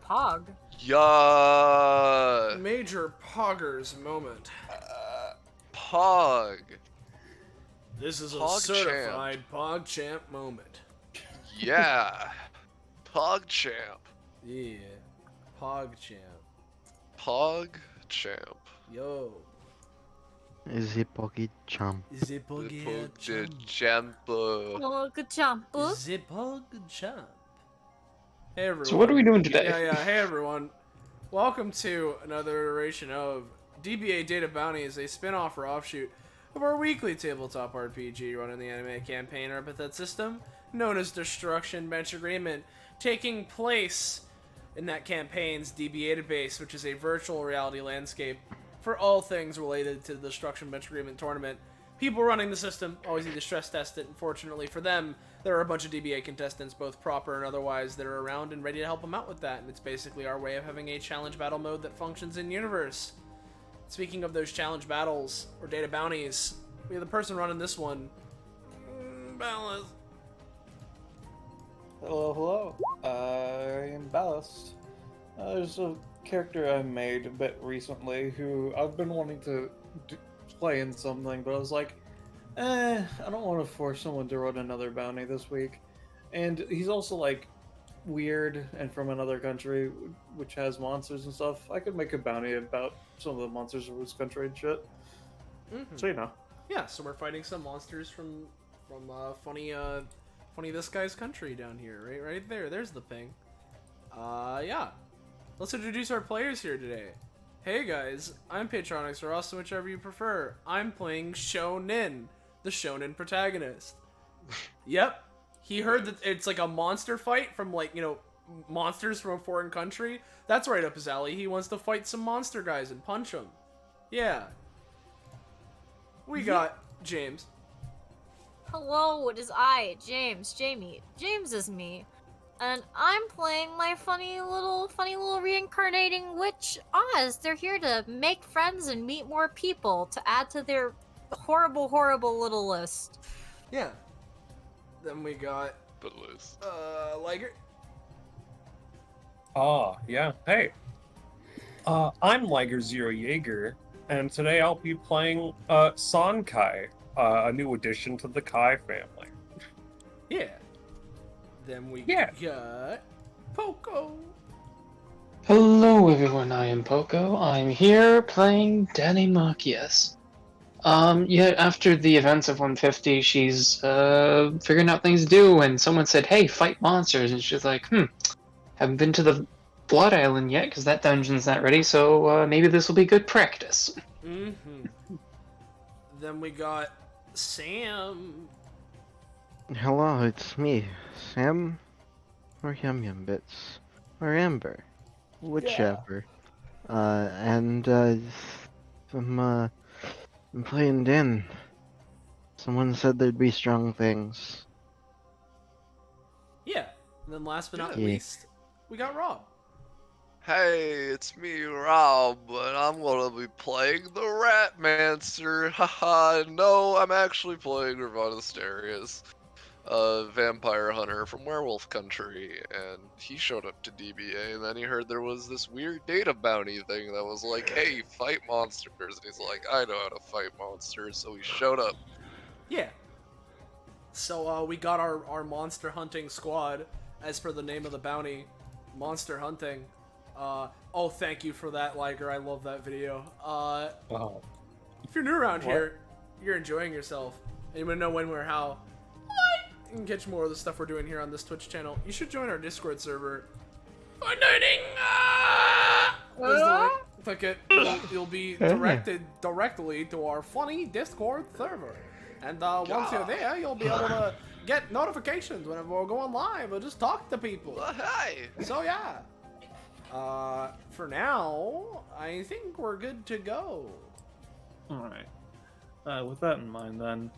Pog. Yeah. Major Poggers moment. Pog. This is Pog a certified PogChamp moment. Yeah. PogChamp. Yeah. PogChamp. PogChamp. Yo. Zipogi Chum. PogChamp. Pog-champ. PogChamp. Hey everyone. So what are we doing today? Yeah, hey everyone. Welcome to another iteration of DBA Data Bounties, a spin-off or offshoot of our weekly tabletop RPG run in the anime campaign Epithet System, known as Destruction Bench Agreement, taking place in that campaign's DBA database, which is a virtual reality landscape for all things related to the Destruction Bench Agreement tournament. People running the system always need to stress test it, and fortunately for them, there are a bunch of DBA contestants, both proper and otherwise, that are around and ready to help them out with that, and it's basically our way of having a challenge battle mode that functions in universe. Speaking of those challenge battles, or data bounties, we have the person running this one, Ballas. Hello. I am Ballast. There's a character I made a bit recently who I've been wanting to play in something, but I was like, I don't want to force someone to run another bounty this week. And he's also like weird and from another country, which has monsters and stuff. I could make a bounty about some of the monsters of his country and shit. Mm-hmm. So you know. Yeah, so we're fighting some monsters from funny this guy's country down here, right there. There's the thing. Yeah. Let's introduce our players here today. Hey guys, I'm Patronics, or also whichever you prefer. I'm playing Shonen, the Shonen protagonist. Yep. He heard that it's like a monster fight from monsters from a foreign country. That's right up his alley. He wants to fight some monster guys and punch them. Yeah. We got James. Hello, it is I, Jamie. James is me. And I'm playing my funny little reincarnating witch Oz. They're here to make friends and meet more people to add to their horrible little list. Yeah. Then we got Liger. Yeah. Hey. I'm Liger Zero Jaeger, and today I'll be playing Sankai, a new addition to the Kai family. Yeah. Then we Yeah. got Poco. Hello everyone, I am Poco. I'm here playing Danny Macias. Yeah, after the events of 150, she's figuring out things to do, and someone said, hey, fight monsters, and she's like, haven't been to the Blood Island yet, because that dungeon's not ready, so maybe this will be good practice. Mm-hmm. Then we got Sam. Hello, it's me, Sam, or Yum Yum Bits, or Amber, whichever. I'm playing Din. Someone said there'd be strong things. Yeah. And then last but not Yeah. least, we got Rob. Hey, it's me, Rob, and I'm gonna be playing the Ratmancer. Haha, no, I'm actually playing Ravanasterius, a vampire hunter from Werewolf Country, and he showed up to DBA, and then he heard there was this weird data bounty thing that was like, hey, fight monsters, and he's like, I know how to fight monsters, so he showed up. Yeah. So we got our monster hunting squad, as per the name of the bounty, Monster Hunting. Oh, thank you for that, Liger. I love that video. Wow. If you're new around here, you're enjoying yourself, and you want to know when, where, how, you can catch more of the stuff we're doing here on this Twitch channel, you should join our Discord server. Finding there's the link. Click it. You'll be directed directly to our funny Discord server. And once you're there, you'll be able to get notifications whenever we're going live or just talk to people. Well, hey! So yeah. For now, I think we're good to go. Alright. With that in mind then,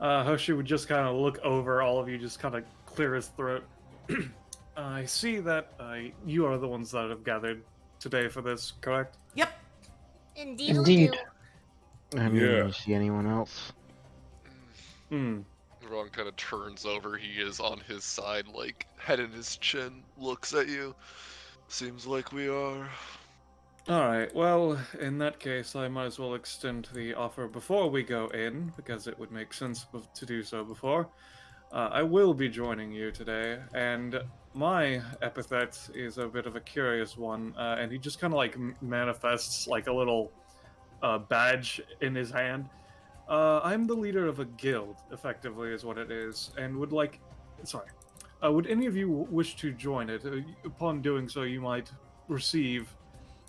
Hoshi would just kind of look over all of you, just kind of clear his throat. I see that you are the ones that have gathered today for this, correct? Yep. Indeed. Indeed. I mean, you see anyone else? Ron kind of turns over, he is on his side, like, head in his chin, looks at you. Seems like we are. Alright, well, in that case, I might as well extend the offer before we go in, because it would make sense to do so before. I will be joining you today, and my epithet is a bit of a curious one, and he just kind of like manifests like a little badge in his hand. I'm the leader of a guild, effectively, is what it is, and would like. Sorry. Would any of you wish to join it? Upon doing so, you might receive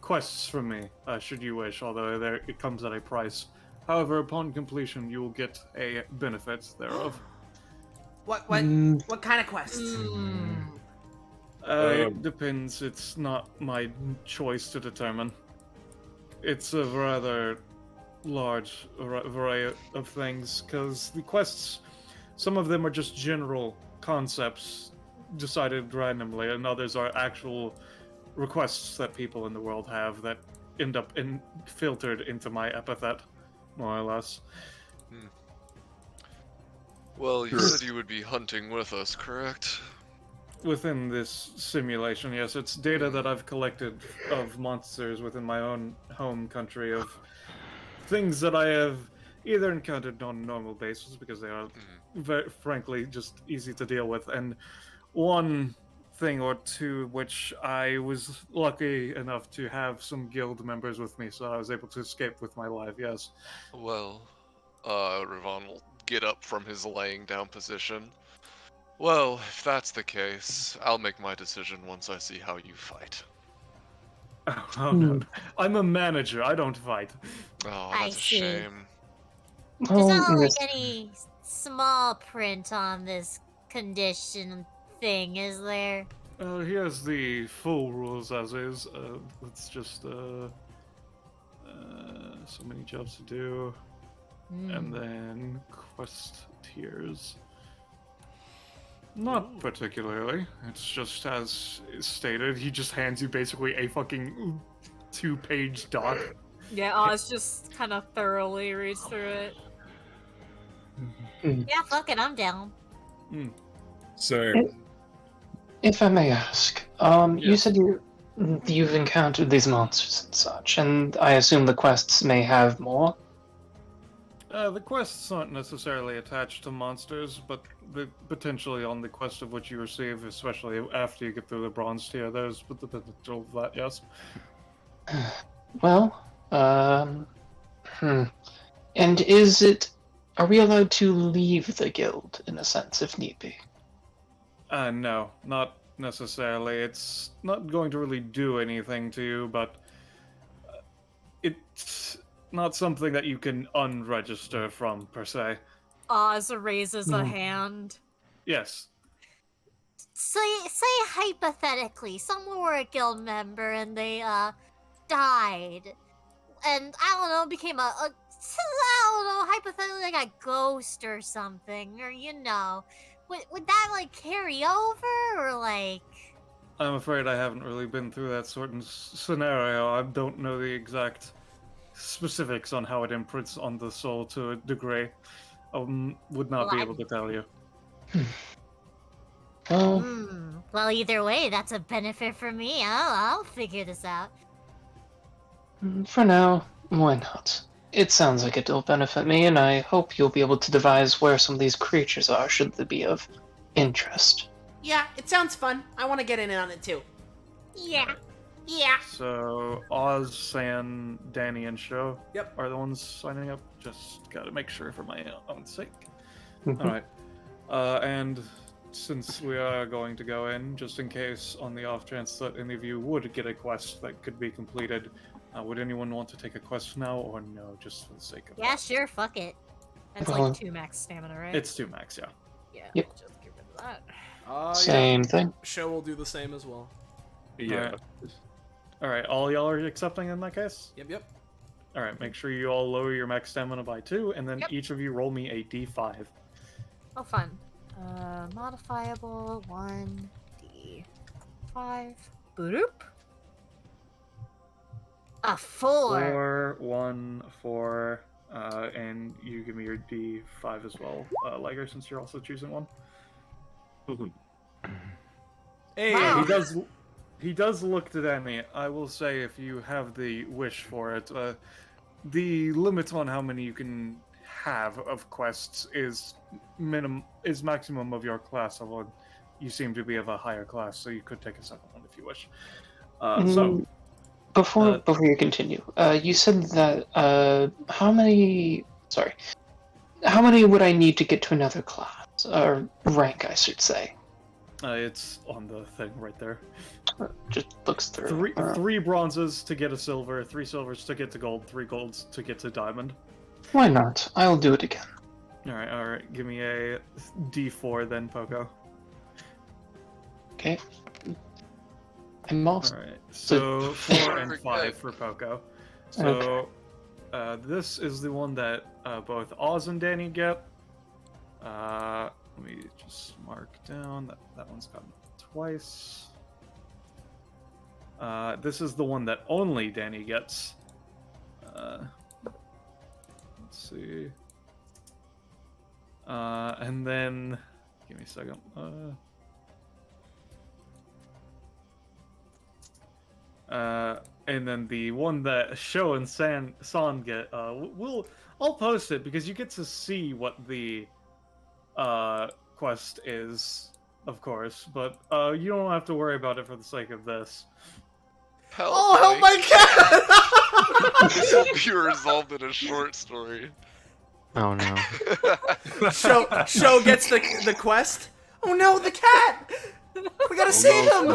quests from me, should you wish, although it comes at a price. However, upon completion, you will get a benefit thereof. What kind of quests? It depends. It's not my choice to determine. It's a rather large array of things, because the quests, some of them are just general concepts decided randomly, and others are actual requests that people in the world have that end up filtered into my epithet, more or less. Well, you said you would be hunting with us, correct? Within this simulation, yes, it's data that I've collected of monsters within my own home country, of things that I have either encountered on a normal basis because they are, very, frankly, just easy to deal with, and one thing or two which I was lucky enough to have some guild members with me, so I was able to escape with my life, yes. Well, Ravon will get up from his laying down position. Well, if that's the case, I'll make my decision once I see how you fight. Oh no, I'm a manager, I don't fight. Oh, I that's a see. shame. There's Well, not like Miss- any small print on this condition thing, is there? Here's the full rules as is. Let's just, so many jobs to do. And then quest tiers. Not particularly. It's just as stated. He just hands you basically a fucking 2-page doc. Yeah, Oz just kind of thoroughly reads through it. Yeah, fuck it, I'm down. So, If I may ask, you Yes. said you've encountered these monsters and such, and I assume the quests may have more? The quests aren't necessarily attached to monsters, but potentially on the quest of which you receive, especially after you get through the bronze tier, there's the potential of that, yes. Well, And are we allowed to leave the guild, in a sense, if need be? No, not necessarily. It's not going to really do anything to you, but it's not something that you can unregister from, per se. Oz raises a hand. Yes. Say hypothetically, someone were a guild member and they died, and I don't know, became I don't know, hypothetically like a ghost or something, or would that like carry over, or like? I'm afraid I haven't really been through that sort of scenario. I don't know the exact specifics on how it imprints on the soul to a degree. Would not be able to tell you. Well, either way, that's a benefit for me. I'll figure this out. For now, why not? It sounds like it'll benefit me, and I hope you'll be able to devise where some of these creatures are, should they be of interest. Yeah, it sounds fun. I want to get in on it too. Yeah. So, Oz, San, Danny, and Sho Yep. are the ones signing up. Just gotta make sure for my own sake. Alright. And since we are going to go in, just in case, on the off chance that any of you would get a quest that could be completed, would anyone want to take a quest now, or no, just for the sake of Yeah, it? sure, fuck it. That's Uh-huh. like 2 max stamina, right? It's 2 max, yeah. Yeah, Yep. we'll just get rid of that. Same thing. Show will do the same as well. yeah. Alright, all y'all are accepting in that case? Yep. Alright, make sure you all lower your max stamina by 2, and then Yep. each of you roll me a d5. Oh, fun. Modifiable 1d5. Boop. A 4. 4, 1, 4, and you give me your d5 as well, Liger, since you're also choosing one. Hey, Wow. He does look to Danny. I will say, if you have the wish for it, the limit on how many you can have of quests is maximum of your class level. You seem to be of a higher class, so you could take a second one if you wish. Before you continue, you said that how many would I need to get to another class or rank, I should say? It's on the thing right there. Just looks through. Three bronzes to get a silver, 3 silvers to get to gold, 3 golds to get to diamond. Why not? I'll do it again. All right. Give me a D4 then, Poco. Okay. I'm also. All right. So 4 and 5 for Poco. So this is the one that both Oz and Danny get. Let me just mark down that one's gotten twice. This is the one that only Danny gets. Let's see. And then, give me a second. And then the one that Sho and San get, I'll post it because you get to see what the quest is, of course, but you don't have to worry about it for the sake of this. Help Oh, me. my god! This will be resolved in a short story. Oh no. Show gets the quest. Oh no, the cat! We gotta save him!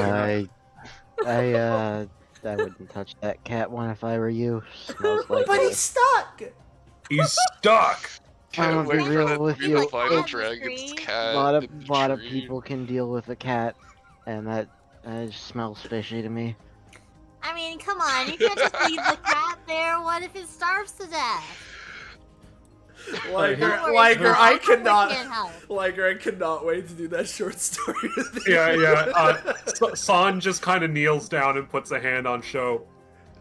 I wouldn't touch that cat one if I were you. Smells like But he's stuck! He's stuck. Can't I'll wait be for real that with to be you. the final It- dragon's a cat. a lot in the of tree. people can deal with a cat, and that just smells fishy to me. I mean, come on, you can't just leave the cat there. What if it starves to death? Liger, Don't worry, Liger, Sal, I we can't help. Liger, I cannot wait to do that short story with you. Yeah. San just kind of kneels down and puts a hand on Sho.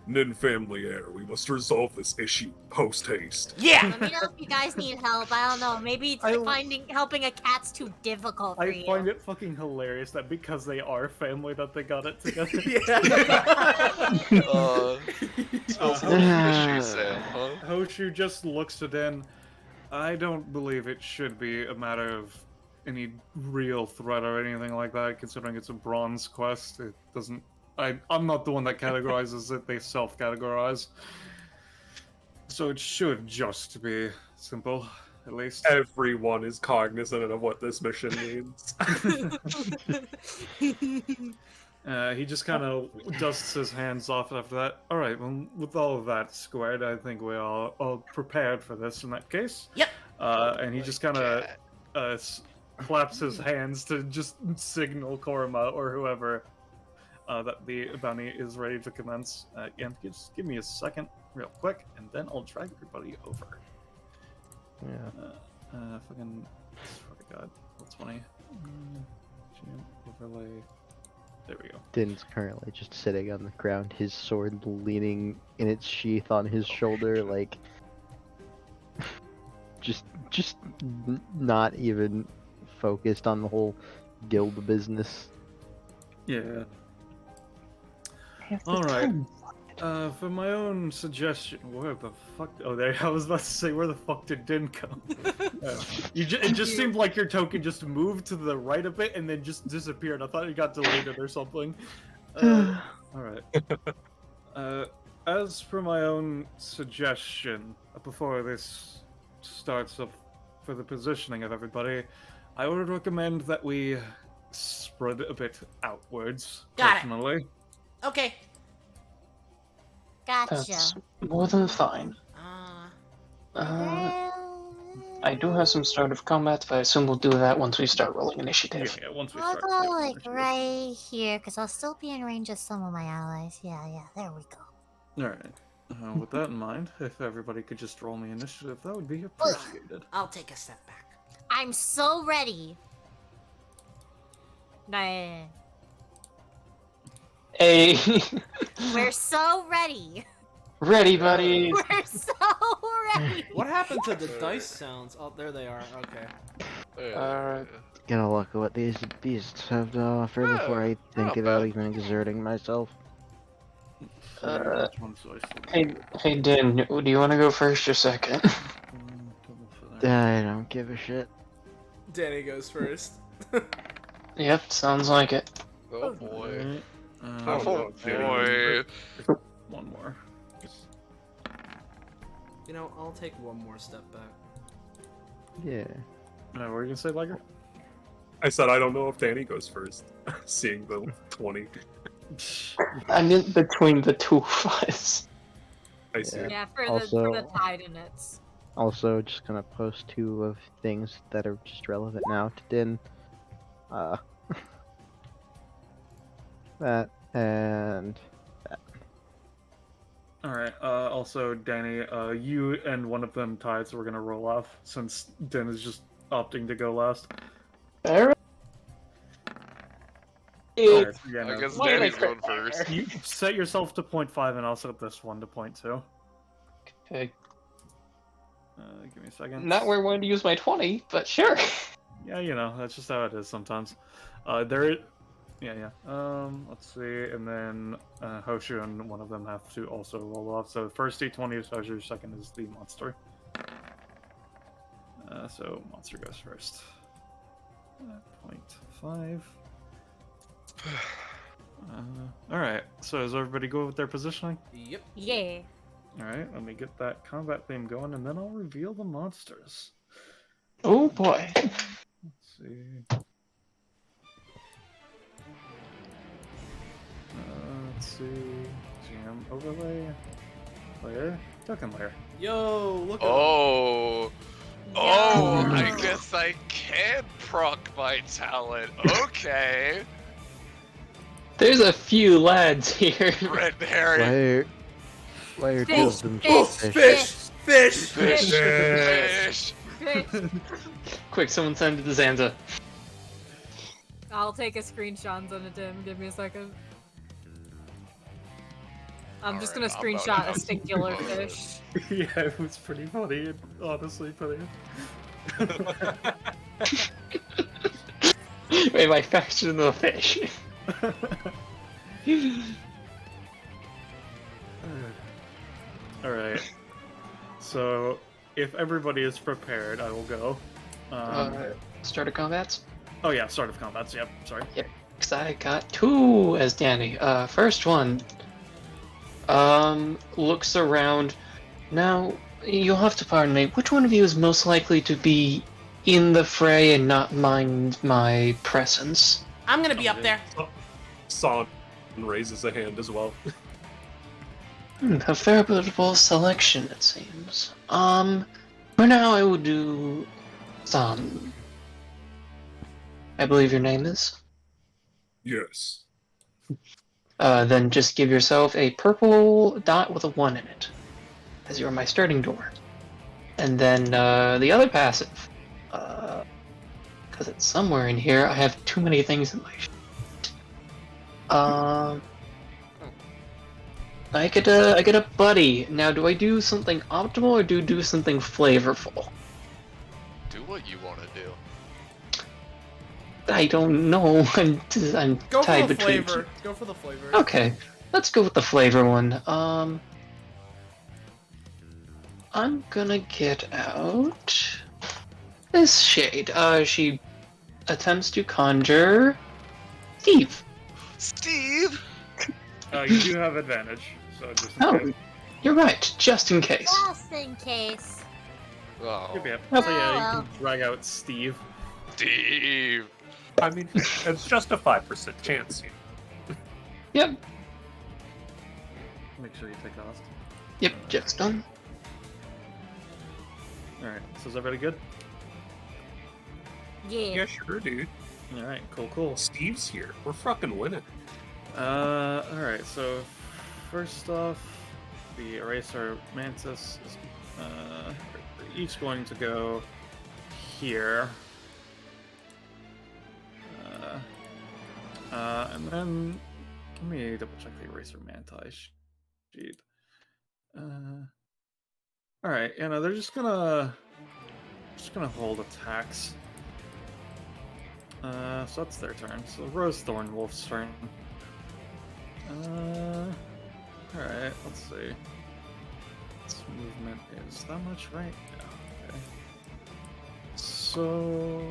Nin family heir, we must resolve this issue post haste. Yeah! Let me know if you guys need help. I don't know. Maybe it's helping a cat's too difficult for I you. find it fucking hilarious that because they are family that they got it together. Smells like fishy, Sam, huh? Hoshu just looks at Den. I don't believe it should be a matter of any real threat or anything like that, considering it's a bronze quest. It doesn't... I'm not the one that categorizes it, they self-categorize. So it should just be simple, at least. Everyone is cognizant of what this mission means. He just kind of dusts his hands off after that. Alright, well, with all of that squared, I think we're all prepared for this in that case. Yep. And he just kind of claps his hands to just signal Korma or whoever that the bounty is ready to commence. And just give me a second, real quick, and then I'll drag everybody over. Yeah. Fucking, swear to God, what's funny? Overlay. There we go. Din's currently just sitting on the ground, his sword leaning in its sheath on his shoulder, like just not even focused on the whole guild business. Yeah. Alright. For my own suggestion, where the fuck? Oh, there. I was about to say, where the fuck did Din come? It just seemed like your token just moved to the right a bit and then just disappeared. I thought it got deleted or something. Alright. As for my own suggestion, before this starts up for the positioning of everybody, I would recommend that we spread a bit outwards. Got it. Personally. Okay. Gotcha. That's more than fine. I do have some start of combat, but I assume we'll do that once we start rolling initiative. Yeah, once we I'll start. go yeah, like initiative. right here, because I'll still be in range of some of my allies. Yeah, there we go. Alright. With that in mind, if everybody could just roll me initiative, that would be appreciated. I'll take a step back. I'm so ready. No. Hey, We're so ready. ready, buddy. We're so ready. What happened to the dice sounds? Oh, there they are. Okay. Alright. Gonna look at what these beasts have to offer before I think not about bad. even exerting myself. Which one's I Hey, Dan, do you want to go first or second? I don't give a shit. Danny goes first. Yep, sounds like it. Oh boy. Oh, Oh no, boy. One more. You know, I'll take one more step back. Yeah. What were you gonna say, Liger? I said I don't know if Danny goes first. Seeing the 20. I meant between the two of us. I see. Yeah. Yeah, for Also- the tide in it. Also, just gonna post 2 of things that are just relevant now to Din. That and Alright, also, Danny, you and one of them tied, so we're gonna roll off, since Den is just opting to go last. Alright. Alright, so yeah, I no. guess Why did I Danny's going click first. You set yourself to 0.5, and I'll set this one to 0.2. Okay. Give me a second. Not where I wanted to use my 20, but sure. Yeah, you know, that's just how it is sometimes. Yeah. Let's see, and then Hoshu and one of them have to also roll off. So first D20 is Hoshu, second is the monster. So monster goes first. 0.5. Alright, so does everybody go with their positioning? Yep. Yeah. Alright, let me get that combat theme going, and then I'll reveal the monsters. Oh boy. Let's see. Let's see. GM overlay. Layer. Token layer. Yo, look at Oh. Oh, Yo. I guess I can proc my talent. Okay. There's a few lads here. Red herring. why are 2 Fish, of them fish, fish? fish. Fish. Fish. Fish. Quick, someone send it to Zanza. I'll take a screenshot and send it to him. Give me a second. I'm just gonna Alright, I'm screenshot about a to- singular fish. Yeah, it was pretty funny, honestly, funny. Wait, my faster than the fish. Alright. So, if everybody is prepared, I will go. Start of combats? Oh yeah, start of combats, yep, sorry. Because I got 2 as Danny. First one. Looks around. Now, you'll have to pardon me. Which one of you is most likely to be in the fray and not mind my presence? I'm gonna be up there. Son raises a hand as well. A favorable selection, it seems. For now I will do San. I believe your name is? Yes. Then just give yourself a purple dot with a 1 in it, as you're my starting door. And then the other passive, because it's somewhere in here. I have too many things in my sheet. I get a buddy. Now, do I do something optimal or do something flavorful? Do what you want to do. I don't know. I'm Go for tied the between flavor. two. Go for the flavor. Okay, let's go with the flavor one. I'm gonna get out this shade. She attempts to conjure Steve. Steve. You do have advantage, so just in Oh, case. you're right. Just in case. Just in case. Oh, Yep, yep. Oh, So yeah, you well. can drag out Steve. Steve. I mean, it's just a 5% chance. Yep. Make sure you take cost. Yep. Just done. Alright, so is everybody good? Yeah. Yeah, sure, dude. Alright, cool. Steve's here. We're fucking winning. Alright, so first off, the Eraser Mantis is each going to go here. And then let me double check the Eraser Manti sheet. Alright, they're just gonna hold attacks. So that's their turn. So Rose Thornwolf's turn. Alright, let's see. This movement is that much, right? Yeah, okay. So...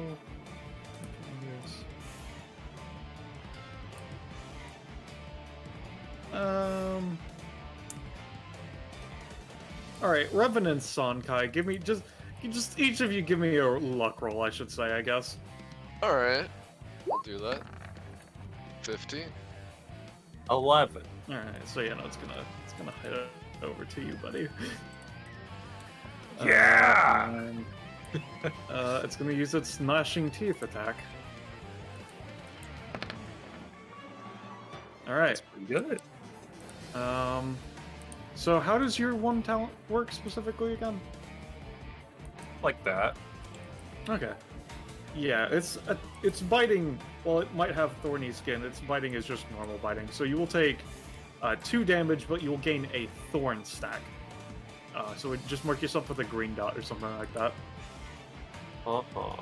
Alright, Revenant Sonkai, give me just each of you give me a luck roll, I should say, I guess. Alright. I'll do that. 15. 11. Alright, so yeah, no, it's gonna hit it over to you, buddy. Yeah! And, it's gonna use its Gnashing Teeth attack. Alright. Pretty good. So how does your one talent work specifically again? Like that. Okay. Yeah, it's biting. Well, it might have thorny skin. Its biting is just normal biting. So you will take 2 damage, but you will gain a thorn stack. So just mark yourself with a green dot or something like that. Uh-huh.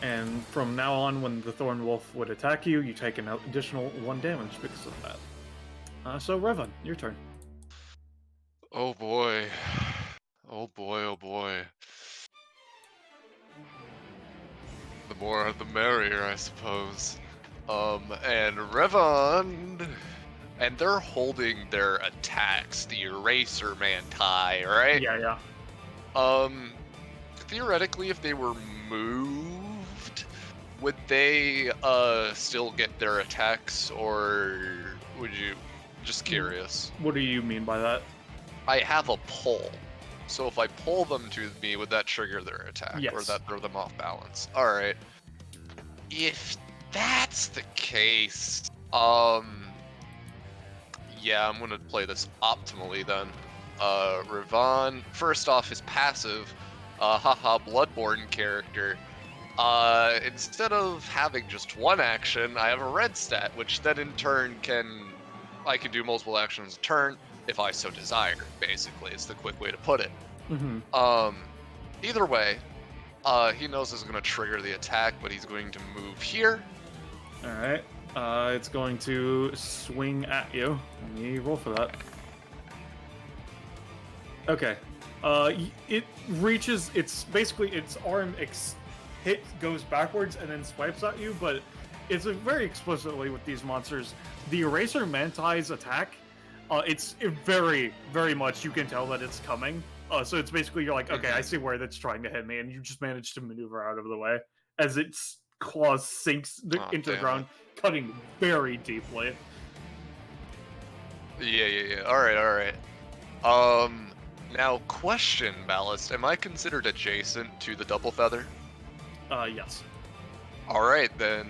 And from now on, when the Thorn Wolf would attack you, you take an additional 1 damage because of that. So Revan, your turn. Oh boy. Oh boy, oh boy. The more the merrier, I suppose. And Revan... And they're holding their attacks, the Eraser Manti, right? Yeah. Theoretically, if they were moved, would they still get their attacks, or would you? Just curious. What do you mean by that? I have a pull, so if I pull them to me, would that trigger their attack, or Yes. that throw them off balance? All right. If that's the case, yeah, I'm gonna play this optimally then. Revan, first off, his passive, haha, Bloodborne character. Instead of having just one action, I have a red stat, which then in turn I can do multiple actions a turn if I so desire. Basically, it's the quick way to put it. Mm-hmm. Either way, he knows it's gonna trigger the attack, but he's going to move here. All right. It's going to swing at you. Let me roll for that. Okay. It reaches. It's basically its arm goes backwards and then swipes at you. But it's very explicitly with these monsters. The Eraser Manti's attack. It's very, very much. You can tell that it's coming. So it's basically you're like, okay, I see where that's trying to hit me, and you just manage to maneuver out of the way as its claws sinks into the ground, cutting very deeply. Yeah. All right. Now, question, Ballast. Am I considered adjacent to the double feather? Yes. All right, then.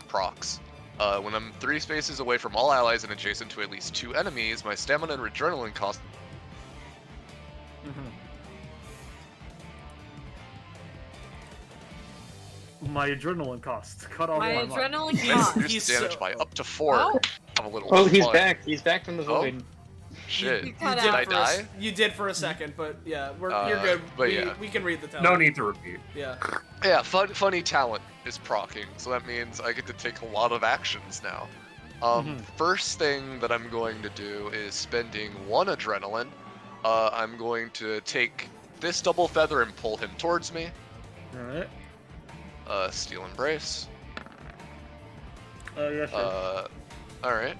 Procs. When I'm 3 spaces away from all allies and adjacent to at least 2 enemies, my stamina and adrenaline cost. My adrenaline cost cut off My one line. adrenaline cost. Reduce damage by up to 4. Oh. Have a little Oh, he's fun. back. He's back from the Oh. void. Shit. You Did cut I out. for a s- die? You did for a second, but yeah, you're good. But we, yeah. we can read the tell. No need to repeat. Yeah. Yeah, funny talent is proccing, so that means I get to take a lot of actions now. First thing that I'm going to do is spending 1 adrenaline. I'm going to take this double feather and pull him towards me. Alright. Steel Embrace. Yeah, sure. Alright.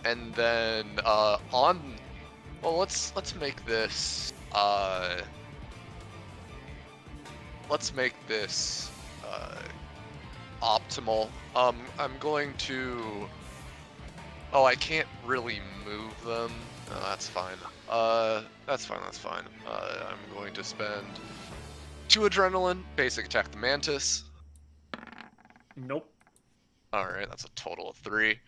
And then, well, let's make this, optimal. I'm going to, I can't really move them. No, that's fine. That's fine. I'm going to spend 2 adrenaline, basic attack the Mantis. Nope. Alright, that's a total of 3.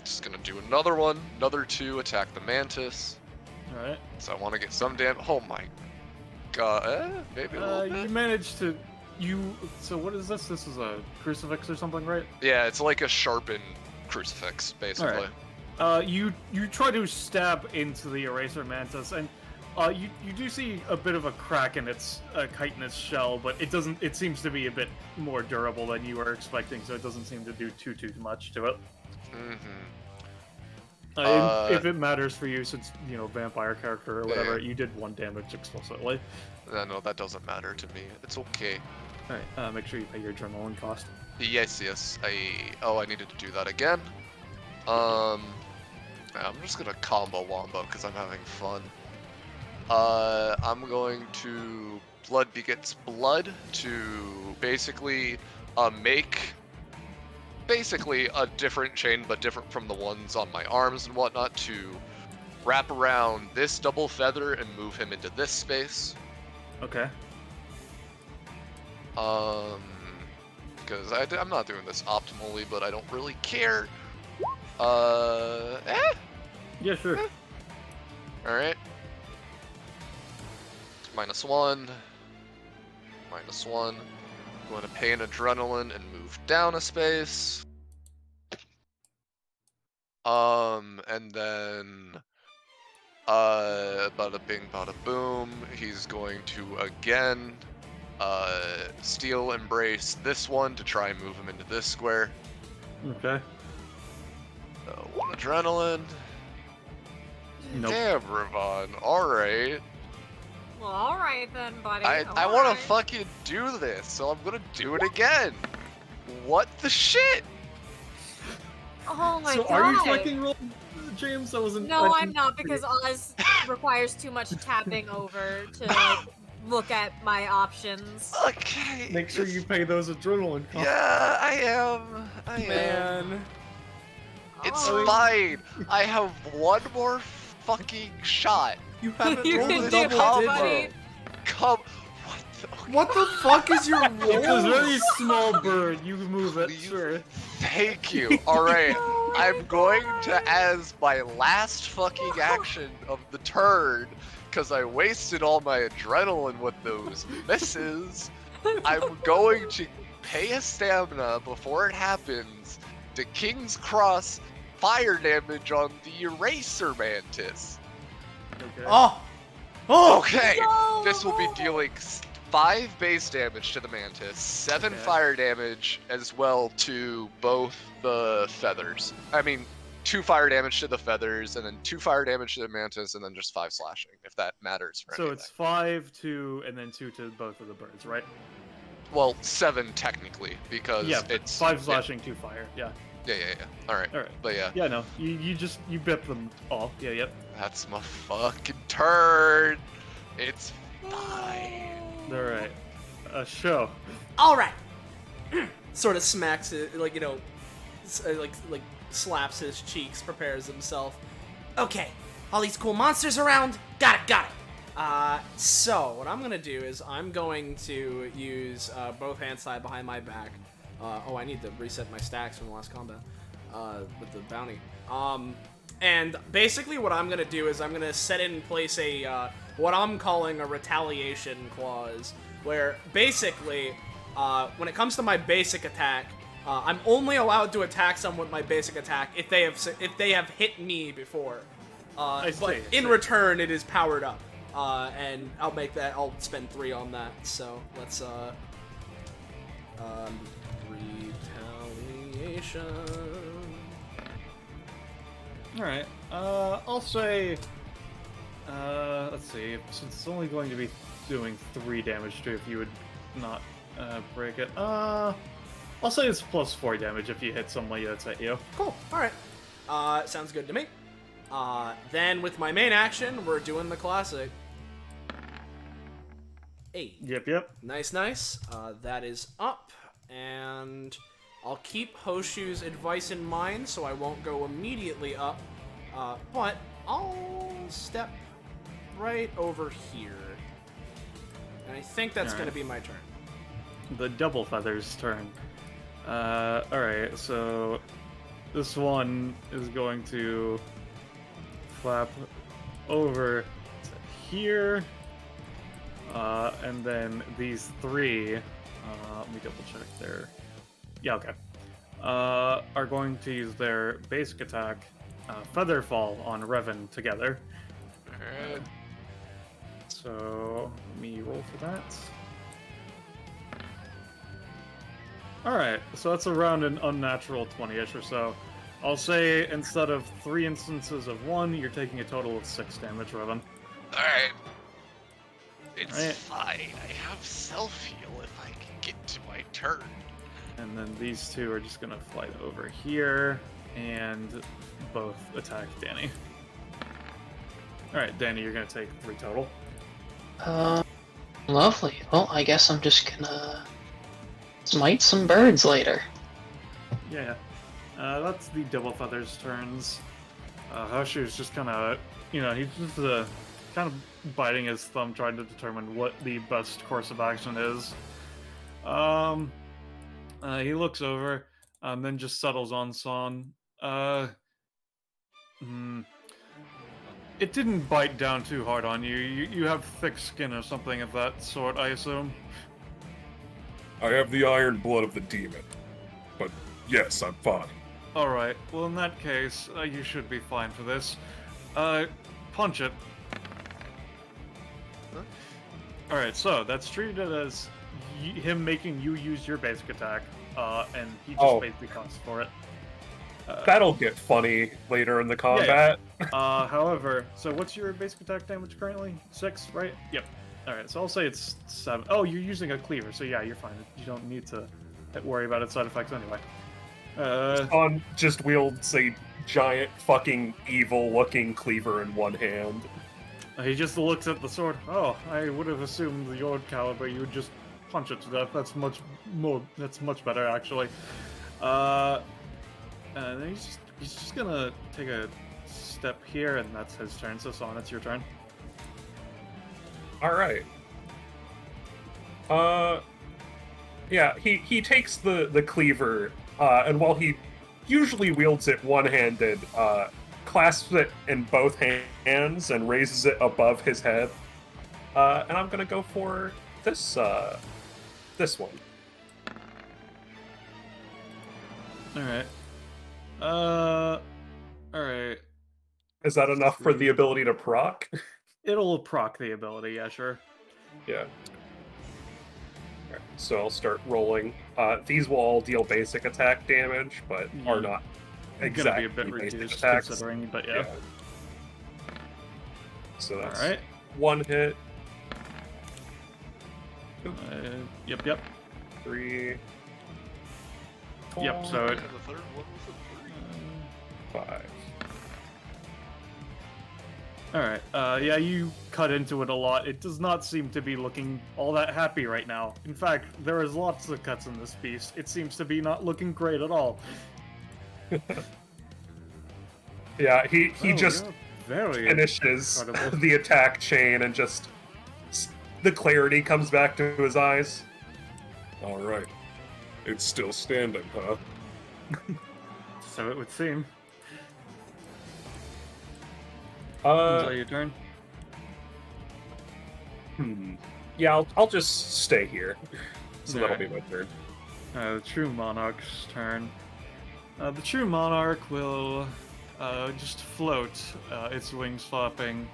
Just gonna do another one, another 2, attack the Mantis. Alright. So I want to get some damage. Oh my god, maybe a little You bit. managed to. So what is this? This is a crucifix or something, right? Yeah, it's like a sharpened crucifix, basically. Alright. You try to stab into the Eraser Mantis, and You do see a bit of a crack in its chitinous shell, but it doesn't. It seems to be a bit more durable than you were expecting, so it doesn't seem to do too much to it. If it matters for you, since vampire character or whatever, you did 1 damage explicitly. No, that doesn't matter to me. It's okay. All right, make sure you pay your adrenaline cost. Yes. I needed to do that again. I'm just gonna combo wombo because I'm having fun. I'm going to blood begets blood to basically make basically a different chain, but different from the ones on my arms and whatnot, to wrap around this double feather and move him into this space. Okay. Because I'm not doing this optimally, but I don't really care. Yeah, sure. Alright. -1. -1. I'm going to pay an adrenaline and move down a space. And then bada bing bada boom, he's going to again steal embrace this one to try and move him into this square. Okay. 1 adrenaline. Nope. Damn, Ravon. Alright. Well, alright then, buddy. I want to alright. fucking do this, so I'm gonna do it again. What the shit? Oh my So god. are you collecting roll, James? That wasn't. No, I'm not, because Oz requires too much tapping over to look at my options. Okay. Make sure you pay those adrenaline costs. Yeah, I am. Man. It's Oh. fine. I have 1 more fucking shot. You haven't You rolled can a do it, double buddy. digit. Come. What What the fuck is your It's a roll? very small bird. You move it, Please. sure. Thank you. Alright. I'm going to, as my last fucking action of the turn, because I wasted all my adrenaline with those misses, I'm going to pay a stamina before it happens to King's Cross fire damage on the Eraser Mantis. Okay. Oh! Oh! Okay, No! this will be dealing 5 base damage to the Mantis, 7 Okay. fire damage as well to both the feathers. I mean, 2 fire damage to the feathers, and then 2 fire damage to the Mantis, and then just 5 slashing, if that matters for So anything. it's 5, 2, and then 2 to both of the birds, right? Well, 7 technically, because Yeah, it's 5 slashing, 2 fire. Yeah. Yeah. Alright. All right. But yeah, Yeah, no. You bit them all. Yeah, yep. that's my fucking turn. It's fine. All right. Show. Alright! Sort of smacks it, like, like slaps his cheeks, prepares himself. Okay, all these cool monsters around. Got it. So what I'm gonna do is I'm going to use both hands tied behind my back. I need to reset my stacks from the last combat with the bounty. And basically what I'm gonna do is I'm gonna set in place a what I'm calling a retaliation clause, where basically when it comes to my basic attack, I'm only allowed to attack someone with my basic attack if they have hit me before. But in return, it is powered up, and I'll spend 3 on that. So let's retaliation. All right. I'll say. Let's see. Since it's only going to be doing 3 damage to if you would not break it. I'll say it's plus 4 damage if you hit somebody that's at you. Cool. All right. Sounds good to me. Then with my main action, we're doing the classic. 8. Yep. Nice. That is up, and I'll keep Hoshu's advice in mind, so I won't go immediately up. But I'll step right over here, and I think that's going to be my turn. The double feathers turn. Alright, so this one is going to flap over to here, and then these 3, let me double check there. Yeah, okay. Are going to use their basic attack, Featherfall on Revan together. Alright. So let me roll for that. Alright, so that's around an unnatural 20-ish or so. I'll say instead of 3 instances of 1, you're taking a total of 6 damage, Revan. Alright. It's Alright. fine. I have self-heal if I can get to my turn. And then these two are just gonna fly over here and both attack Danny. Alright, Danny, you're gonna take 3 total. Lovely. Well, I guess I'm just gonna smite some birds later. Yeah. That's the Double Feathers' turns. Hoshu's just kind of, he's just kind of biting his thumb, trying to determine what the best course of action is. He looks over, and then just settles on Son. It didn't bite down too hard on you. You have thick skin or something of that sort, I assume. I have the iron blood of the demon. But yes, I'm fine. Alright, well in that case, you should be fine for this. Punch it. Huh? Alright, so that's treated as him making you use your basic attack, and he just basically costs for it. That'll get funny later in the combat. Yeah. However, so what's your basic attack damage currently? 6, right? Yep. Alright, so I'll say it's 7. Oh, you're using a cleaver, so yeah, you're fine. You don't need to worry about its side effects anyway. On just wields a giant fucking evil-looking cleaver in one hand. He just looks at the sword. Oh, I would have assumed your caliber, you would just punch it to death. That's much better, actually. And then he's just gonna take a step here, and that's his turn. So Son, it's your turn. All right. Yeah, he takes the cleaver, and while he usually wields it one-handed, clasps it in both hands and raises it above his head. And I'm gonna go for this one. Alright. Alright. Is that enough for the ability to proc? It'll proc the ability, yeah, sure. Yeah. Alright, so I'll start rolling. These will all deal basic attack damage, but are not exactly gonna be a bit basic reduced attacks. considering, but yeah. So that's Alright. 1 hit. Yep. 3. Yep, so Yeah, it... the third one was a 3. 5. Alright, yeah, you cut into it a lot. It does not seem to be looking all that happy right now. In fact, there is lots of cuts in this beast. It seems to be not looking great at all. Yeah, he just very finishes incredible. the attack chain and just the clarity comes back to his eyes. All right, it's still standing, huh? So it would seem. Is Uh, that your turn? Yeah, I'll just stay here. So that'll Alright. be my turn. The True Monarch's turn. The True Monarch will just float, its wings flapping.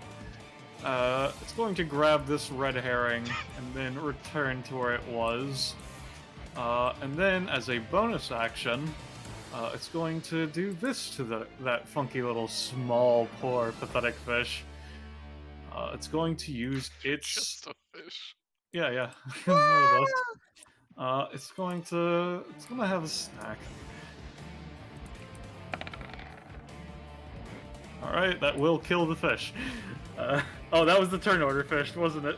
It's going to grab this red herring and then return to where it was. And then, as a bonus action, it's going to do this to that funky little small, poor, pathetic fish. It's going to use its... Just a fish. Yeah. More or less. It's gonna have a snack. Alright, that will kill the fish. Oh, that was the turn order fish, wasn't it?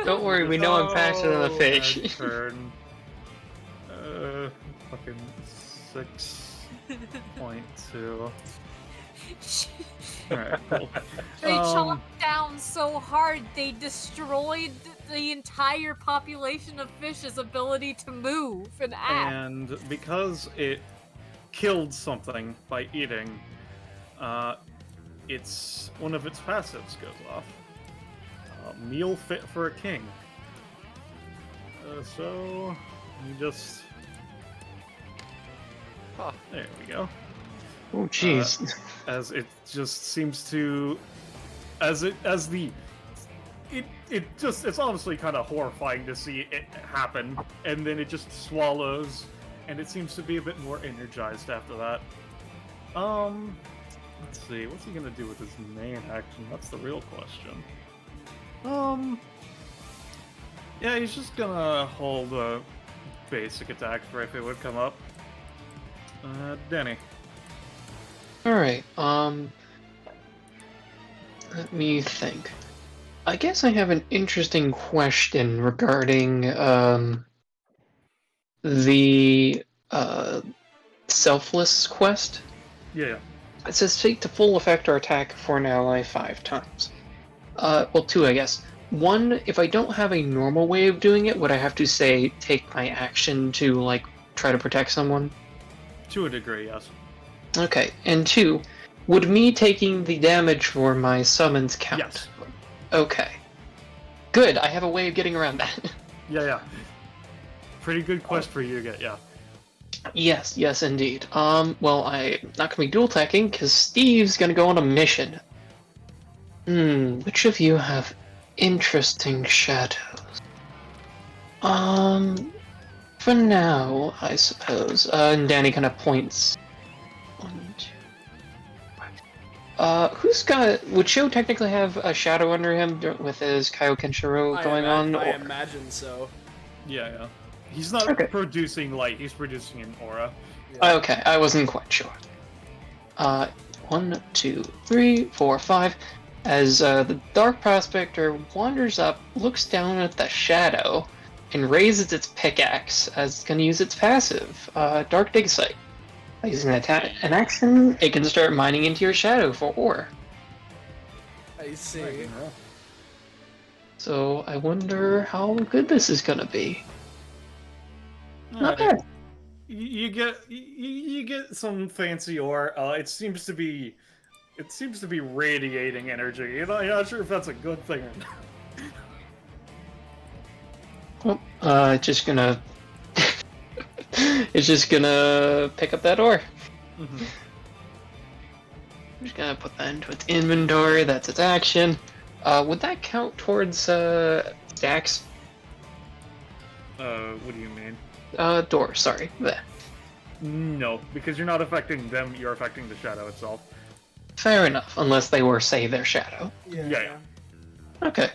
Don't worry, we know I'm faster than a fish. Bad turn. Fucking 6.2. Alright, cool. They chopped down so hard they destroyed the entire population of fish's ability to move and act. And because it killed something by eating, it's one of its passives goes off. Meal fit for a king. So you just there we go. Oh, jeez. As it just seems to It's honestly kind of horrifying to see it happen, and then it just swallows, and it seems to be a bit more energized after that. Let's see, what's he gonna do with his main action? That's the real question. Yeah, he's just gonna hold a basic attack for if it would come up. Danny. Alright, let me think. I guess I have an interesting question regarding, the, Selfless quest. Yeah. It says take to full effect or attack for an ally 5 times. Well, 2, I guess. 1, if I don't have a normal way of doing it, would I have to say take my action to, like, try to protect someone? To a degree, yes. Okay, and 2, would me taking the damage for my summons count? Yes. Okay. Good, I have a way of getting around that. Yeah. Pretty good quest for you to get, yeah. Yes, indeed. Well, I'm not gonna be dual attacking, because Steve's gonna go on a mission. Which of you have interesting shadows? For now, I suppose. And Danny kind of points. 1, 2, 5. Who's got... Would Sho technically have a shadow under him with his Kaioken Shiro going on? I imagine so. Yeah. He's not producing light, he's producing an aura. Yeah. Okay, I wasn't quite sure. 1, 2, 3, 4, 5. As the Dark Prospector wanders up, looks down at the shadow, and raises its pickaxe as it's going to use its passive, Dark Dig Sight. By using an action, it can start mining into your shadow for ore. I see. So I wonder how good this is going to be. Not bad. You get some fancy ore. It seems to be radiating energy. You're not sure if that's a good thing or not. Well, it's just gonna pick up that ore. Mm-hmm. I'm just gonna put that into its inventory. That's its action. Would that count towards stacks? What do you mean? Door. Sorry. Blech. No, because you're not affecting them. You're affecting the shadow itself. Fair enough. Unless they were, say, their shadow. Yeah. Okay.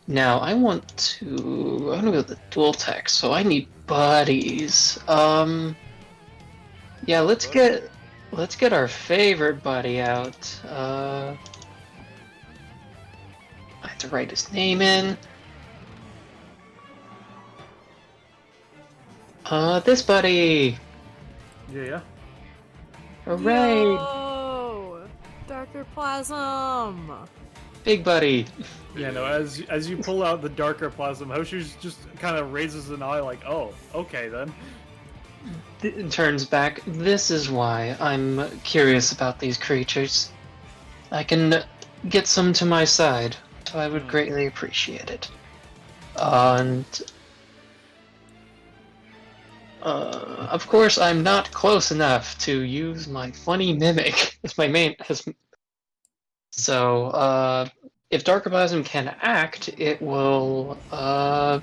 Now I want to. I'm gonna go with the dual tech, so I need buddies. Yeah, let's get our favorite buddy out. I have to write his name in. This buddy. Yeah. Hooray! Yo! Darker plasm! Big buddy. Yeah, no, as you pull out the darker plasm, Hoshu's just kind of raises an eye like, oh, okay then. It turns back. This is why I'm curious about these creatures. I can get some to my side, so I would greatly appreciate it. And of course, I'm not close enough to use my funny mimic as my main. So, if Darker Plasm can act, it will. Well,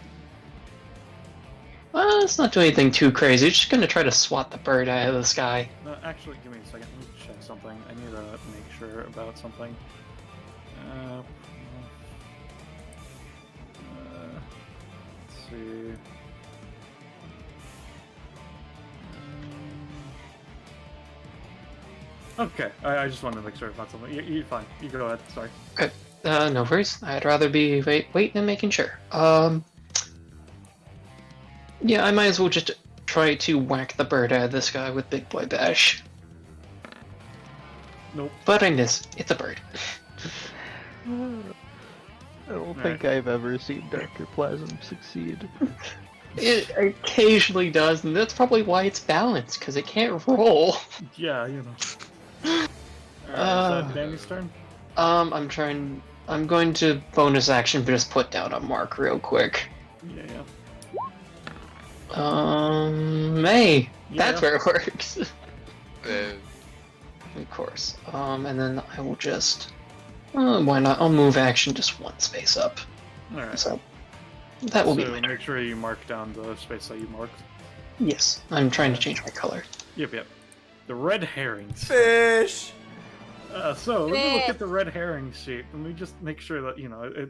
it's not doing anything too crazy. It's just gonna try to swat the bird out of the sky. Actually, give me a second. Let me check something. I need to make sure about something. Let's see. Okay, I just wanted to make sure about something. You're fine. You go ahead. Sorry. Okay. No worries. I'd rather be waiting and making sure. Yeah, I might as well just try to whack the bird out of this guy with Big Boy Bash. Nope. But I miss. It's a bird. I don't think I've ever seen Darker Plasm succeed. It occasionally does, and that's probably why it's balanced, because it can't roll. Yeah, you know. Alright, is that Danny's turn? I'm going to bonus action, but just put down a mark real quick. Yeah. Hey, that's where it works. Yeah. Of course. And then I will just Why not? I'll move action just one space up. Alright. So that will be So my make sure you mark down the space that you marked. Yes, I'm trying to change my color. Yep. The red herrings. Fish. So let me look at the red herring sheet. Let me just make sure that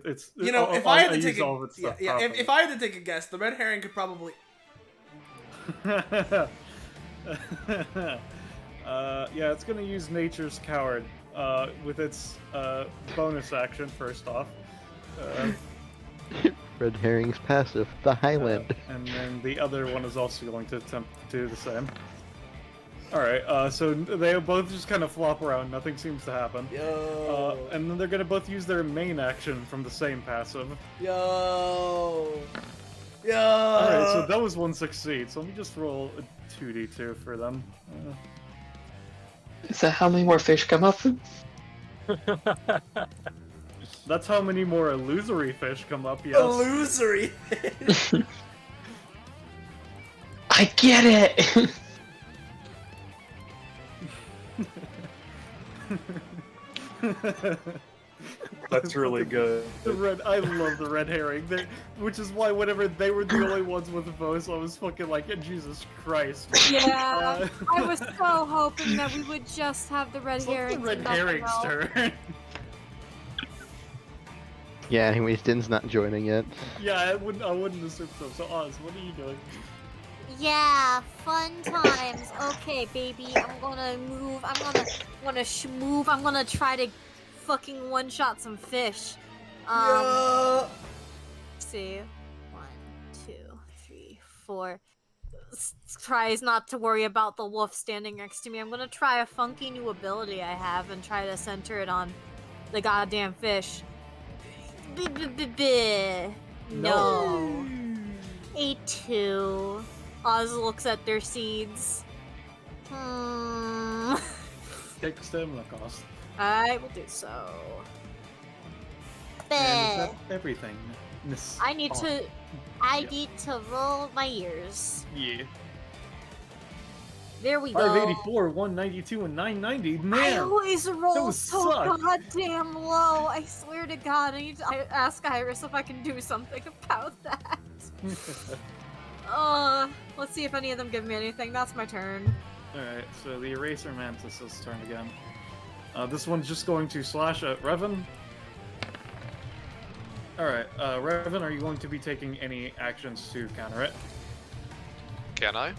it's. You know, if I had to take all of a its stuff if I had to take a guess, the red herring could probably. Yeah, it's gonna use Nature's Coward with its bonus action first off. Red herring's passive, the Highland. And then the other one is also going to attempt to do the same. Alright, so they both just kind of flop around, nothing seems to happen. Yo. And then they're gonna both use their main action from the same passive. Yo. Alright, so that was one succeed, so let me just roll a 2d2 for them. Is that how many more fish come up? That's how many more illusory fish come up, yes. Illusory. I get it! That's really good. I love the red herring, which is why whenever they were the only ones with bows, I was fucking like, Jesus Christ. Yeah, I was so hoping that we would just have the red What's herrings. the red and nothing herring's else. turn? Yeah, anyways, Din's not joining yet. Yeah, I wouldn't assume so. So Oz, what are you doing? Yeah, fun times. Okay, baby, I'm gonna move. I'm gonna move. I'm gonna try to fucking one-shot some fish. Yeah. Let's see. 1, 2, 3, 4. Tries not to worry about the wolf standing next to me. I'm gonna try a funky new ability I have and try to center it on the goddamn fish. No. A2. Oz looks at their seeds. Take the stamina cost. I will do so. And is Bleh. that everything? I need to roll my ears. Yeah. There we go. 584, 192, and 990. I Man! always roll those so suck. goddamn low. I swear to God, I need to ask Iris if I can do something about that. Let's see if any of them give me anything. That's my turn. Alright, so the Eraser Mantis' turn again. This one's just going to slash at Revan. Alright, Revan, are you going to be taking any actions to counter it? Can I?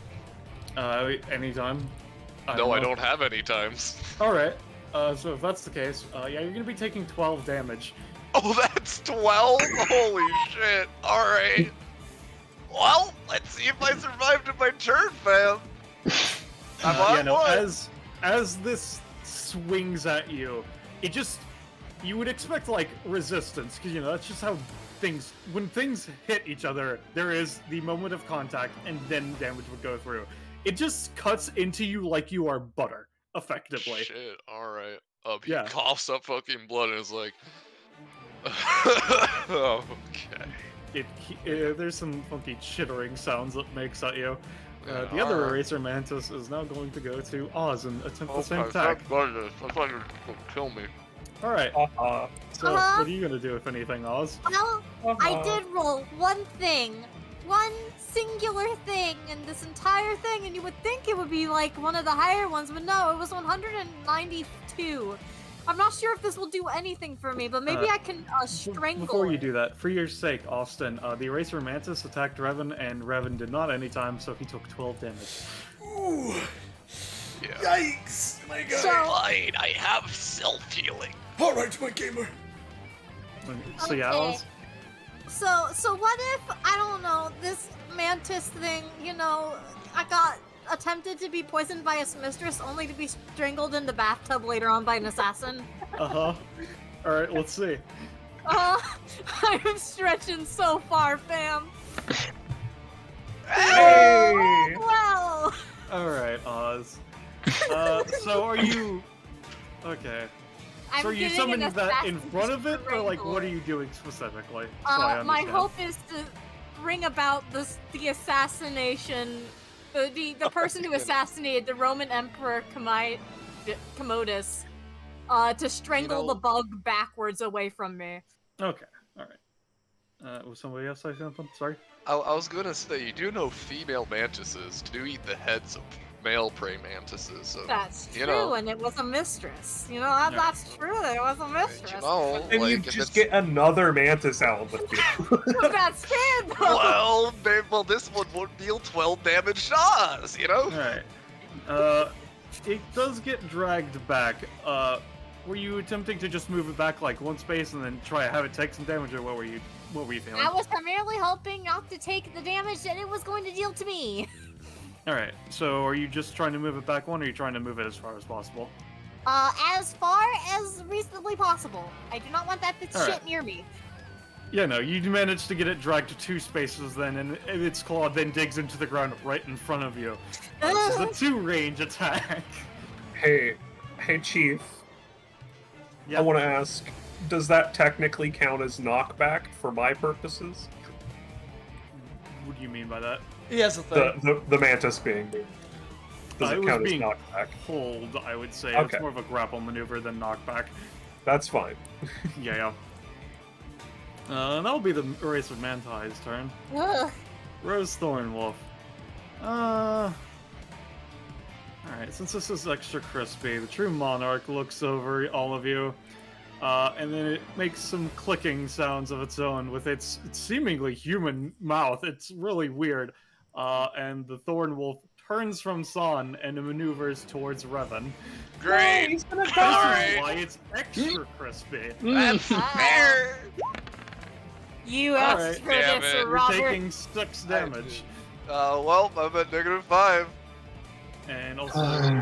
Anytime. No, I don't have any times. Alright, so if that's the case, yeah, you're gonna be taking 12 damage. Oh, that's 12? Holy shit. Alright. Well, let's see if I survived in my turn, fam. I'm on Yeah, no, one. as this swings at you, it just, you would expect, like, resistance, because, that's just how when things hit each other, there is the moment of contact, and then damage would go through. It just cuts into you like you are butter, effectively. Shit, alright. He Yeah. coughs up fucking blood and is like... okay. There's some funky chittering sounds it makes at you. Yeah, The other alright. Eraser Mantis is now going to go to Oz and attempt the same Okay, attack. thank goodness. I thought you were gonna kill me. Alright, Uh-huh. so what are you gonna do, if anything, Oz? Well, I Uh-huh. did roll one thing. One singular thing in this entire thing, and you would think it would be like one of the higher ones, but no, it was 192. I'm not sure if this will do anything for me, but maybe I can strangle Before you it. do that, for your sake, Austin, the Eraser Mantis attacked Revan, and Revan did not anytime, so he took 12 damage. Ooh. Yeah. Yikes, my guy. Fine, I have self-healing. All right, my gamer. So yeah, Okay. Oz? So what if, I don't know, this mantis thing, I got attempted to be poisoned by its mistress only to be strangled in the bathtub later on by an assassin? Uh-huh. Alright, let's see. I'm stretching so far, fam. Hey! Well, Alright, Oz. So are you... Okay. I'm So are you getting summoning an that in assassin front of it, or like strangle. what are you doing specifically? So I My understand. hope is to bring about the assassination, the person who assassinated the Roman Emperor Commodus, to strangle the bug backwards away from me. Okay, alright. Was somebody else say something? Sorry? I was gonna say, you do know female mantises do eat the heads of male prey mantises, so That's true, you know, and it was a mistress. You know, that's true. It was a mistress. you know, And like, you if just it's- get another mantis out with you. That's fair, though. Well, well, this one won't deal 12 damage to us, you know? Alright. It does get dragged back. Were you attempting to just move it back like one space and then try to have it take some damage, or what were you feeling? I was primarily hoping not to take the damage that it was going to deal to me. Alright, so are you just trying to move it back one, or are you trying to move it as far as possible? As far as reasonably possible. I do not want that bitch Alright. shit near me. Yeah, no, you managed to get it dragged to 2 spaces then, and its claw then digs into the ground right in front of you. This is a 2-range attack. Hey, Chief. Yeah. I want to ask, does that technically count as knockback for my purposes? What do you mean by that? He has a thing. The mantis being moved. Does It it was count as being knockback? pulled, I would say. Okay. It's more of a grapple maneuver than knockback. That's fine. Yeah. That'll be the race of Mantai's turn. Ugh. Rose Thornwolf. Alright, since this is extra crispy, the true monarch looks over all of you, and then it makes some clicking sounds of its own with its seemingly human mouth. It's really weird. And the Thornwolf turns from Son and maneuvers towards Revan. Great! This is Alright. why it's extra crispy. That's fair! You Alright. asked for Damn this, it. You're You're Robert. taking 6 damage. Well, I'm at -5. And also,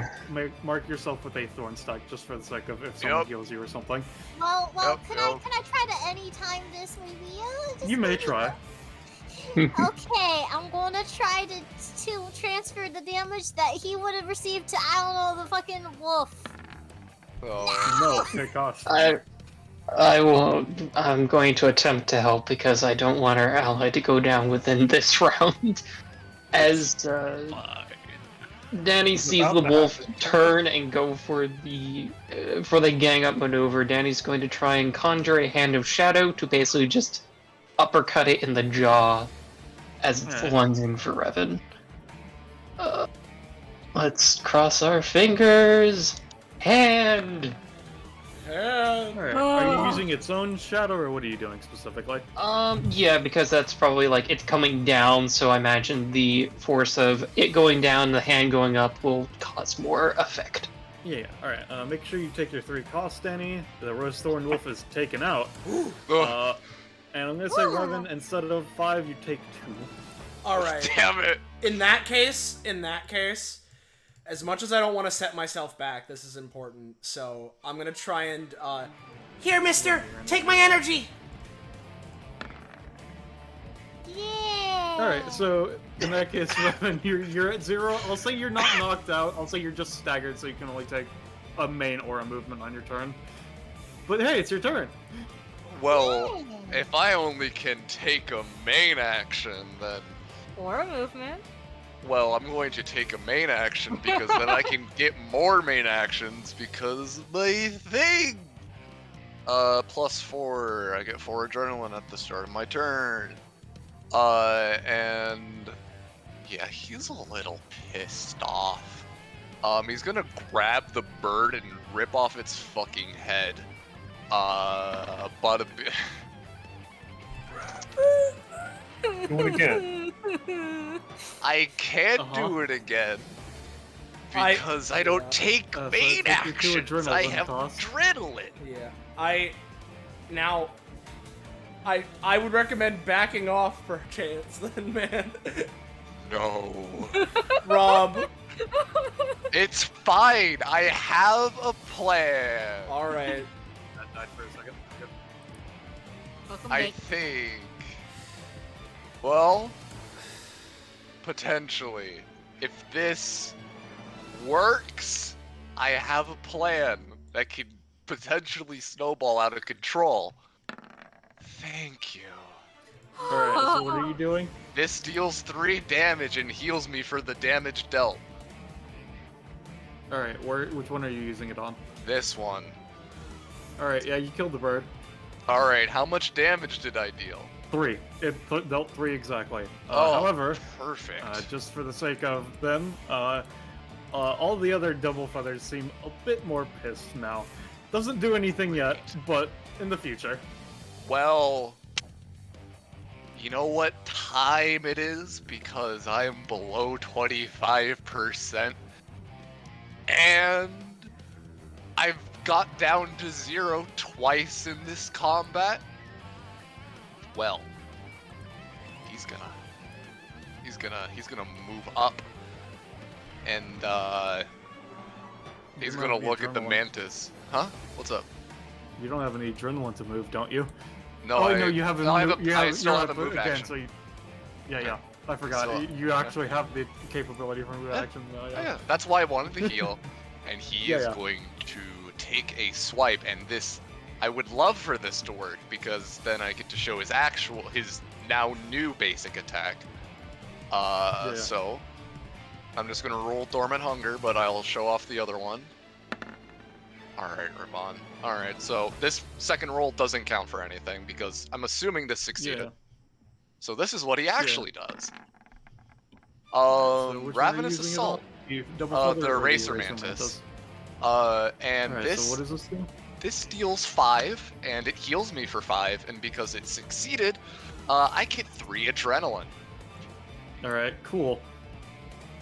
mark yourself with a thorn stack just for the sake of if someone Yep. heals you or something. Well, Yep, can yep. I try to any time this maybe? Just You may maybe- try. Okay, I'm gonna try to transfer the damage that he would have received to, I don't know, the fucking wolf. Oh, No, okay, gosh. I will. I'm going to attempt to help because I don't want our ally to go down within this round. As Danny sees about the to wolf happen. turn and go for the gang up maneuver, Danny's going to try and conjure a hand of shadow to basically just uppercut it in the jaw as it's Alright. lunging for Revan. Let's cross our fingers. Hand. Alright, are you using its own shadow, or what are you doing specifically? Yeah, because that's probably like it's coming down, so I imagine the force of it going down, the hand going up will cause more effect. Yeah, alright, make sure you take your 3 costs, Danny. The Rose Thorn Wolf is taken out. Ugh. And I'm gonna say, Revan, instead of 5, you take 2. All right. damn it! In that case, as much as I don't want to set myself back, this is important. So I'm gonna try and here, Mister, take my energy. Yeah. Alright, so in that case, Revan, you're at 0. I'll say you're not knocked out. I'll say you're just staggered, so you can only take a main or a movement on your turn. But hey, it's your turn. Well, if I only can take a main action, then... Or a movement. Well, I'm going to take a main action because then I can get more main actions because of my thing! +4. I get 4 adrenaline at the start of my turn. And... yeah, he's a little pissed off. He's gonna grab the bird and rip off its fucking head. But a bit... Do it again. I can't Uh-huh. do it again. I- Because I don't take so main take your 2 actions. I adrenaline have costs. adrenaline. Yeah. I would recommend backing off for a chance then, man. No. Rob. It's fine. I have a plan. All right. That died for a second. Good. Welcome I back. think. Well, potentially. If this works, I have a plan that could potentially snowball out of control. Thank you. Alright, so what are you doing? This deals 3 damage and heals me for the damage dealt. Alright, which one are you using it on? This one. Alright, yeah, you killed the bird. Alright, how much damage did I deal? 3. It dealt 3 exactly. Oh, However, perfect. just for the sake of them, all the other double feathers seem a bit more pissed now. Doesn't do anything yet, but in the future. Well, you know what time it is? Because I'm below 25%. And I've got down to 0 twice in this combat. Well, he's gonna move up, and he's gonna look at the mantis. Huh? What's up? You don't have any adrenaline to move, don't you? No, oh, no, you have a I still have a move again, action. So yeah, I forgot. So, you actually have the capability for move action. Oh, yeah, that's why I wanted to heal, and he is going to take a swipe, and this, I would love for this to work, because then I get to show his now new basic attack. So, I'm just gonna roll Dormant Hunger, but I'll show off the other one. Alright, Ramon. Alright, so this second roll doesn't count for anything, because I'm assuming this succeeded. Yeah. So this is what he actually does. So Ravenous Assault. The Eraser Mantis. And this... So what does this do? This deals 5, and it heals me for 5, and because it succeeded, I get 3 adrenaline. Alright, cool.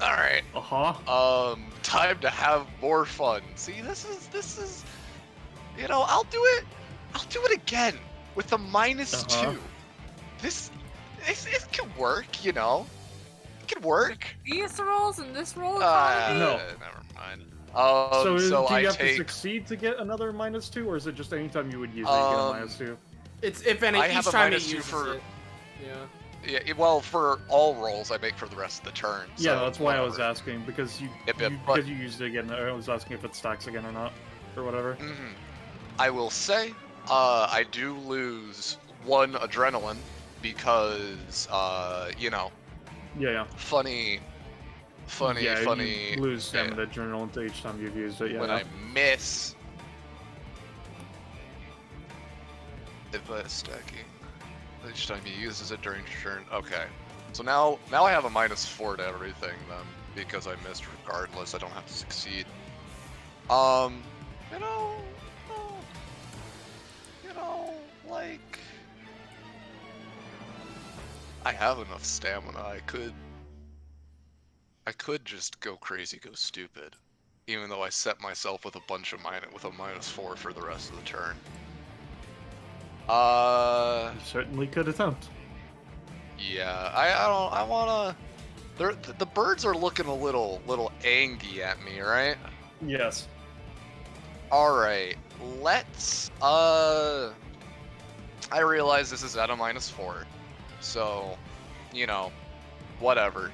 Alright. Time to have more fun. See, this is, you know, I'll do it again with a -2. It can work, you know. It can work. These rolls and this roll? No. Never mind. So do you have to succeed to get another -2, or is it just anytime you would use it, you get a -2? It's if any I each have a time it -2 uses for... it. Yeah. Yeah, well, for all rolls I make for the rest of the turn. Yeah, so that's why I was asking, because you used it again. I was asking if it stacks again or not, or whatever. I will say, I do lose 1 adrenaline because, you know. Yeah. Funny. You lose stamina adrenaline each time you've used it. Yeah. When I miss. If stacking. Each time he uses it during turn. Okay. So now I have a -4 to everything then, because I missed regardless. I don't have to succeed. Like, I have enough stamina. I could just go crazy, go stupid, even though I set myself with a bunch of with a -4 for the rest of the turn. You certainly could attempt. Yeah, I wanna. The birds are looking a little angry at me, right? Yes. All right, let's. I realize this is at a -4, so, you know, whatever.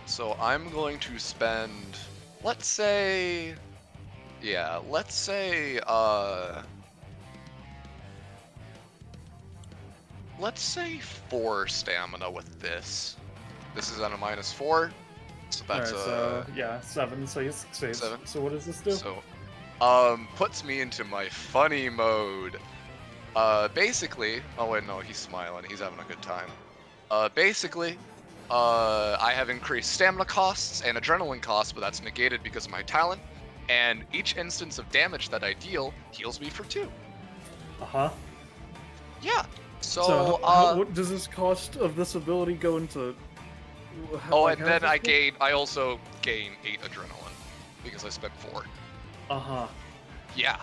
So I'm going to spend. Let's say 4 stamina with this. This is on a -4, so that's yeah, 7. So you succeed. 7. So what does this do? So, puts me into my funny mode. Basically, oh wait, no, he's smiling. He's having a good time. Basically, I have increased stamina costs and adrenaline costs, but that's negated because of my talent. And each instance of damage that I deal heals me for 2. Yeah. So what does this cost of this ability go into? And then I also gain 8 adrenaline because I spent 4. Yeah.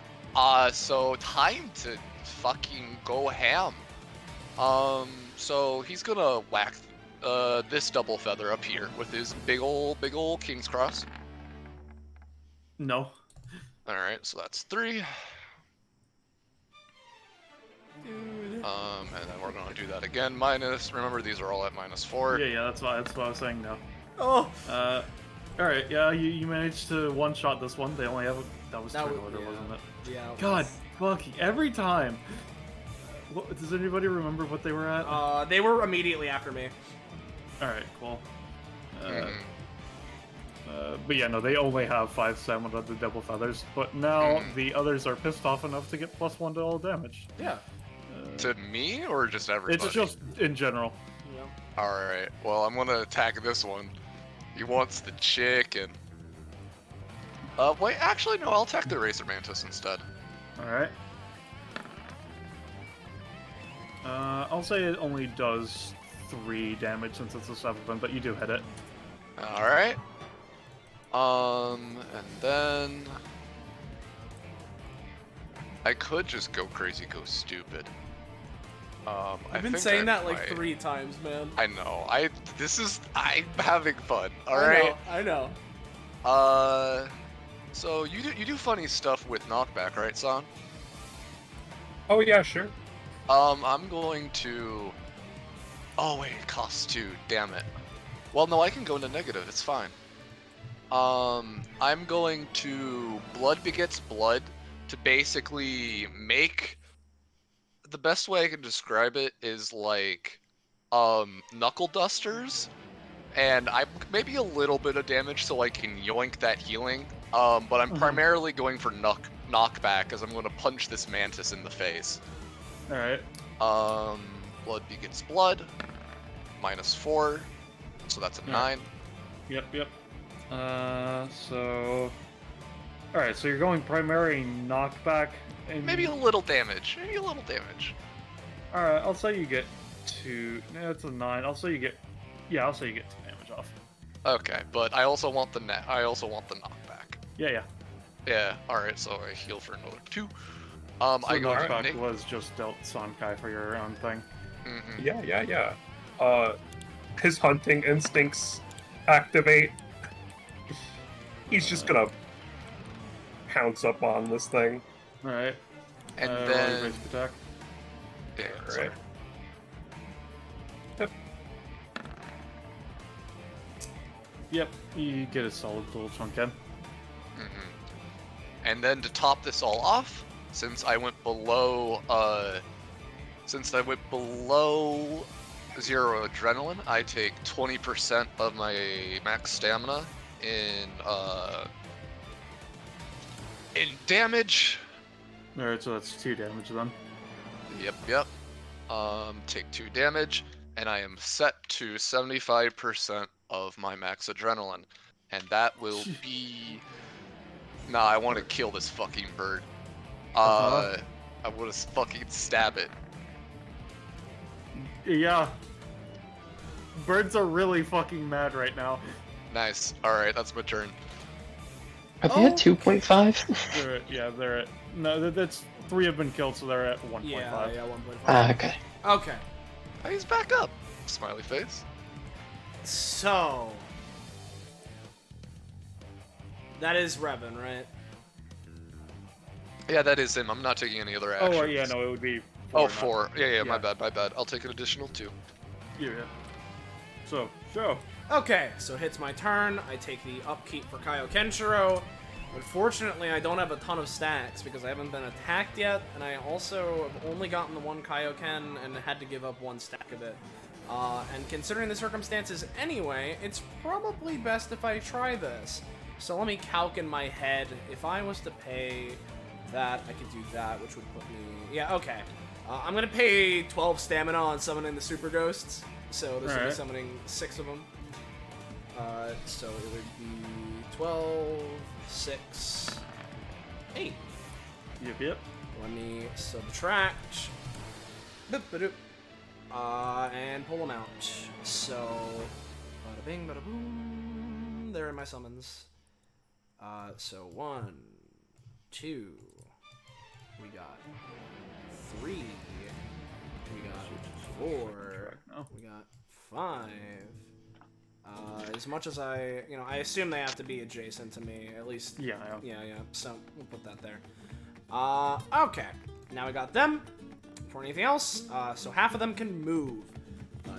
So time to fucking go ham. So he's gonna whack this double feather up here with his big ol' King's Cross. No. All right, so that's 3. And then we're gonna do that again. Remember, these are all at -4. Yeah, that's why I was saying no. Oh. All right, yeah, you managed to one-shot this one. They only have that was turn order, wasn't it? Yeah. God, fucking every time. Does anybody remember what they were at? They were immediately after me. All right, cool. But yeah, no, they only have 5 stamina, the double feathers. But now the others are pissed off enough to get +1 to all damage. Yeah. To me or just everybody? It's just in general. Yeah. Alright, well, I'm gonna attack this one. He wants the chicken. Wait, actually, no, I'll attack the Racer Mantis instead. Alright. I'll say it only does 3 damage since it's a 7, but you do hit it. Alright. And then... I could just go crazy, go stupid. I've been saying that like 3 times, man. I know. I'm having fun. Alright? I know. So you do funny stuff with knockback, right, San? Oh yeah, sure. I'm going to... Oh wait, it costs 2, damn it. Well, no, I can go into negative, it's fine. I'm going to Blood Begets Blood to basically make... The best way I can describe it is like, knuckle dusters, and I maybe a little bit of damage so I can yoink that healing, but I'm primarily going for knockback as I'm going to punch this mantis in the face. Alright. Blood Begets Blood, -4, so that's a 9. Yep. So... Alright, so you're going primary knockback, and... Maybe a little damage. Alright, I'll say you get 2... No, it's a 9. I'll say you get... Yeah, I'll say you get 2 damage off. Okay, but I also want the knockback. Yeah. Yeah, alright, so I heal for another 2. So I go knockback was just dealt Sankai for your own thing. Yeah. His hunting instincts activate. He's just gonna pounce up on this thing. Alright. And roll then... your basic attack. Yeah, Alright. sorry. Yep, you get a solid little chunk in. And then to top this all off, since I went below 0 adrenaline, I take 20% of my max stamina in damage. Alright, so that's 2 damage then. Yep. Take 2 damage, and I am set to 75% of my max adrenaline, and that will be... Nah, I want to kill this fucking bird. I want to fucking stab it. Yeah. Birds are really fucking mad right now. Nice. Alright, that's my turn. Are they at 2.5? They're at... No, that's... 3 have been killed, so they're at 1.5. Yeah, 1.5. Okay. Okay. Oh, he's back up. Smiley face. So... That is Revan, right? Yeah, that is him. I'm not taking any other actions. Oh, yeah, no, it would be 4. Oh, not- 4. Yeah, my bad. I'll take an additional 2. Yeah. So, show. Okay, so hits my turn. I take the upkeep for Kaio Kenshiro. Unfortunately, I don't have a ton of stacks because I haven't been attacked yet, and I also have only gotten the 1 Kaioken and had to give up 1 stack of it. And considering the circumstances anyway, it's probably best if I try this. So let me calc in my head. If I was to pay that, I could do that, which would put me... Yeah, okay. I'm going to pay 12 stamina on summoning the Super Ghosts. So this will be summoning 6 of them. So it would be 12, 6, 8. Yep. Let me subtract. Boop-a-doop. And pull them out. So, bada bing, bada boom. There are my summons. So 1, 2. We got 3. We got 4. We got 5. As much as I assume they have to be adjacent to me, at least. Yeah. Yeah. So we'll put that there. Okay. Now we got them. For anything else, so half of them can move.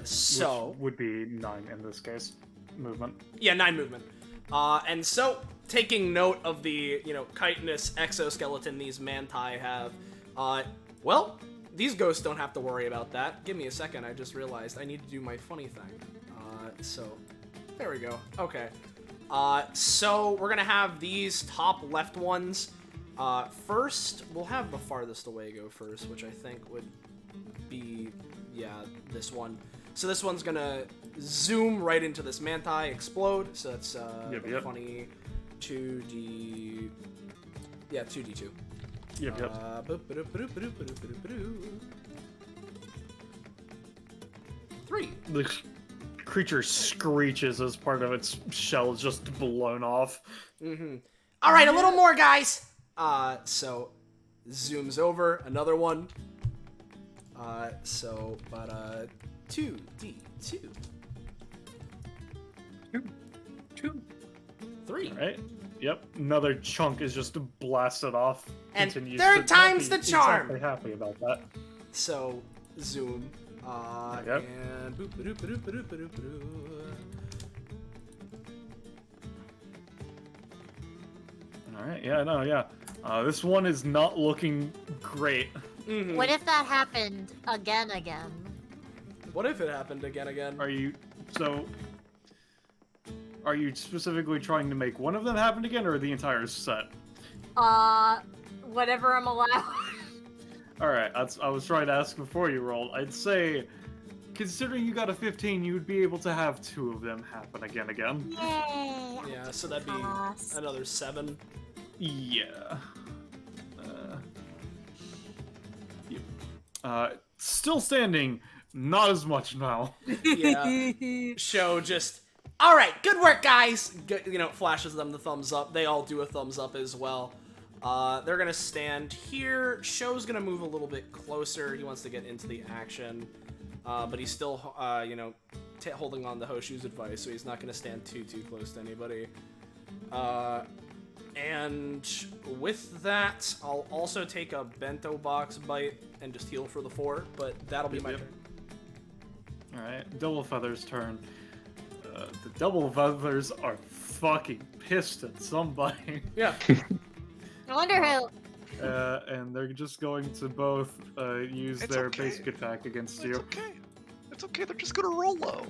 So Which would be 9 in this case. Movement. Yeah, 9 movement. And so taking note of the chitinous exoskeleton these manti have, well, these ghosts don't have to worry about that. Give me a second. I just realized I need to do my funny thing. So there we go. Okay. So we're gonna have these top left ones. First, we'll have the farthest away go first, which I think would be, yeah, this one. So this one's gonna zoom right into this manti, explode. So that's Yep. funny 2D. Yeah, 2D2. Yep. 3. The creature screeches as part of its shell is just blown off. All right, a little more, guys. So zooms over another one. 2D2. 2. 3. Right? Yep. Another chunk is just blasted off. And Continues third to time's not the be charm. Exactly happy about that. So zoom. Yep. And boop, ba-doop, ba-doop, ba-doop, ba-doop, ba-doop. Alright, yeah. This one is not looking great. What if that happened again? What if it happened again? Are you specifically trying to make one of them happen again, or the entire set? Whatever I'm allowed. Alright, I was trying to ask before you rolled. I'd say, considering you got a 15, you would be able to have 2 of them happen again. Yay! Yeah, so that'd be another 7. Yeah. Still standing, not as much now. Yeah. Show just, all right, good work, guys. Flashes them the thumbs up. They all do a thumbs up as well. They're gonna stand here. Show's gonna move a little bit closer. He wants to get into the action, but he's still, holding on to Hoshu's advice, so he's not gonna stand too close to anybody. And with that, I'll also take a bento box bite and just heal for the 4, but that'll be my turn. Alright, Double Feather's turn. The Double Feathers are fucking pissed at somebody. Yeah. I wonder who. And they're just going to both use It's their okay. basic attack against you. It's okay. They're just gonna roll low.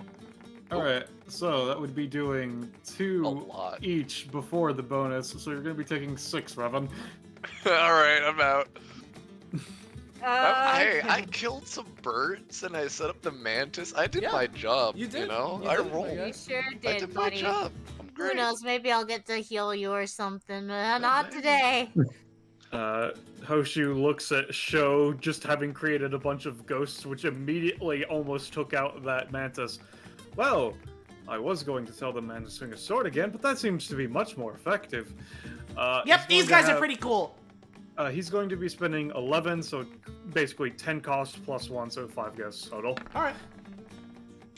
Alright, so that would be doing 2 A lot. each before the bonus, so you're going to be taking 6, Revan. Alright, I'm out. Hey, Okay. I killed some birds and I set up the mantis. I did Yeah, my job. you did. You know, You I did, rolled. You sure I did, did my buddy. job. I'm Who great. knows? Maybe I'll get to heal you or something, but not maybe. today. Hoshu looks at Sho just having created a bunch of ghosts, which immediately almost took out that mantis. Well, I was going to tell the man to swing a sword again, but that seems to be much more effective. Yep, these guys are pretty cool. He's going to be spending 11, so basically 10 cost plus 1, so 5 ghosts total. All right.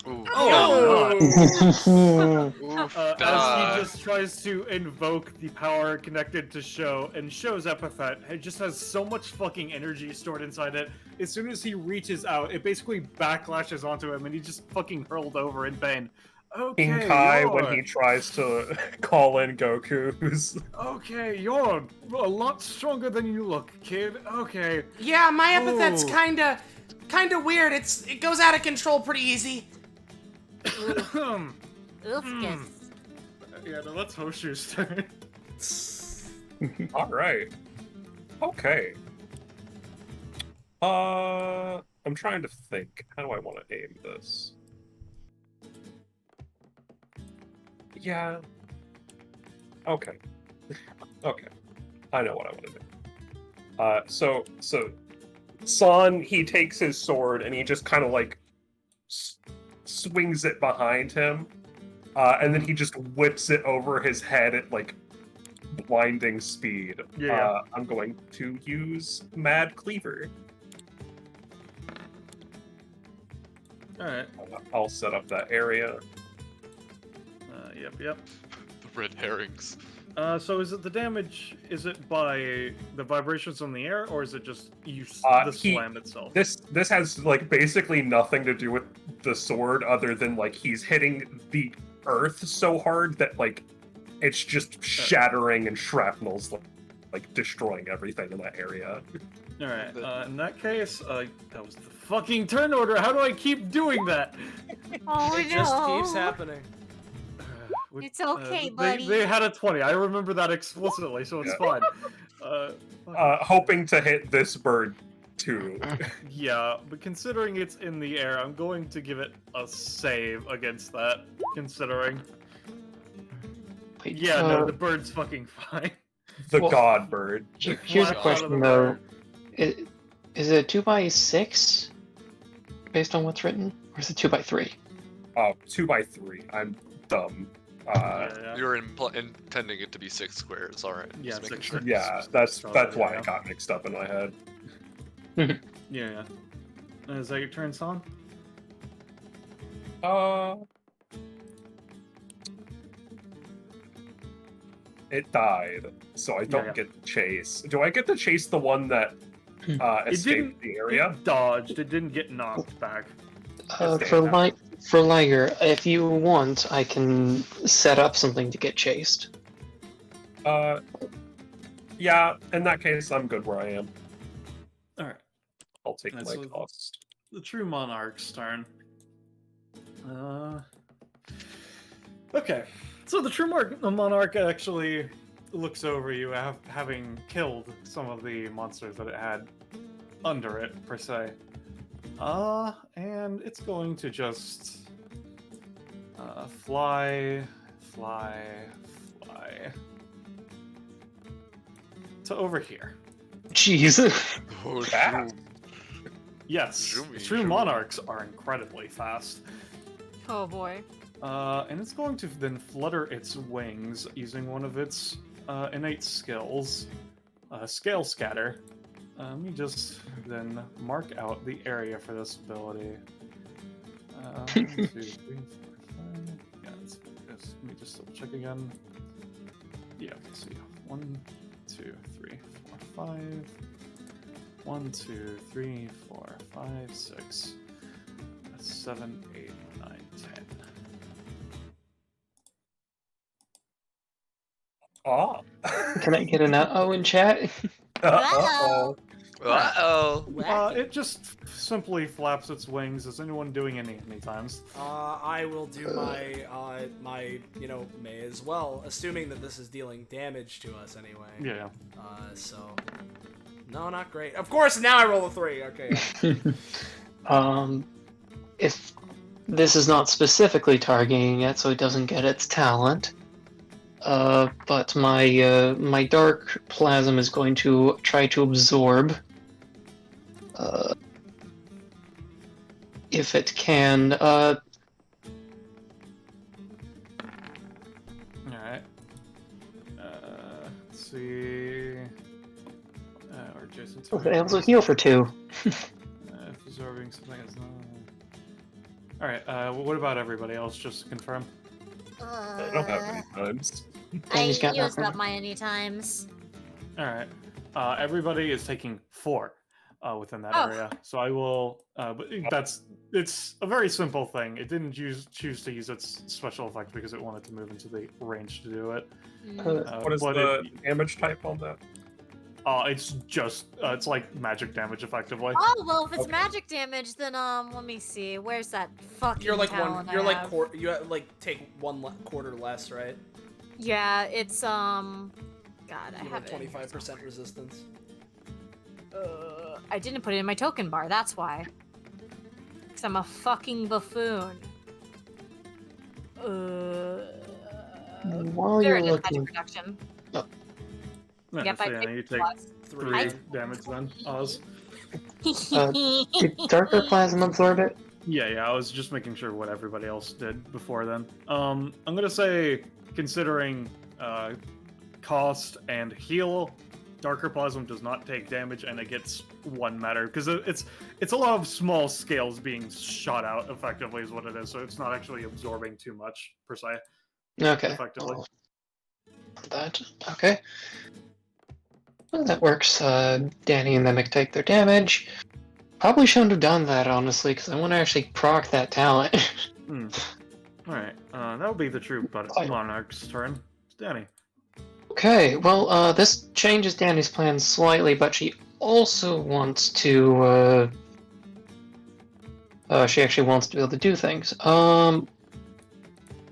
Ooh. Oh! Oof, As duh. he just tries to invoke the power connected to Sho, and Sho's epithet, it just has so much fucking energy stored inside it. As soon as he reaches out, it basically backlashes onto him, and he just fucking hurled over in pain. Okay, King Kai when you're- he tries to call in Goku's. Okay, you're a lot stronger than you look, kid. Okay. Yeah, my epithet's Ooh. kinda weird. It goes out of control pretty easy. Oofkus. Yeah, no, that's Hoshu's turn. All right. Okay. I'm trying to think. How do I want to aim this? Yeah. Okay. Okay. I know what I want to do. So San, he takes his sword and he just kind of like swings it behind him, and then he just whips it over his head at like blinding speed. Yeah. I'm going to use Mad Cleaver. Alright. I'll set up that area. Yep. The red herrings. So is it the damage, is it by the vibrations on the air, or is it just the slam itself? This has like basically nothing to do with the sword other than like he's hitting the earth so hard that like it's just shattering and shrapnel's like destroying everything in that area. Alright, in that case, that was the fucking turn order. How do I keep doing that? Oh It no. just keeps happening. It's okay, they, buddy. They had a 20. I remember that explicitly, so it's fine. Hoping to hit this bird too. Yeah, but considering it's in the air, I'm going to give it a save against that. Considering. Wait, Yeah, no, the bird's fucking fine. The Well, god bird. Here's a Flash out of question the though: bird. is it 2x6 based on what's written, or is it 2x3? 2x3. I'm dumb. Yeah. You're intending it to be 6 squares, alright. Yeah, Just making 6 sure. Yeah, that's why it got mixed up in my head. Yeah. Is that your turn, Son? It died, so I don't get to chase. Do I get to chase the one that escaped the area? It dodged. It didn't get knocked back. For Liger, if you want, I can set up something to get chased. Yeah, in that case, I'm good where I am. Alright. I'll take my So cost. the true monarch's turn. Okay. So the true monarch actually looks over you, having killed some of the monsters that it had under it, per se. And it's going to just fly to over here. Jeez. Oh, Fast. Yes, Zoomy, true zoomy. monarchs are incredibly fast. Oh boy. And it's going to then flutter its wings using one of its innate skills, Scale Scatter. Let me just then mark out the area for this ability. 1, 2, 3, 4, 5. Yeah, let me just double check again. Yeah, okay, so yeah. 1, 2, 3, 4, 5. 1, 2, 3, 4, 5, 6. 7, 8, 9, 10. Oh. Can I get an uh-oh in chat? Uh-oh. Uh-oh. It just simply flaps its wings. Is anyone doing any times? I will do my may as well, assuming that this is dealing damage to us anyway. Yeah. So no, not great. Of course, now I roll a 3. Okay. If this is not specifically targeting it, so it doesn't get its talent. But my dark plasm is going to try to absorb. If it can. Alright. Let's see. Or Jason. It also heal for 2. Absorbing something is not. Alright, what about everybody else, just to confirm? I don't have any times. I He's got used nothing. up my anytimes. Alright. Everybody is taking 4 within that Oh. area. So I will but it's a very simple thing. It didn't choose to use its special effect because it wanted to move into the range to do it. What is but the damage type on that? It's just it's like magic damage effectively. Oh well, if it's Okay. magic damage, then let me see. Where's that fucking You're like talent one. You're I like have? you like take 1 quarter less, right? Yeah, it's God, I You have have it. 25% resistance. I didn't put it in my token bar. That's why. Cause I'm a fucking buffoon. While There you're it is, magic looking, reduction. Yeah, Get so by yeah, 50 you take plus. 3 damage then. Oz. did darker plasm absorb it? Yeah, I was just making sure what everybody else did before then. I'm gonna say, considering cost and heal, Darker Plasm does not take damage, and it gets 1 matter because it's a lot of small scales being shot out. Effectively, is what it is. So it's not actually absorbing too much per se. Okay. Effectively. Well, that okay. Well, that works. Danny and Mimic take their damage. Probably shouldn't have done that, honestly, because I want to actually proc that talent. All right, that would be the true Monarch's turn. It's Danny. Okay, well, this changes Danny's plans slightly, but she also wants to, she actually wants to be able to do things.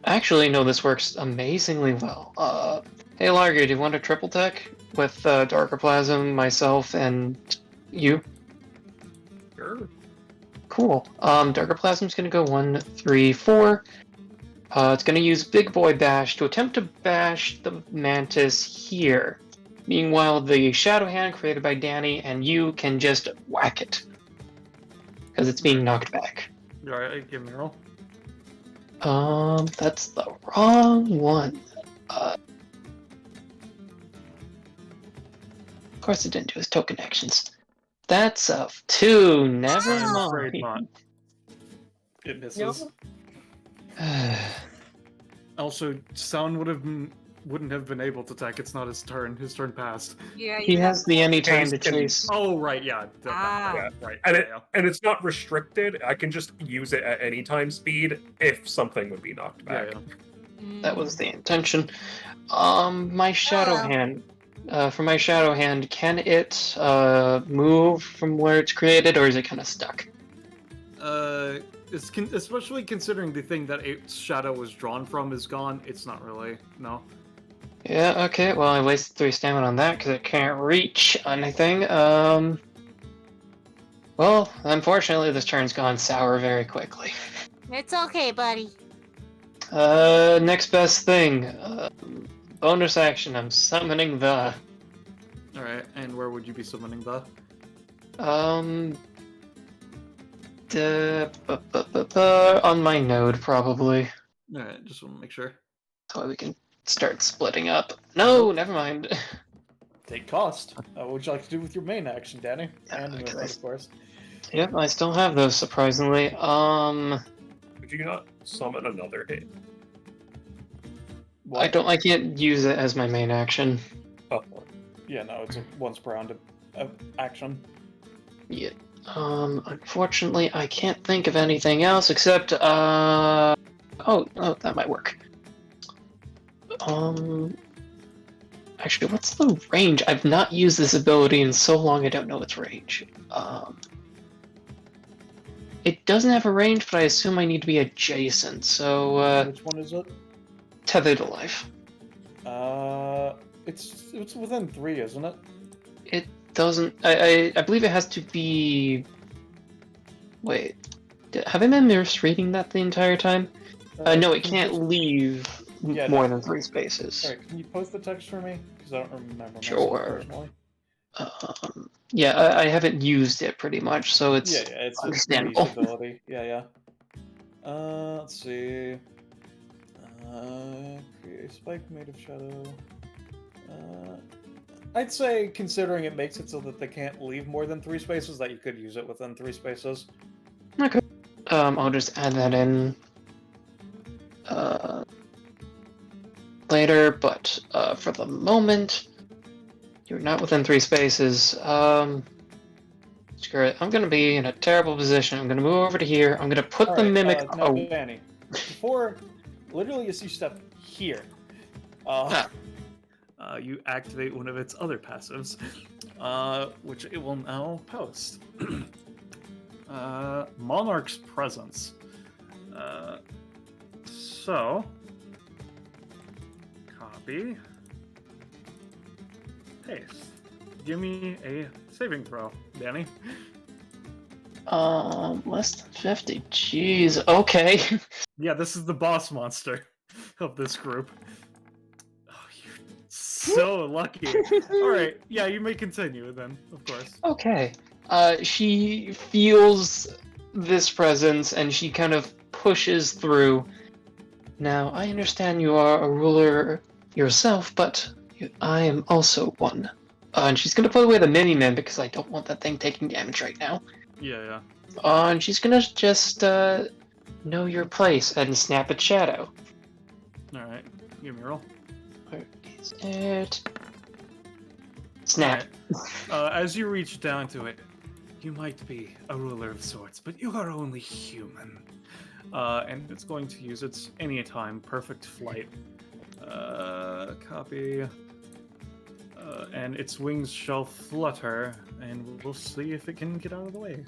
Actually, no, this works amazingly well. Hey, Largo, do you want a triple tech with Darker Plasm, myself, and you? Sure. Cool. Darker Plasm's gonna go 1, 3, 4. It's gonna use Big Boy Bash to attempt to bash the Mantis here. Meanwhile, the Shadow Hand created by Danny and you can just whack it. Because it's being knocked back. Alright, give me a roll. That's the wrong one. Of course it didn't do his token actions. That's a 2, never I'm afraid not. mind. It misses. Also, Sound wouldn't have been able to attack. It's not his turn. His turn passed. Yeah, He has the anytime to Haste and- chase. Oh, right, yeah. Ah. Right. And yeah. and it's not restricted. I can just use it at any time speed if something would be knocked Yeah, back. yeah. That was the intention. My Shadow Oh. Hand. For my Shadow Hand, can it move from where it's created, or is it kind of stuck? Especially considering the thing that its shadow was drawn from is gone, it's not really, no. Yeah, okay, well, I wasted 3 stamina on that because it can't reach anything. Well, unfortunately, this turn's gone sour very quickly. It's okay, buddy. Next best thing. Bonus action, I'm summoning the... Alright, and where would you be summoning the? On my node, probably. Alright, just want to make sure. So we can start splitting up. No, never mind. Take cost. What would you like to do with your main action, Danny? And Okay. movement, of course. Yep, I still have those, surprisingly. Could you not summon another hit? What? I can't use it as my main action. Oh, Yeah, no, it's a once per round action. Yeah. Unfortunately, I can't think of anything else except, oh, that might work. Actually, what's the range? I've not used this ability in so long I don't know its range. It doesn't have a range, but I assume I need to be adjacent, so, Which one is it? Tethered to life. It's within 3, isn't it? It doesn't. I believe it has to be. Wait, have I been misreading that the entire time? No, it can you can't post- leave Yeah, more no. than 3 spaces. Sorry, can you post the text for me? Because I don't remember. myself Sure. personally. Yeah, I haven't used it pretty much, so it's Yeah, it's understandable. Lee's ability. Yeah. Let's see. Create a spike made of shadow. I'd say, considering it makes it so that they can't leave more than 3 spaces, that you could use it within 3 spaces. Okay. I'll just add that in later, but for the moment, you're not within 3 spaces. Screw it. I'm gonna be in a terrible position. I'm gonna move over to here. I'm gonna put the Alright, mimic. now, Oh, Danny, before, literally as you step here, You activate one of its other passives, which it will now post. Monarch's Presence. So, copy, paste. Give me a saving throw, Danny. less than 50. Jeez. Okay. Yeah, this is the boss monster of this group. Oh, you're so lucky. Alright, yeah, you may continue then, of course. Okay. She feels this presence and she kind of pushes through. Now, I understand you are a ruler yourself, but I am also one. And she's gonna put away the mini-man because I don't want that thing taking damage right now. Yeah. And she's gonna just know your place and snap its shadow. Alright, give me a roll. Where is it? Snap. As you reach down to it, you might be a ruler of sorts, but you are only human. And it's going to use its anytime perfect flight. Copy. And its wings shall flutter, and we'll see if it can get out of the way.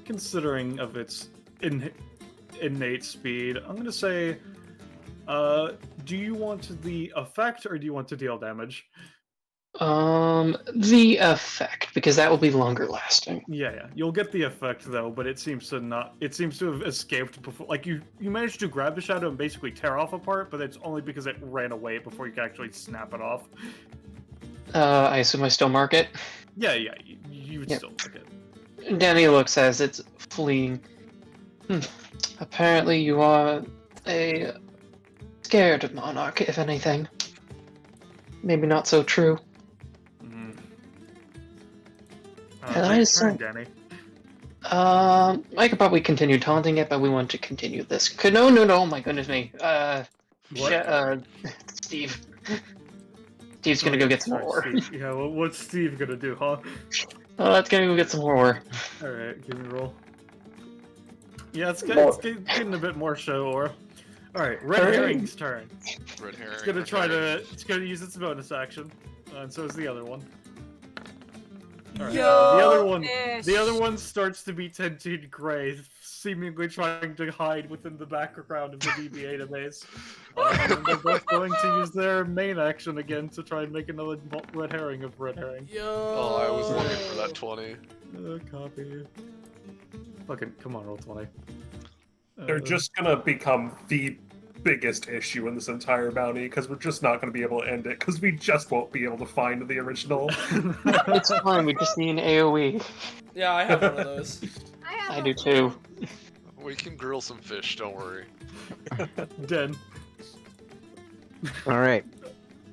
Considering of its innate speed. I'm gonna say, do you want the effect or do you want to deal damage? The effect, because that will be longer lasting. Yeah, you'll get the effect though, but it seems to not. It seems to have escaped before. Like you managed to grab the shadow and basically tear off a part, but it's only because it ran away before you can actually snap it off. I assume I still mark it. Yeah, you would Yep. still like it. Danny looks as it's fleeing. Apparently, you are a scared monarch, if anything. Maybe not so true. And I Turn, assume, Danny. I could probably continue taunting it, but we want to continue this. No, oh my goodness me. Steve. Steve's gonna go get some ore. Steve. Yeah, well, what's Steve gonna do, huh? Let's go get some more ore. Alright, give me a roll. Yeah, it's getting a bit more show ore. Alright, Red Herring's turn. Red herring. It's gonna red try herring. to. It's gonna use its bonus action, and so is the other one. Alright, Yo, the other one starts to be tinted gray, seemingly trying to hide within the background of the DBA database. And they're both going to use their main action again to try and make another red herring of red herring. Yo. Oh, I was looking for that 20. Copy. Fucking come on, roll 20. They're just gonna become the biggest issue in this entire bounty because we're just not gonna be able to end it because we just won't be able to find the original. It's fine, we just need an AoE. Yeah, I have one of those. I do too. We can grill some fish, don't worry. Den. All right.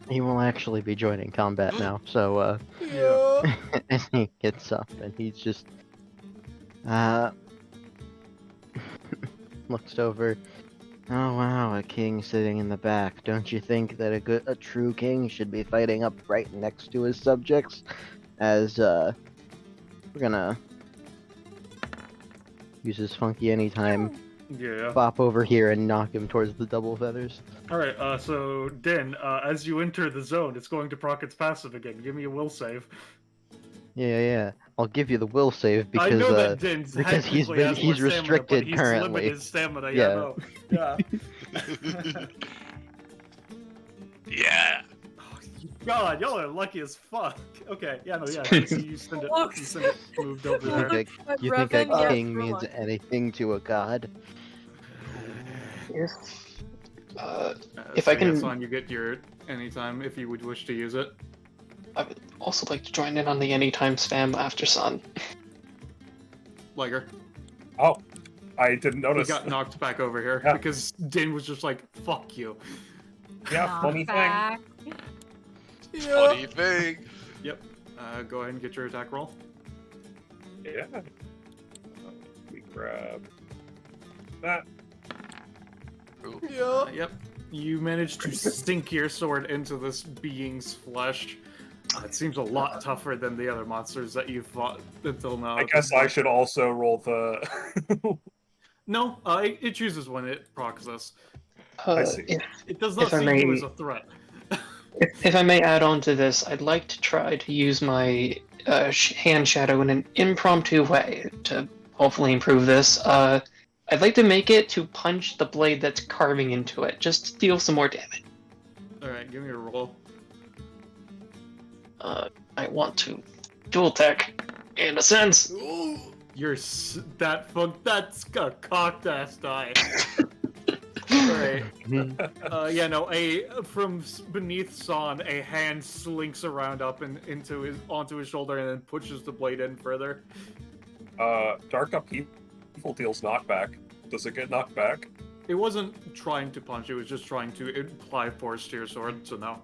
He will actually be joining combat now. So Yeah. and he gets up and he's just looks over. Oh wow, a king sitting in the back. Don't you think that a true king should be fighting up right next to his subjects? As we're gonna use his funky anytime, Yeah. bop over here and knock him towards the double feathers. Alright, so Den, as you enter the zone, it's going to proc its passive again. Give me a will save. Yeah. I'll give you the will save I because know that Den's because he's technically has more stamina, restricted but he's currently. limited stamina, Yeah. no. Yeah. Yeah! Oh, God, y'all are lucky as fuck. Okay, yeah, no, yeah. You send it. You send it moved over You there. think you think Revan, a yes, king for means one. anything to a god? If I So, can- yeah, Son, you get your anytime if you would wish to use it. I would also like to join in on the anytime spam after sun. Liger. Oh, I didn't He notice. got knocked back over here Yeah. because Din was just like, fuck you. Yeah, Knock funny thing. back. Funny thing! Yep. Go ahead and get your attack roll. Yeah. We grab that. Ooh. Yeah. Yep. You managed to sink your sword into this being's flesh. It seems a lot tougher than the other monsters that you've fought until now. I guess I should also roll the. No, it chooses when it procs this. I see. It does not If I see you may- as a threat. If I may add on to this, I'd like to try to use my hand shadow in an impromptu way to hopefully improve this. I'd like to make it to punch the blade that's carving into it, just to deal some more damage. Alright, give me a roll. I want to dual tech, in a sense. That's a cocked ass die. Alright. Yeah, no, from beneath Son, a hand slinks around up and onto his shoulder and then pushes the blade in further. Dark Upheaval deals knockback. Does it get knocked back? It wasn't trying to punch, it was just trying to apply force to your sword, so no.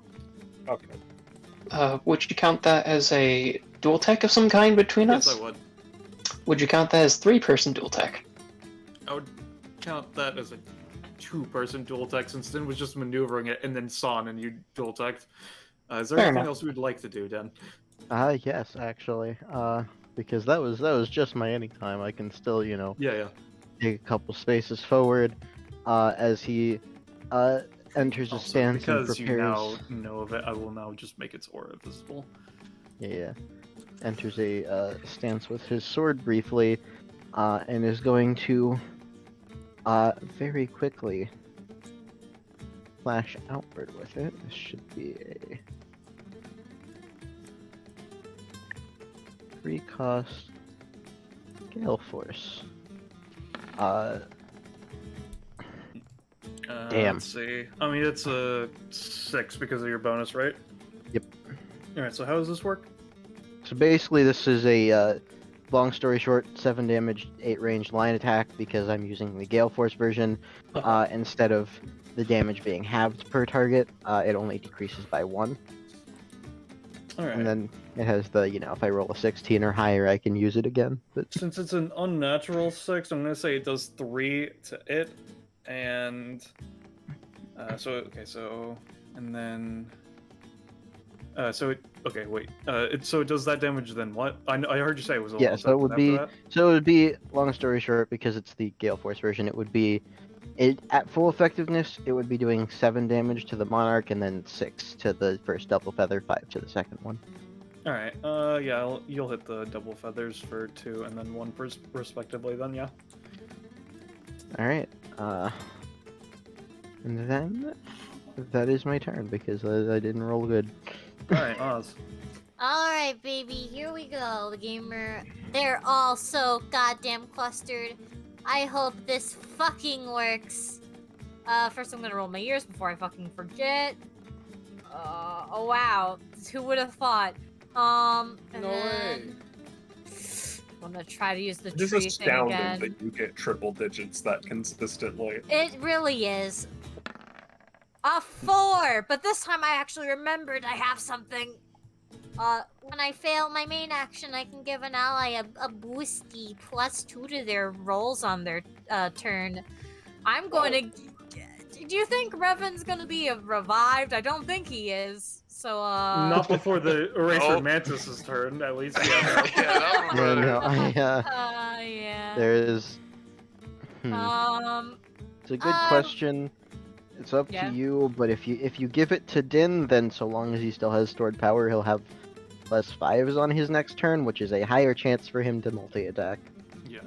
Okay. Would you count that as a dual tech of some kind between Yes, us? I would. Would you count that as three-person dual tech? I would count that as a two-person dual tech since Din was just maneuvering it and then Son and you dual teched. Is there Fair anything enough. else we'd like to do, Den? Yes, actually. Because that was just my anytime. I can still, Yeah. take a couple spaces forward, as he enters a Also, stance and because prepares. you now know of it, I will now just make its aura visible. Yeah. Enters a stance with his sword briefly, and is going to very quickly flash outward with it. This should be a 3-cost Gale Force. Damn. Let's see. I mean, it's a 6 because of your bonus, right? Yep. Alright, so how does this work? So basically, this is a long story short, 7 damage, 8 range line attack because I'm using the Gale Force version. Instead of the damage being halved per target, it only decreases by 1. Alright. And then it has the, if I roll a 16 or higher, I can use it again. But Since it's an unnatural 6, I'm gonna say it does 3 to it, and and then so it does that damage. Then what? I heard you say it was a yeah, level so it would 7 be after so it would be long story short, because it's the Gale Force version, it would be at full effectiveness, it would be doing 7 damage to the Monarch and then 6 to the first double feather, 5 to the second one. that. Alright, you'll hit the double feathers for 2 and then 1 respectively then, yeah. Alright, and then that is my turn because I didn't roll good. Alright, Oz. Alright, baby, here we go, the gamer. They're all so goddamn clustered. I hope this fucking works. First I'm gonna roll my ears before I fucking forget. Oh wow. Who would have thought? And No way. then... I'm gonna try to use the It is tree thing astounding again. that you get triple digits that consistently. It really is. A 4! But this time I actually remembered I have something. When I fail my main action, I can give an ally a boosty +2 to their rolls on their turn. I'm going to... Do you think Revan's gonna be revived? I don't think he is. So, Not before the Eraser Nope. Mantis' turn, at least. Yeah, that No, would no, yeah. there is. It's a good question. It's up yeah. to you, but if you give it to Din, then so long as he still has stored power, he'll have +5s on his next turn, which is a higher chance for him to multi-attack.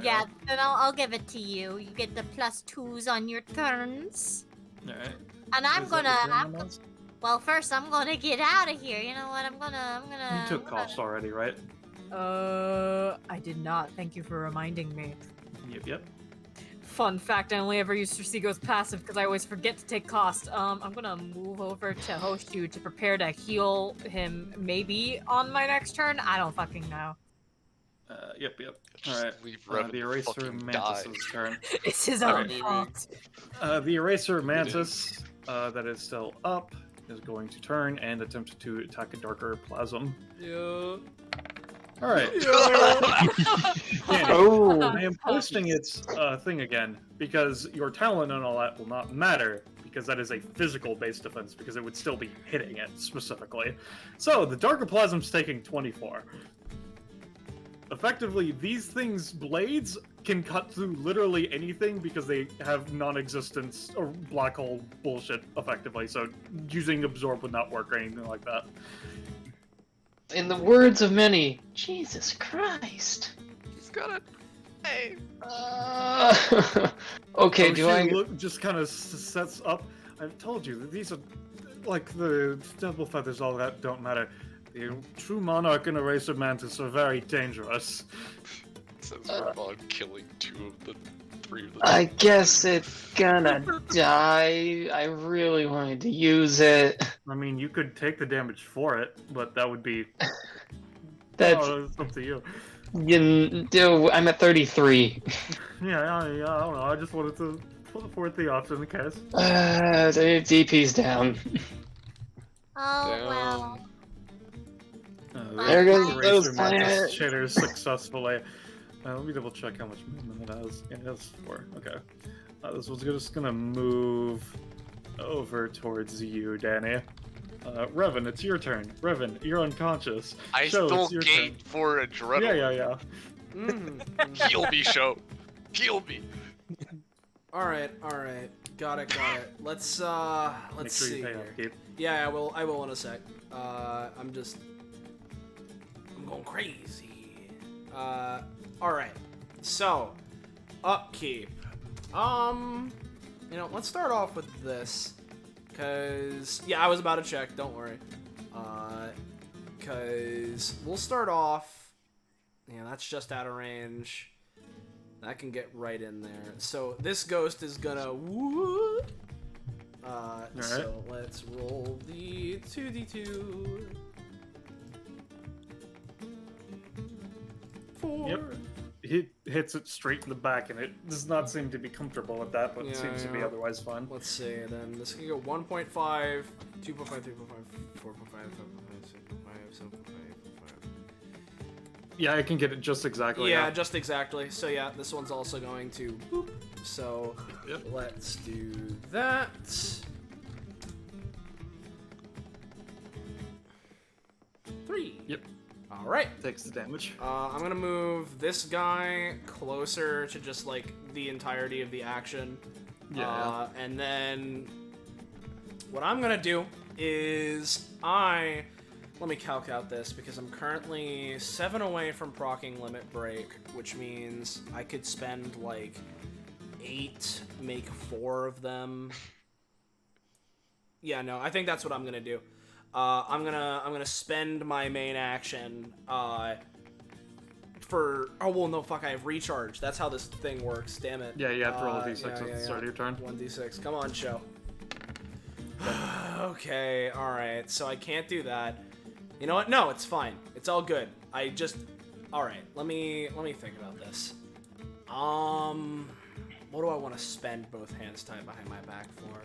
Yeah, then I'll give it to you. You get the +2s on your turns. Alright. And I'm Is that gonna... your turn, Oz? Well, first I'm gonna get out of here. You know what? I'm gonna... You took cost already, right? I did not. Thank you for reminding me. Yep. Fun fact, I only ever use Tricigo's passive because I always forget to take cost. I'm gonna move over to Hoshu to prepare to heal him maybe on my next turn. I don't fucking know. Yep. Just Alright. leave Revan The Eraser fucking Mantis' die. turn. It's his I own mean, fault. The Eraser Mantis, that is still up, is going to turn and attempt to attack a darker plasm. Yeah. Alright. Oh! I am posting its thing again, because your talent and all that will not matter, because that is a physical-based defense, because it would still be hitting it, specifically. So, the darker plasm's taking 24. Effectively, these things' blades can cut through literally anything because they have non-existence or black hole bullshit, effectively, so using absorb would not work or anything like that. In the words of many, Jesus Christ. He's got it. Hey. Okay, So do I... just kind of sets up. I've told you that these are like the double feathers. All that don't matter. The true monarch and Eraser Mantis are very dangerous. Says Ramon killing 2 of the 3 of the. I guess it's gonna die. I really wanted to use it. I mean, you could take the damage for it, but that would be. That's... it's up to you. I'm at 33. Yeah, I don't know. I just wanted to put forth the option in case. The DP's down. Oh, Damn. well. There goes Eraser those Mantis planets. shitters successfully. Let me double check how much movement it has. Yeah, it has 4. Okay. This one's just gonna move over towards you, Danny. Revan, it's your turn. Revan, you're unconscious. I Show, still it's your gain turn. 4 adrenaline. Yeah. Mm. Heal me, Show. Heal me. Alright. Got it. Let's Make sure see you pay here. upkeep. Yeah, I will in a sec. I'm going crazy. Alright. So, upkeep. You know, let's start off with this. Cause, yeah, I was about to check, don't worry. Cause we'll start off, yeah, that's just out of range. That can get right in there. So this ghost is gonna woo. So let's roll the 2d2. 4. Yep. He hits it straight in the back, and it does not seem to be comfortable with that, but it seems to be otherwise fun. Let's see, then this can go 1.5, 2.5, 3.5, 4.5, 5.5, 6.5, 7.5. Yeah, I can get it just exactly. Yeah, just exactly. So yeah, this one's also going to boop. So let's do that. Three. Yep. All right. Takes the damage. I'm gonna move this guy closer to just like the entirety of the action. Yeah. And then what I'm gonna do is let me calc out this because I'm currently 7 away from proccing limit break, which means I could spend like 8, make 4 of them. Yeah, no, I think that's what I'm gonna do. I'm gonna spend my main action for I have recharge. That's how this thing works. Damn it. Yeah, you have to roll a d6 at the start of your turn. 1d6. Come on, show. Okay, all right. So I can't do that. You know what? No, it's fine. It's all good. All right. Let me think about this. What do I want to spend both hands tied behind my back for?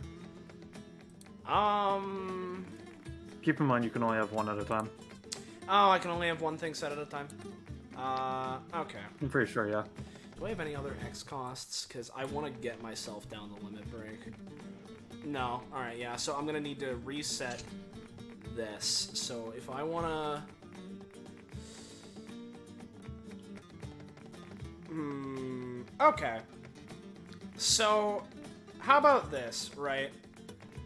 Keep in mind you can only have one at a time. Oh, I can only have one thing set at a time. Okay. I'm pretty sure, yeah. Do I have any other X costs? Because I want to get myself down the limit break. No. All right, yeah. So I'm gonna need to reset this. So if I wanna, okay. So how about this, right?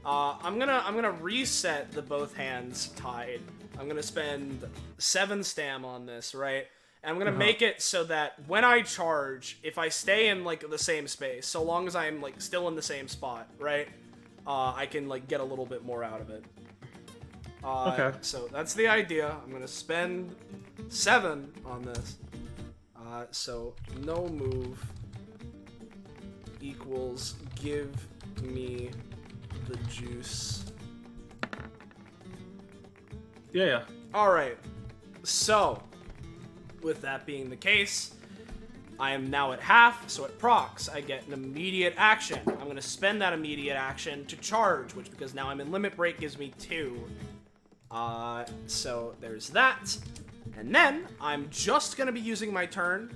I'm gonna reset the both hands tied. I'm gonna spend 7 stam on this, right? And I'm gonna make it so that when I charge, if I stay in like the same space, so long as I'm like still in the same spot, right? I can like get a little bit more out of it. Okay. So that's the idea. I'm gonna spend 7 on this. So no move equals give me the juice. Yeah. All right. So with that being the case, I am now at half, so it procs. I get an immediate action. I'm going to spend that immediate action to charge, which, because now I'm in limit break, gives me 2. So there's that. And then I'm just going to be using my turn.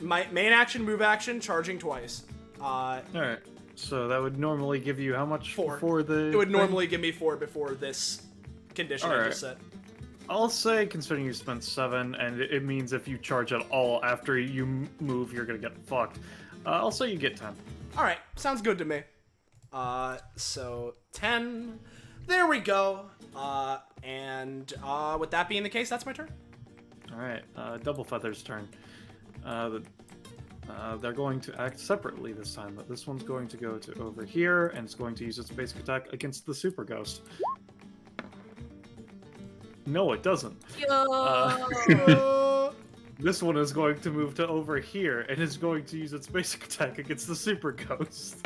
My main action, move action, charging twice. Alright. So that would normally give you how much 4. before the... It would normally give me 4 before this condition I just set. I'll say, considering you spent 7, and it means if you charge at all after you move, you're gonna get fucked. I'll say you get 10. Alright, sounds good to me. So 10. There we go. And with that being the case, that's my turn. Alright, Double Feather's turn. They're going to act separately this time, but this one's going to go to over here, and it's going to use its basic attack against the Super Ghost. No, it doesn't. This one is going to move to over here, and is going to use its basic attack against the Super Ghost.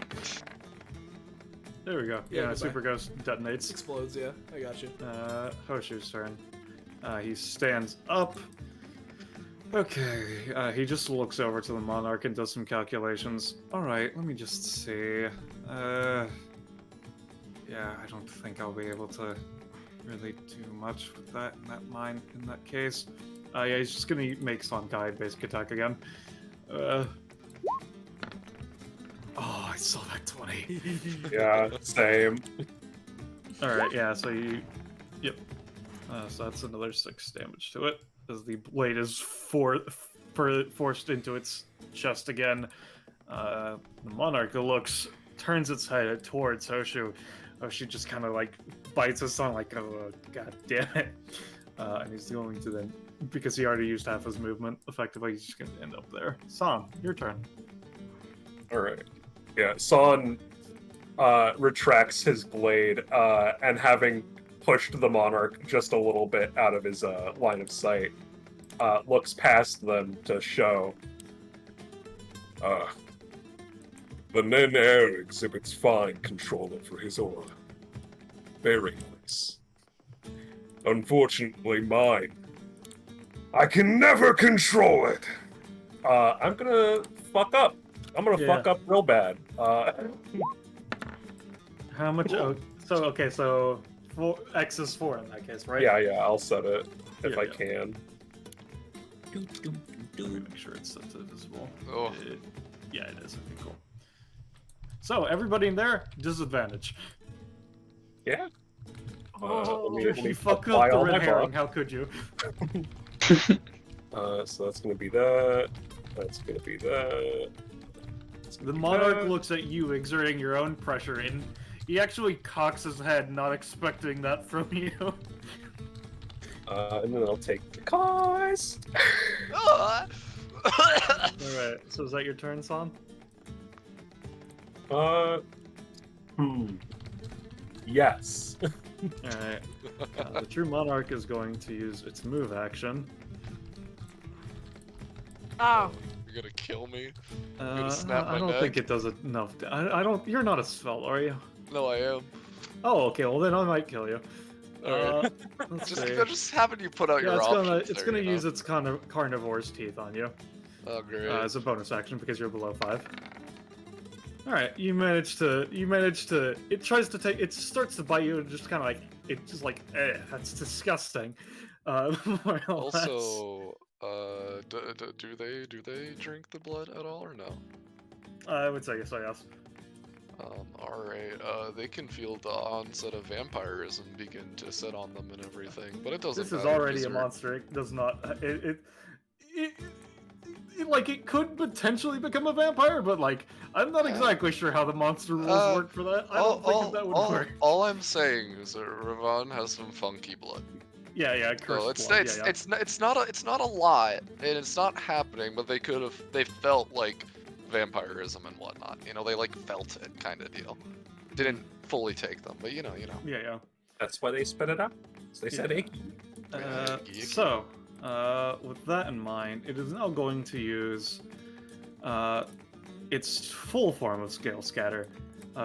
There we go. Yeah, Super Ghost detonates. Explodes, yeah. I got you. Hoshu's turn. He stands up. Okay, he just looks over to the Monarch and does some calculations. Alright, let me just see. Yeah, I don't think I'll be able to really do much with that in that mine in that case. Yeah, he's just gonna make Sun Guide basic attack again. Oh, I saw that 20. Yeah, same. Alright, yeah, so you... Yep. So that's another 6 damage to it, as the blade is forced into its chest again. The Monarch turns its head towards Hoshu. Hoshu just kind of like bites his tongue like, oh, god damn it. And he's going to then, because he already used half his movement, effectively he's just going to end up there. Sam, your turn. Alright. Yeah, Son retracts his blade, and having pushed the monarch just a little bit out of his line of sight, looks past them to show. The Nen heir exhibits fine control over his aura. Very nice. Unfortunately, mine. I can never control it. I'm gonna fuck up. I'm gonna fuck up real bad. How much? Oh, so X is 4 in that case, right? Yeah, I'll set it if Yeah, I yeah. can. Let me make sure it's set to visible. Oh. Yeah, it is. Okay, cool. So everybody in there, disadvantage. Yeah. Oh. Let me You fuck apply up the all my red herring. buff. How could you? So that's gonna be that. That's gonna be that. The monarch looks at you, exerting your own pressure, and he actually cocks his head, not expecting that from you. And then I'll take the cause. Ah! Alright, so is that your turn, Son? Yes. Alright. The true monarch is going to use its move action. Oh. You're gonna kill me? gonna I snap my don't neck? think it does enough. I don't. You're not a spell, are you? No, I am. Oh, okay. Well, then I might kill you. Alright. Let's Just, see. I'm just having you put out Yeah, your it's options. gonna it's there, gonna you know? use its carnivore's teeth on you Oh, great. as a bonus action because you're below 5. All right, you manage to. It tries to take. It starts to bite you and just kind of like it's just like, that's disgusting. More or less. Also, do they drink the blood at all or no? I would say so. Yes. Alright, they can feel the onset of vampirism begin to set on them and everything, but it doesn't This is matter already because a they're- monster. It does not. Like it could potentially become a vampire, but like I'm not exactly sure how the monster rules work for that. I don't think that would work. All I'm saying is that Ravon has some funky blood. Yeah, cursed So blood. it's not a lot, and it's not happening, but they felt like vampirism and whatnot. You know, they like felt it kind of deal. Didn't fully take them, but you know. Yeah. That's why they spit it out. They said icky. So, with that in mind, it is now going to use its full form of Scale Scatter.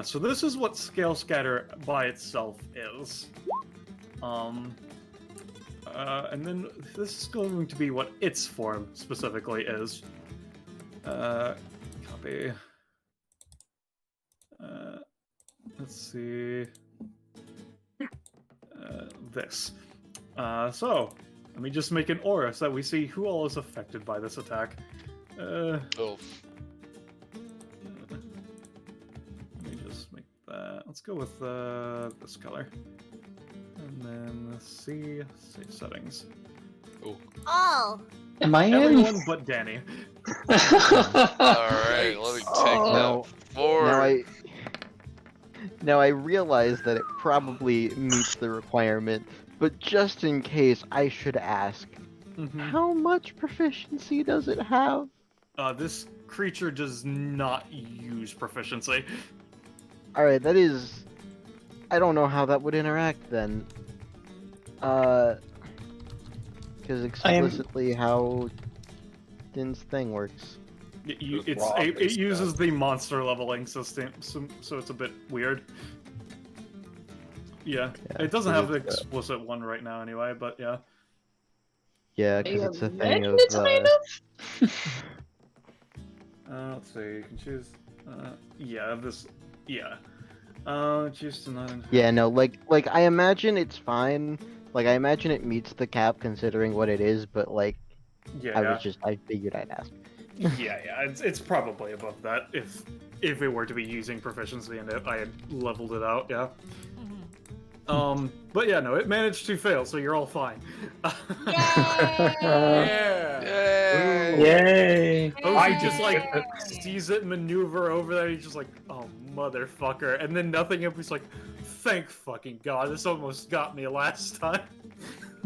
So this is what Scale Scatter by itself is. And then this is going to be what its form specifically is. Copy. Let's see. This. So, let me just make an aura so that we see who all is affected by this attack. Oh, Let me just make that. Let's go with this color. And then let's see. Save settings. Oh. Am I in? Everyone but Danny. alright, let me take Now- that forward. Now I realize that it probably meets the requirement, but just in case, I should ask, how much proficiency does it have? This creature does not use proficiency. Alright, that is... I don't know how that would interact then. Because explicitly how Din's thing works. It Raw-based uses the monster leveling system, so it's a bit weird. Yeah, it doesn't have the explicit one right now anyway, but yeah. Yeah, because it's a thing of... Let's see, you can choose... choose to not... Yeah, no, like I imagine it's fine. Like, I imagine it meets the cap considering what it is, but like, I figured I'd ask. It's probably above that if it were to be using proficiency and I had leveled it out, yeah. But yeah, no, it managed to fail, so you're all fine. Yeah. Yay! I just like sees it maneuver over there. He's just like, oh motherfucker, and then nothing. He's like, thank fucking god, this almost got me last time.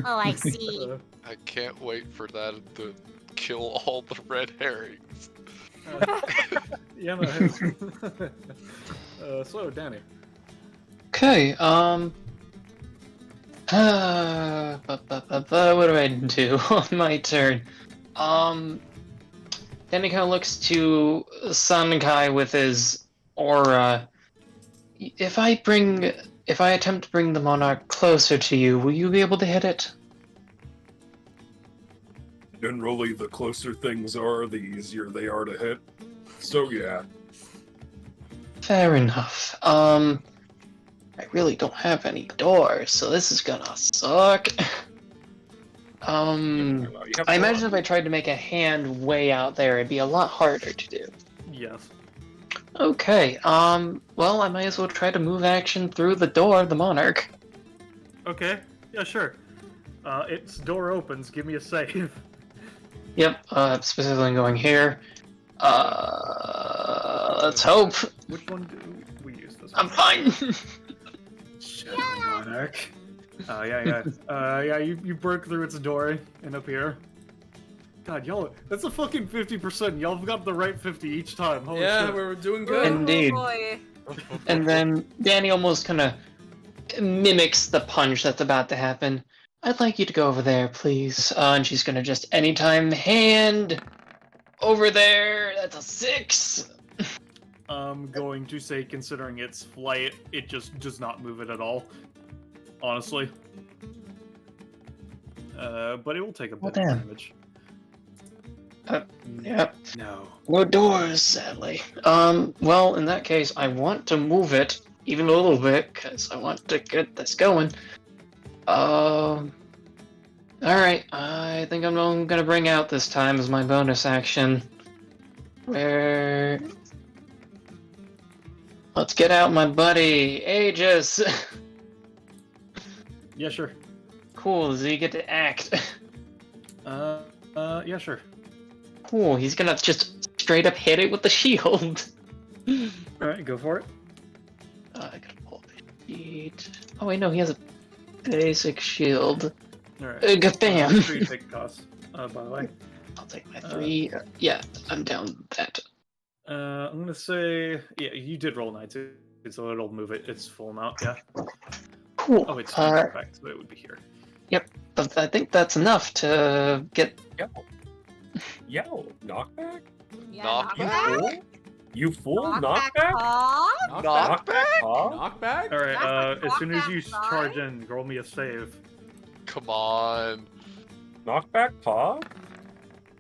Oh, I see. I can't wait for that to kill all the red herrings. Yeah, no, his. So, Danny. Okay, what do I do on my turn? Then he kind of looks to Sun Kai with his aura. If I attempt to bring the monarch closer to you, will you be able to hit it? Generally, the closer things are, the easier they are to hit. So yeah. Fair enough. I really don't have any doors, so this is gonna suck. You have I a imagine lot. if I tried to make a hand way out there, it'd be a lot harder to do. Yes. Okay, well, I might as well try to move action through the door of the monarch. Okay. Yeah, sure. Its door opens. Give me a save. Yep, specifically going here. Let's hope. Which one do we use this I'm one? fine! Shadow Monarch. Yeah, you broke through its door and up here. God, y'all, that's a fucking 50%. Y'all have got the right 50 each time. Holy Yeah, shit. we're doing good. Indeed. Oh boy. And then Danny almost kind of mimics the punch that's about to happen. I'd like you to go over there, please. And she's gonna just anytime hand over there. That's a 6. I'm going to say, considering its flight, it just does not move it at all. Honestly. But it will take a bit of damn. damage. Yep. No. No doors, sadly. Well, in that case, I want to move it even a little bit because I want to get this going. Alright, I think I'm gonna bring out this time as my bonus action. Where... Let's get out my buddy, Aegis! Yeah, sure. Cool, does he get to act? Yeah, sure. Cool, he's gonna just straight up hit it with the shield. Alright, go for it. I gotta pull up his sheet. Oh wait, no, he has a basic shield. Alright. Bam! 3 take cost, by the way. I'll take my 3. Yeah, I'm down with that. I'm gonna say, yeah, you did roll 9 too, so it'll move it its full amount, yeah. Cool. Oh, it's perfect, so it would be here. But I think that's enough to get. Yo, knockback? Yeah, Knockback? You fool? Knockback. Knockback? Huh? Knockback? Huh? Knockback? Alright, That's as soon as you knockback, charge in, roll me a save. Come on. Knockback paw?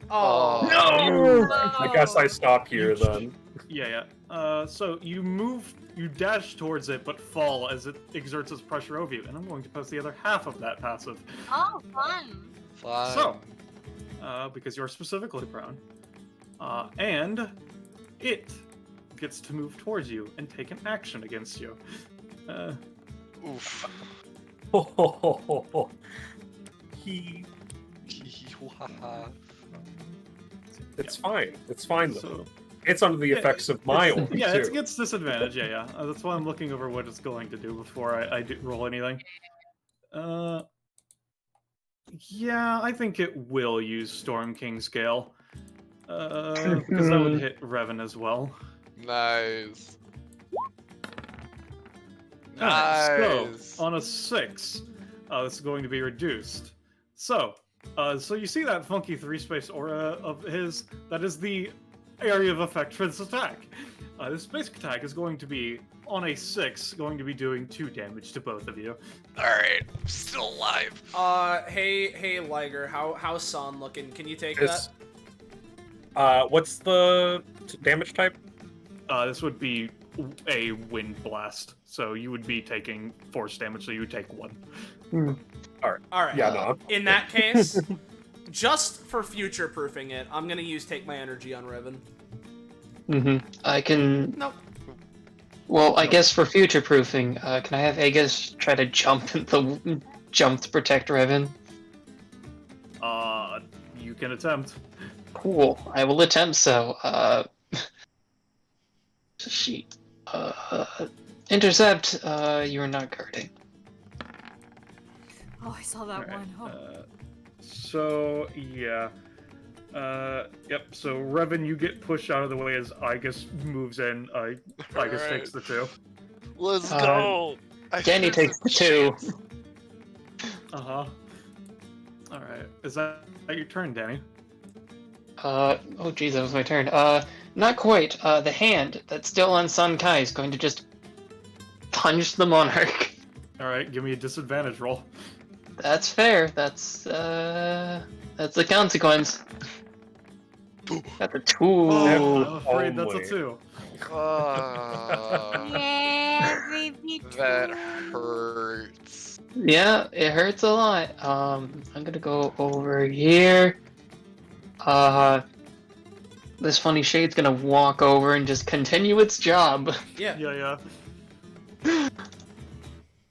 Oh. No! I guess I stop here then. Yeah. So you dash towards it, but fall as it exerts its pressure over you, and I'm going to post the other half of that passive. Oh, fun. Fine. So, because you're specifically prone, and it gets to move towards you and take an action against you. Oof. He. Haha. It's fine. It's fine though. So, It's under the effects of my own yeah, too. it gets disadvantage. Yeah. That's why I'm looking over what it's going to do before I roll anything. Yeah, I think it will use Storm King's Gale. Because that would hit Revan as well. Nice. Alright, Nice. so, on a 6, this is going to be reduced. So you see that funky 3-space aura of his? That is the area of effect for this attack. This basic attack is going to be, on a 6, going to be doing 2 damage to both of you. Alright, I'm still alive. Hey, Liger, how's Son looking? Can you take Is- that? What's the damage type? This would be a wind blast, so you would be taking force damage, so you would take 1. Alright. Yeah, no. In that case, just for future-proofing it, I'm gonna take my energy on Revan. I can. Nope. Well, I guess for future proofing, can I have Aegis try to jump to protect Revan? You can attempt. Cool. I will attempt so. Sheet. Intercept. You are not guarding. Oh, I saw that Alright, one. Oh. So, yeah. Yep. So Revan, you get pushed out of the way as Igus moves in. Igus Alright. takes the 2. Let's Uh, go. I Danny should takes the have 2. Uh huh. All right. Is that your turn, Danny? Oh geez, that was my turn. Not quite. The hand that's still on Sun Kai is going to just punch the monarch. All right. Give me a disadvantage roll. That's fair. That's the consequence. Got the 2. I'm afraid that's a Holy. 2. Yeah, baby. That two. hurts. Yeah, it hurts a lot. I'm gonna go over here. This funny shade's gonna walk over and just continue its job. Yeah. Yeah.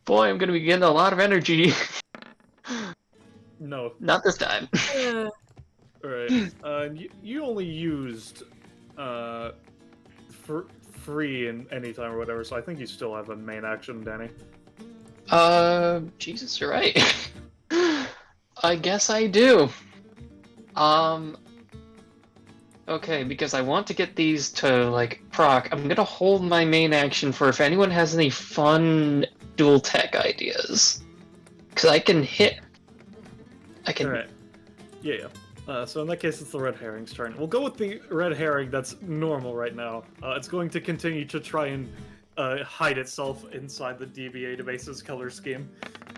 Boy, I'm gonna be getting a lot of energy. No. Not this time. Ugh. All right. You only used free in any time or whatever, so I think you still have a main action, Danny. Jesus, you're right. I guess I do. Okay, because I want to get these to, like, proc, I'm gonna hold my main action for if anyone has any fun dual tech ideas. Because I can hit. I can. All right. Yeah. So in that case, it's the red herring's turn. We'll go with the red herring that's normal right now. It's going to continue to try and hide itself inside the DBA debase's color scheme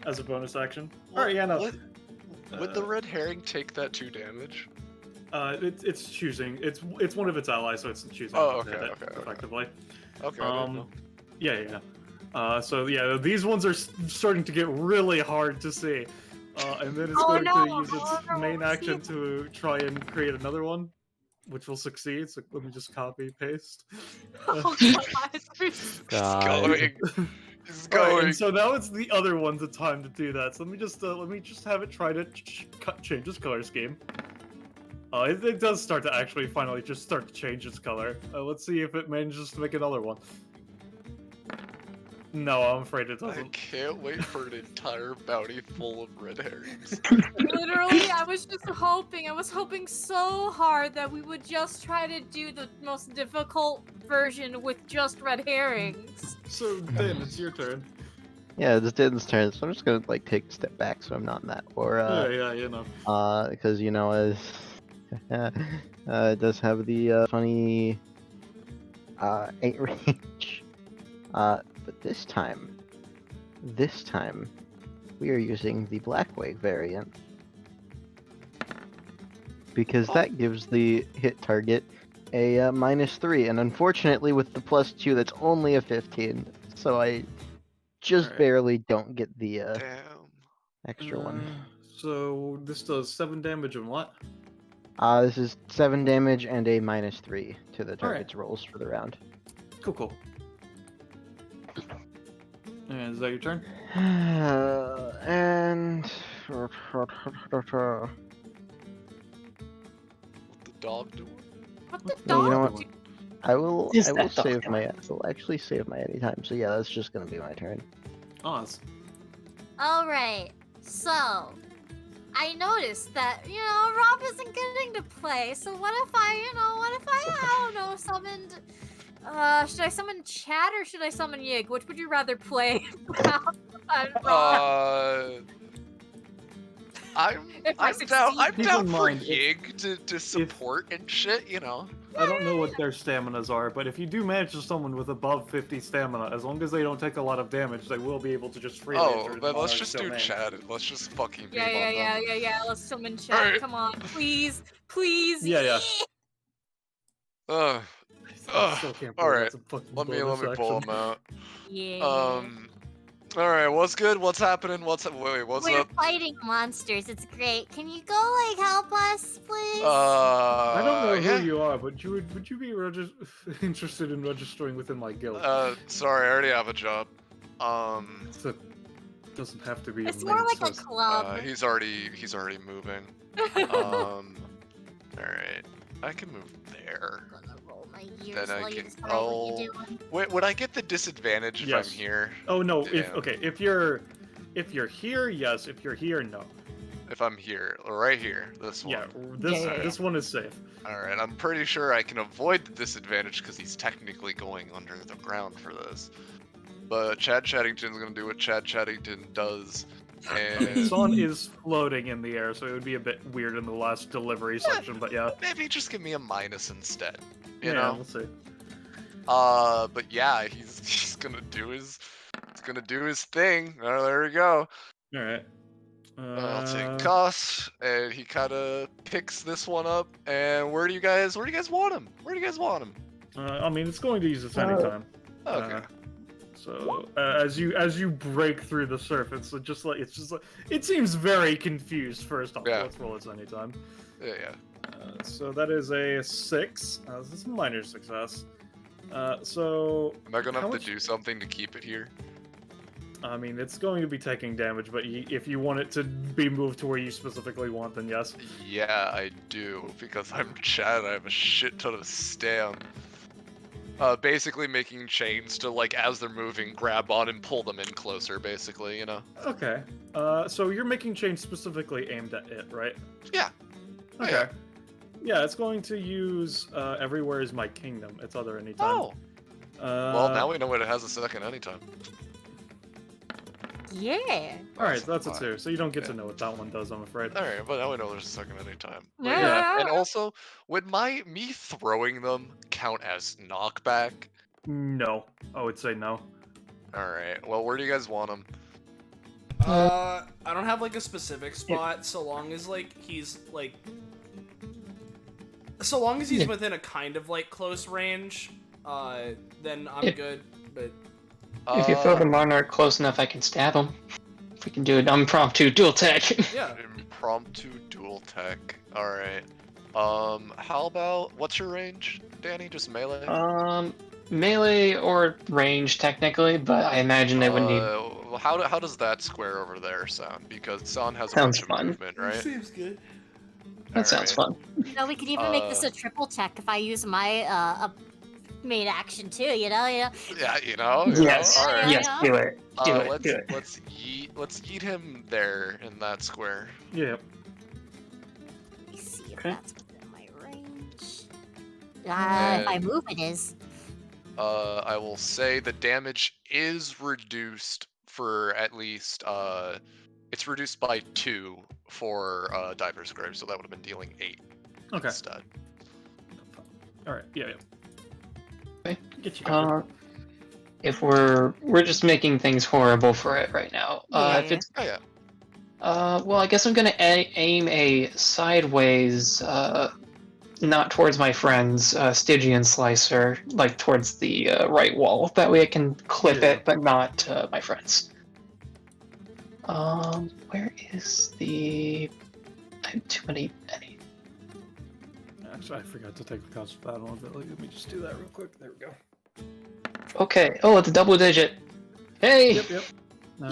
as a bonus action. Alright, yeah, no. Would the red herring take that 2 damage? It's choosing. It's one of its allies, so it's choosing Oh, to hit okay, it okay. effectively. Okay. I didn't know. Yeah. So yeah, these ones are starting to get really hard to see. And then it's Oh, going no, to use its I main wanna action see to try and create another one, which will succeed. So let me just copy paste. Oh god. He's God. going. He's Alright, going. and so now it's the other one's the time to do that. So let me just have it try to change its color scheme. It does start to actually finally just start to change its color. Let's see if it manages to make another one. No, I'm afraid it I doesn't. can't wait for an entire bounty full of red herrings. Literally, I was hoping so hard that we would just try to do the most difficult version with just red herrings. So Dan, it's your turn. Yeah, it's Din's turn, so I'm just gonna like take a step back so I'm not in that aura. Yeah, you know. Because you know, as it does have the funny 8 range. But this time, we are using the Blackwake variant because that gives the hit target a -3, and unfortunately, with the +2, that's only a 15. So I just Alright. barely don't get the Damn. extra one. So this does 7 damage and what? This is 7 damage and a -3 to the target's rolls for the round. Cool. And is that your turn? And What the dog doing? What the no, you know dog? what? I will Is I will that dog save doing? my I'll actually save my anytime. So yeah, that's just gonna be my turn. Oz. Alright, so I noticed that, Rob isn't getting to play, so what if I don't know, summoned should I summon Chat or should I summon Yig? Which would you rather play? Rob? I'm If I I'm Keep down in for mind, Yig to support and shit, you know. I don't know what their staminas are, but if you do manage to summon with above 50 stamina, as long as they don't take a lot of damage, they will be able to just freely Oh, enter the then let's monarch's just do domain. Chat and let's just fucking beat Yeah, on them. let's summon Chat. Alright. Come on, please. Yeah. Ugh. I still can't believe Alright. that's a fucking Let me bonus pull action. them out. Yeah. Alright, what's good? What's happening? What's We're up? fighting monsters. It's great. Can you go help us, please? I don't know yeah. who you are, but would you be interested in registering within my guild? Sorry, I already have a job. So it doesn't have to be. It's a more main like a source. club. He's already moving. Alright. I can move there. I'm gonna roll my Then ears I while you can. decide what you're doing. Wait, would I get the disadvantage if Yes. I'm here? Oh no! Damn. If you're here, yes. If you're here, no. if I'm here, right here, this one. Yeah, Yeah. this one is safe. Alright, I'm pretty sure I can avoid the disadvantage because he's technically going under the ground for this. But Chad Chattington's gonna do what Chad Chattington does. And Son is floating in the air, so it would be a bit weird in the last delivery section, but yeah. maybe just give me a minus instead. You Yeah, know? we'll see. But yeah, he's gonna do his thing. Oh, there we go. Alright. I'll take Cuss, and he kind of picks this one up. And where do you guys want him? Where do you guys want him? I mean, it's going to use this anytime. Okay. So as you break through the surface, it seems very confused. First off, Yeah. let's roll its anytime. Yeah. So that is a 6. This is a minor success. So Am I gonna How have much- to do something to keep it here? I mean, it's going to be taking damage, but if you want it to be moved to where you specifically want, then yes. Yeah, I do, because I'm Chad. I have a shit ton of stam. Basically making chains to, like, as they're moving, grab on and pull them in closer, basically, you know? Okay. So you're making chains specifically aimed at it, right? Yeah. Okay. Yeah, it's going to use Everywhere is My Kingdom. It's other anytime. Oh! Well, now we know it has a second anytime. Yeah. Alright, so that's a fine. 2. So you don't get Yeah. to know what that one does, I'm afraid. Alright, but now we know there's a second anytime. But Yeah. And also, would me throwing them count as knockback? No. I would say no. Alright, well, where do you guys want them? I don't have like a specific spot, so long as like he's Yeah. within a kind of like close range, then I'm Yeah. good. But If you throw the monarch close enough, I can stab him. If we can do an impromptu dual tech. yeah, Impromptu dual tech. Alright. How about, what's your range, Danny? Just melee? Melee or range technically, but I imagine they would need. Well, how does that square over there sound? Because Son has a Sounds bunch of fun. movement, right? seems good. That sounds fun. No, we could even make this a triple check if I use my main action too. You know. Yeah, Yes, alright. yes, do it, do it, let's do it. let's eat him there in that square. Yeah. Let me see if Okay. that's within my range. If I move, it is. I will say the damage is reduced for at least it's reduced by 2 for Diver's Grave, so that would have been dealing 8 Okay. instead. Alright, yeah. Okay. Get you covered. If we're just making things horrible for it right now. If Yeah. it's Oh yeah. well, I guess I'm gonna aim a sideways, not towards my friend's Stygian slicer, like towards the right wall. That way I can clip Yeah. it, but not my friend's. Where is the? I have too many. Actually, I forgot to take the cost of battle on it. Let me just do that real quick. There we go. Okay. Oh, it's a double digit. Hey. Yep.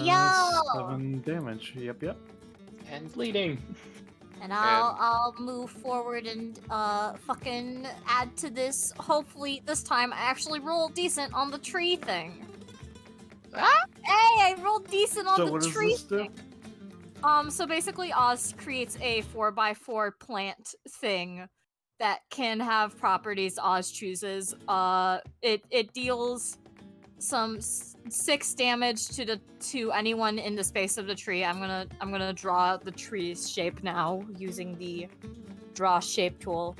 Yo! 7 damage. Yep. And bleeding. And I'll move forward and fucking add to this. Hopefully this time I actually roll decent on the tree thing. Ah? Hey, I rolled decent on So the what does tree this do? thing. So basically Oz creates a 4x4 plant thing that can have properties Oz chooses. It deals some 6 damage to anyone in the space of the tree. I'm gonna draw the tree's shape now using the draw shape tool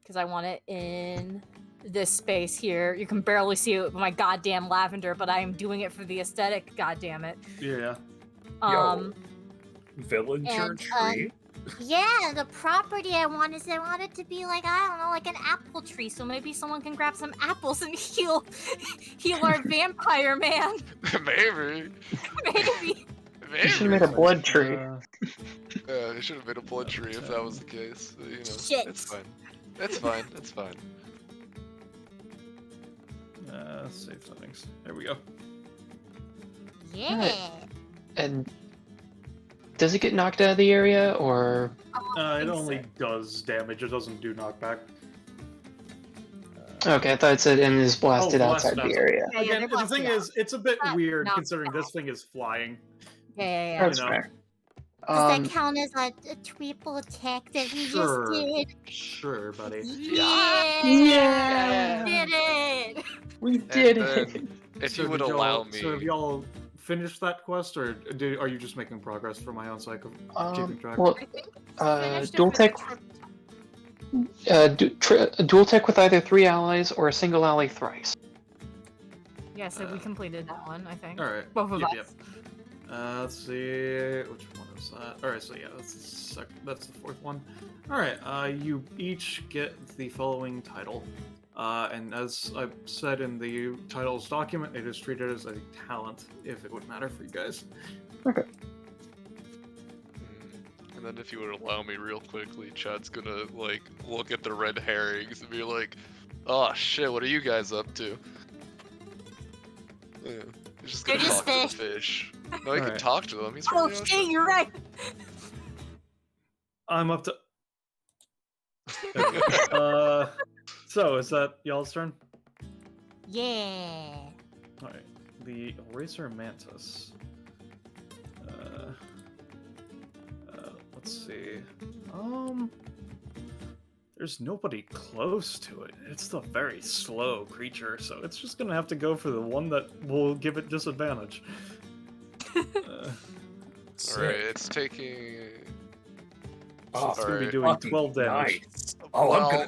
because I want it in this space here. You can barely see it with my goddamn lavender, but I am doing it for the aesthetic. God damn it. Yeah. Villager and, tree. Yeah, the property I want is I want it to be like, I don't know, like an apple tree. So maybe someone can grab some apples and heal our vampire man. Maybe. Maybe. You should have made a blood tree. Yeah, they should have made a blood tree if that was the case. You know, Shit. it's fine. It's fine. It's fine. Save settings. There we go. Yeah. And does it get knocked out of the area, or? It only does damage. It doesn't do knockback. Okay, I thought it said and is blasted blasted outside the outside. area. Yeah, Again, they're the thing blasted out. is, it's a bit Not weird knocked considering out. this thing is flying. Yeah. That's you know. fair. Does Um, that count as a triple attack that we Sure. just did? Sure, buddy. Yeah! Yeah! Did it! we And did then, it. if So you would did y'all- allow me, So have y'all finished that quest, or are you just making progress for my own sake of keeping track? Well, I think finished it dual for tech, the trip. dual tech with either 3 allies or a single ally thrice. Yeah, so we completed that one, I think. All right. Both of Yep, us. yep. Let's see, which one is that? All right, so yeah, that's the fourth one. All right, you each get the following title, and as I said in the titles document, it is treated as a talent, if it would matter for you guys. Okay. and then if you would allow me real quickly, Chad's gonna like look at the red herrings and be like, "Oh shit, what are you guys up to?" Yeah, he's just They're gonna just talk to the fish. No, he can Alright. talk to them. He's Oh from the shit, ocean. you're right! I'm up to. There we go. So is that y'all's turn? Yeah. All right, the eraser mantis. Let's see. There's nobody close to it. It's the very slow creature, so it's just gonna have to go for the one that will give it disadvantage. Alright, it's taking. Oh, It's gonna be Alright. doing fucking 12 damage. nice. Oh, I'm gonna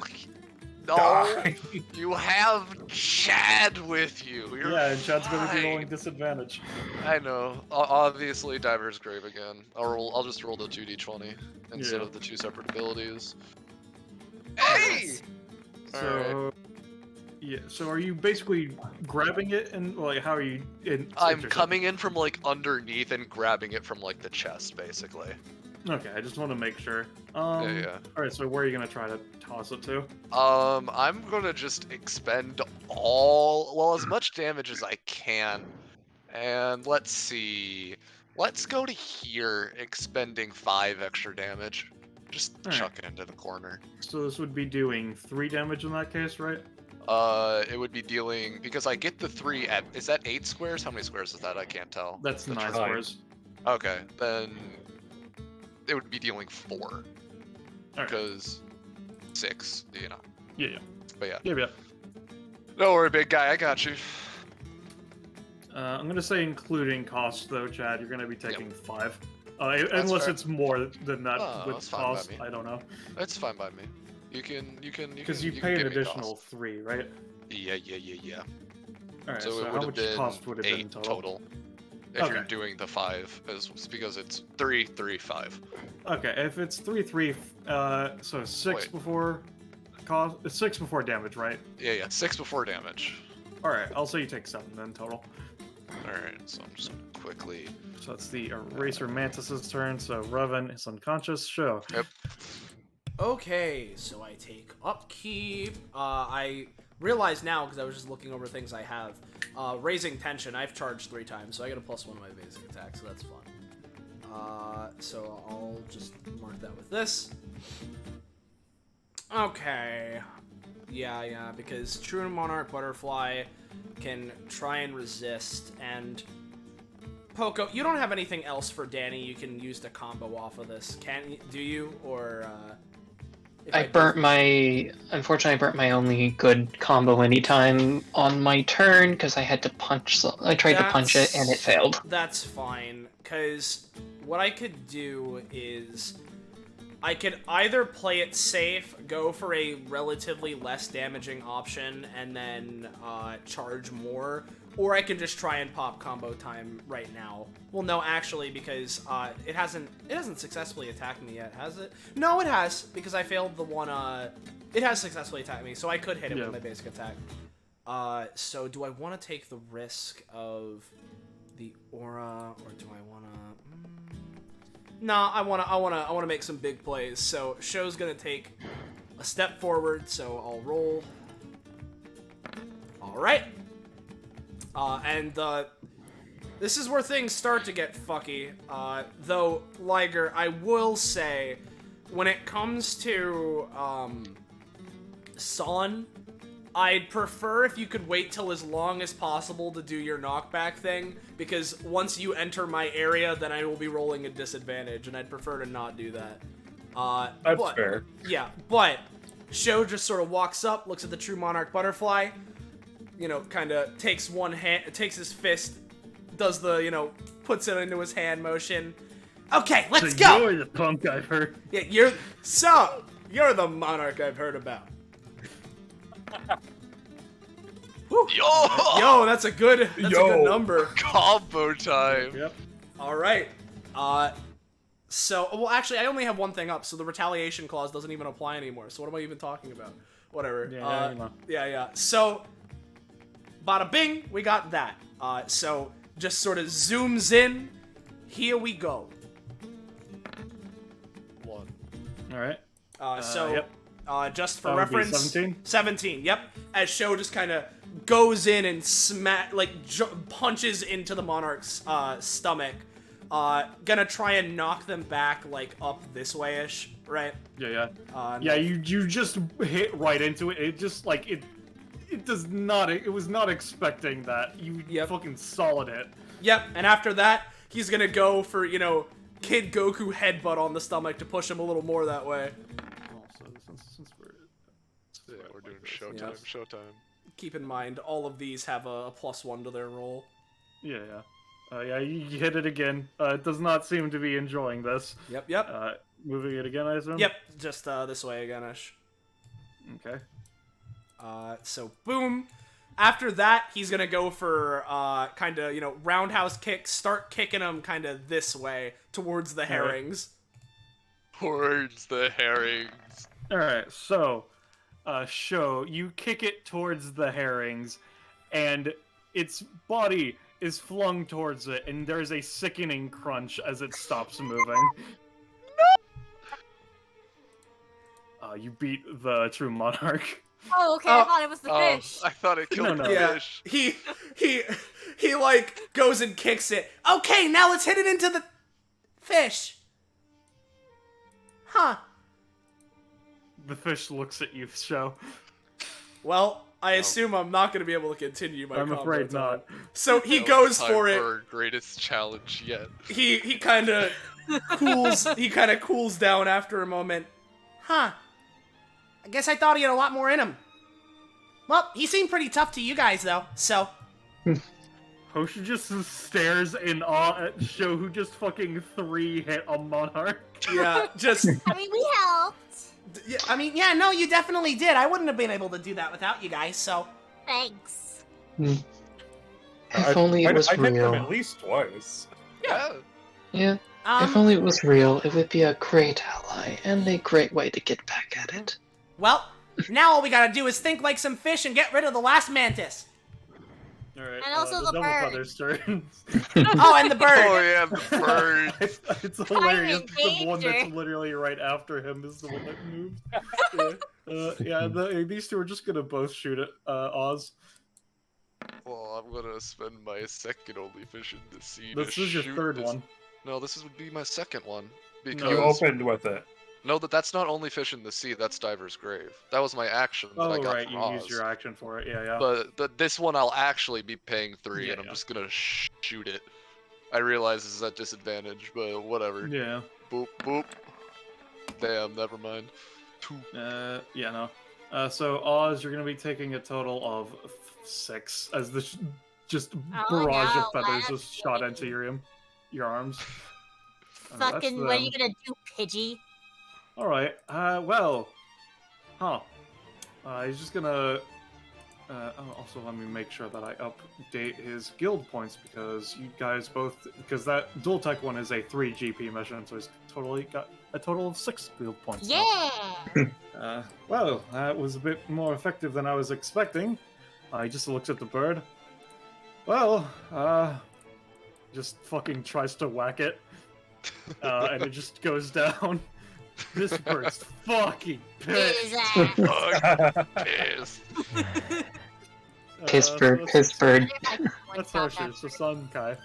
no, die. you have Chad with you. You're Yeah, and Chad's gonna be fine. rolling disadvantage. I know. Obviously, Diver's Grave again. I'll just roll the 2d20 instead Yeah. of the 2 separate abilities. Hey! So, yeah. So are you basically grabbing it and like how are you? I'm coming in from like underneath and grabbing it from like the chest, basically. Okay, I just want to make sure. Yeah. All right. So where are you gonna try to toss it to? I'm gonna just expend as much damage as I can. And let's see. Let's go to here, expending 5 extra damage. Just Alright. chuck it into the corner. So this would be doing 3 damage in that case, right? It would be dealing because I get the 3 at. Is that 8 squares? How many squares is that? I can't tell. That's 9 Nine. squares. Okay, then it would be dealing 4 Alright. because 6, you know. Yeah. But yeah, Yeah. don't worry, big guy, I got you. I'm gonna say including cost though, Chad. You're gonna be taking 5. Unless fair. it's more than that Oh, with that's fine by cost. me. I don't know. That's fine by me. You can. Because you can pay an give me additional cost. 3, right? Yeah. All right. So So, it how would have much been cost would have 8 been total? If you're Okay. doing the 5, because it's 3, 3, 5. Okay, if it's 3/3, so 6 Wait. before cost, 6 before damage, right? Yeah, 6 before damage. All right, I'll say you take 7 then total. All right, so I'm just gonna quickly. So that's the Eraser Mantis's turn. So Revan is unconscious. Show. Yep. Okay, so I take upkeep. I realize now, because I was just looking over things I have. Raising tension, I've charged 3 times, so I get a +1 to my basic attack, so that's fun. So I'll just mark that with this. Okay. Yeah, because True Monarch Butterfly can try and resist, and Poco, you don't have anything else for Danny you can use to combo off of this, do you? Or, if Unfortunately, I burnt my only good combo anytime on my turn because I had to punch. I tried to punch it and it failed. That's fine, because what I could do is I could either play it safe, go for a relatively less damaging option, and then charge more, or I can just try and pop combo time right now. Well, no, actually, because it hasn't successfully attacked me yet, has it? No, it has, because I failed the one. It has successfully attacked me, so I could hit it with my basic attack. So do I want to take the risk of the aura, or do I want to? Nah, I wanna make some big plays. So Show's gonna take a step forward. So I'll roll. All right. This is where things start to get fucky. Though Liger, I will say, when it comes to Son, I'd prefer if you could wait till as long as possible to do your knockback thing, because once you enter my area, then I will be rolling a disadvantage, and I'd prefer to not do that. That's fair. Yeah, but Sho just sort of walks up, looks at the True Monarch Butterfly, you know, kind of takes one hand, takes his fist, does the, you know, puts it into his hand motion. Okay, let's go! You're the punk I've heard. Yeah, you're the monarch I've heard about. Whew. Yo, that's a good number. Combo time. Yep. All right. So, well, actually, I only have one thing up, so the retaliation clause doesn't even apply anymore. So what am I even talking about? Whatever. Yeah, you know. Yeah. So, bada bing, we got that. So just sort of zooms in. Here we go. One. All right. Yep. Just for That would be reference, 17? 17. Yep. As Sho just kind of goes in and punches into the monarch's stomach. Gonna try and knock them back like up this way-ish, right? Yeah. No. Yeah, you just hit right into it. It just like it does not. It was not expecting that. You fucking solid it. Yep. And after that, he's gonna go for, you know, Kid Goku headbutt on the stomach to push him a little more that way. Also, since We're doing showtime. Yep. Showtime. Keep in mind, all of these have a +1 to their roll. Yeah. Yeah, you hit it again. It does not seem to be enjoying this. Yep. Moving it again, I assume? Yep, just this way again-ish. Okay. So, boom. After that, he's gonna go for, kind of, you know, roundhouse kicks, start kicking him kind of this way, towards the herrings. Towards the herrings. Alright, so, Sho, you kick it towards the herrings, and its body is flung towards it, and there's a sickening crunch as it stops moving. No! You beat the True Monarch. Oh, okay. I thought it was the fish. I thought it killed the fish. He like goes and kicks it. Okay, now let's hit it into the fish. Huh. The fish looks at you, Sho. Well, I assume I'm not going to be able to continue my I'm combo afraid time. not. So he Now goes it's time for it. Our greatest challenge yet. He kind of cools down after a moment. Huh. I guess I thought he had a lot more in him. Well, he seemed pretty tough to you guys though. So Hosha just stares in awe at Sho, who just fucking 3-hit a Monarch. yeah, just I mean, we helped. yeah, no, you definitely did. I wouldn't have been able to do that without you guys. So Thanks. If only it was I hit them real. at least twice. Yeah. Yeah. If only it was real, it would be a great ally and a great way to get back at it. well, now all we gotta do is think like some fish and get rid of the last mantis. Alright, And also the Double bird. Feather's turn. Oh, and the bird. Oh yeah, the bird. It's hilarious. in The one that's danger. literally right after him is the one that moves. These two are just gonna both shoot at Oz. Well, I'm gonna spend my second only fish in the sea. This to is your shoot third this. one. No, this would be my second one. Because You opened with it. no, that's not only fish in the sea. That's Diver's Grave. That was my action that I Oh got right, from you Oz. used your action for it. Yeah. But this one I'll actually be paying 3, Yeah, and I'm yeah. just gonna shoot it. I realize this is at disadvantage, but whatever. Yeah. Boop boop. Damn, never mind. 2. Yeah, no. So Oz, you're gonna be taking a total of 6 as the just barrage of no, feathers that's just shot into your arms. That's Fucking, what are them. you gonna do, Pidgey? All right. Well. Huh. He's just gonna. Also, let me make sure that I update his guild points because you guys both. Because that dual tech one is a 3 GP mission, so he's totally got a total of 6 guild points. now. Yeah. Well, that was a bit more effective than I was expecting. He just looks at the bird. Well, just fucking tries to whack it. And it just goes down. This bird's fucking pissed. Fuck, pissed. Piss bird, that's- piss bird. That's Harsher, so Sun Kai.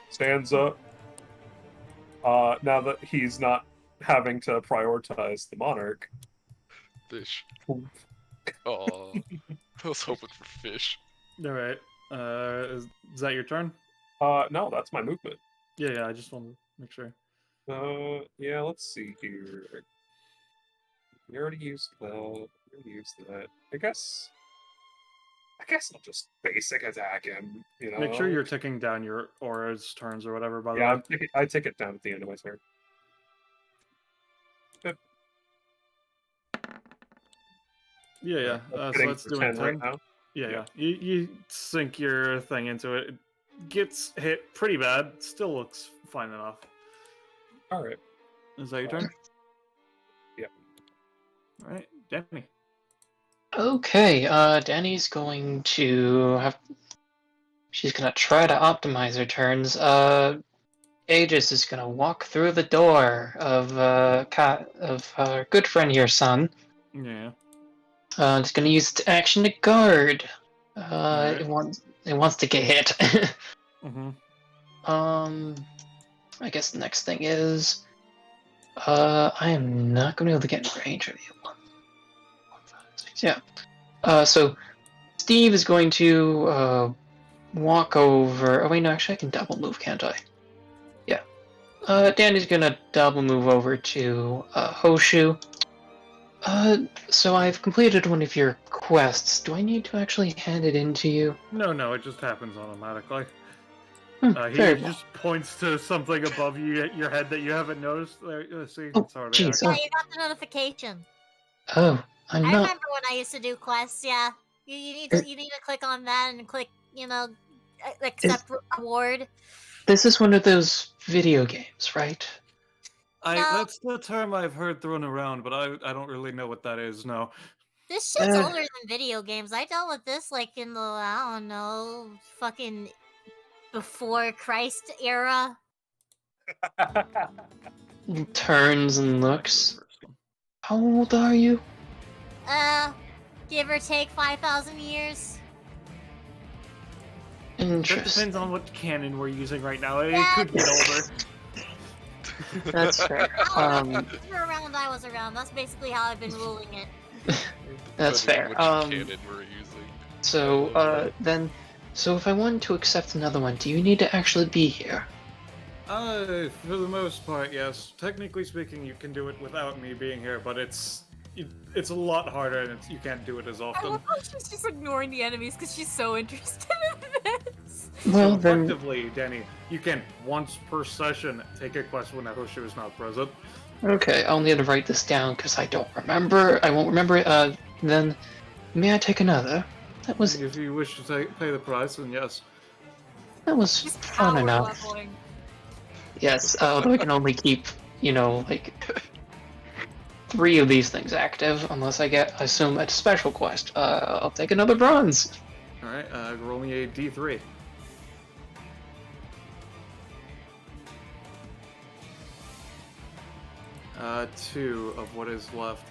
Stands up. Now that he's not having to prioritize the monarch, Fish. Oh, I was hoping for fish. All right. Is that your turn? No, that's my movement. Yeah, I just want to make sure. Yeah, let's see here. We already used that. I guess I'll just basic attack him, you know? Make sure you're ticking down your aura's turns or whatever, by the Yeah, way. I take it down at the end of my turn. Yeah. So Hitting that's for doing 10 right now. Yeah. You sink your thing into it. It gets hit pretty bad. Still looks fine enough. All right. Is that your turn? Yep. All right, Danny. Okay, Danny's going to have. She's gonna try to optimize her turns. Aegis is gonna walk through the door of her good friend here, son. Yeah. It's gonna use its action to guard. Alright. It wants to get hit. Mm-hmm. I guess the next thing is, I am not gonna be able to get in range of you. 1, 5, 6, yeah. So Steve is going to walk over. Oh wait, no, actually I can double move, can't I? Yeah. Danny's gonna double move over to Hoshu. So I've completed one of your quests. Do I need to actually hand it in to you? No, it just happens automatically. He Very well. just points to something above your head that you haven't noticed. See, Oh, it's already jeez. active. Yeah, you got the notification. Oh, I'm I not. remember when I used to do quests. Yeah, you need to click on that and click accept reward. This is one of those video games, right? No. That's the term I've heard thrown around, but I don't really know what that is. No. This shit's older than video games. I dealt with this like in the I don't know, fucking before Christ era. Turns and looks. How old are you? Give or take 5,000 years. That Interesting. depends on what canon we're using right now. It Yeah. could get older. That's fair. I don't know. You were around when I was around. That's basically how I've been ruling it. That's fair. Which cannon we're using. So if I want to accept another one, do you need to actually be here? For the most part, yes. Technically speaking, you can do it without me being here, but it's a lot harder, and you can't do it as I often. love how she's just ignoring the enemies because she's so interested in this. Well, So then, effectively, Danny, you can once per session take a quest when Hoshu is not present. okay, I'll need to write this down because I don't remember. I won't remember it. Then, may I take another? That was If you wish to pay the price, then yes. She's fun power enough. leveling. Yes, although I can only keep, like 3 of these things active unless I assume a special quest. I'll take another bronze. Alright, roll me a d3. Two of what is left.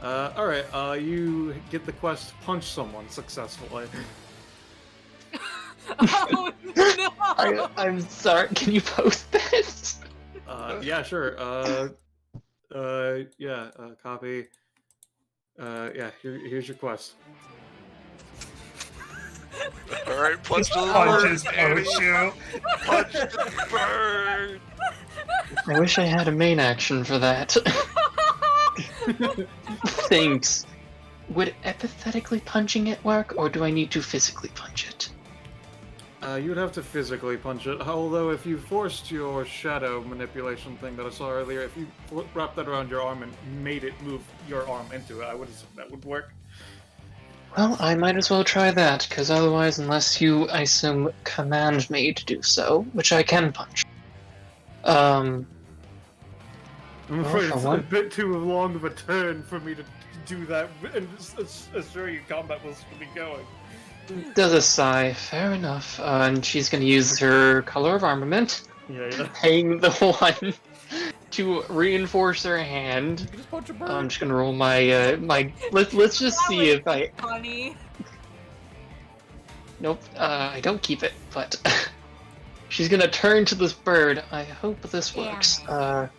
Alright, you get the quest Punch Someone successfully. Oh no! I'm sorry, can you post this? Yeah, sure. Copy. Here's your quest. Alright, punch the Punches bird, Danny. Hoshu. Punch the bird. I wish I had a main action for that. Thanks. Would empathetically punching it work, or do I need to physically punch it? You would have to physically punch it, although if you forced your shadow manipulation thing that I saw earlier, if you wrapped that around your arm and made it move your arm into it, I would assume that would work. Well, I might as well try that, because otherwise, unless you, I assume, command me to do so, which I can punch. I'm afraid for it's a one- bit too long of a turn for me to do that and assure you combat will still be going. Does a sigh, fair enough. And she's gonna use her color of armament, Yeah. paying the 1 to reinforce her hand. You can just punch a bird. I'm just gonna roll my let's just That see was if I Funny. nope, I don't keep it, but she's gonna turn to this bird. I hope this Damn works. it.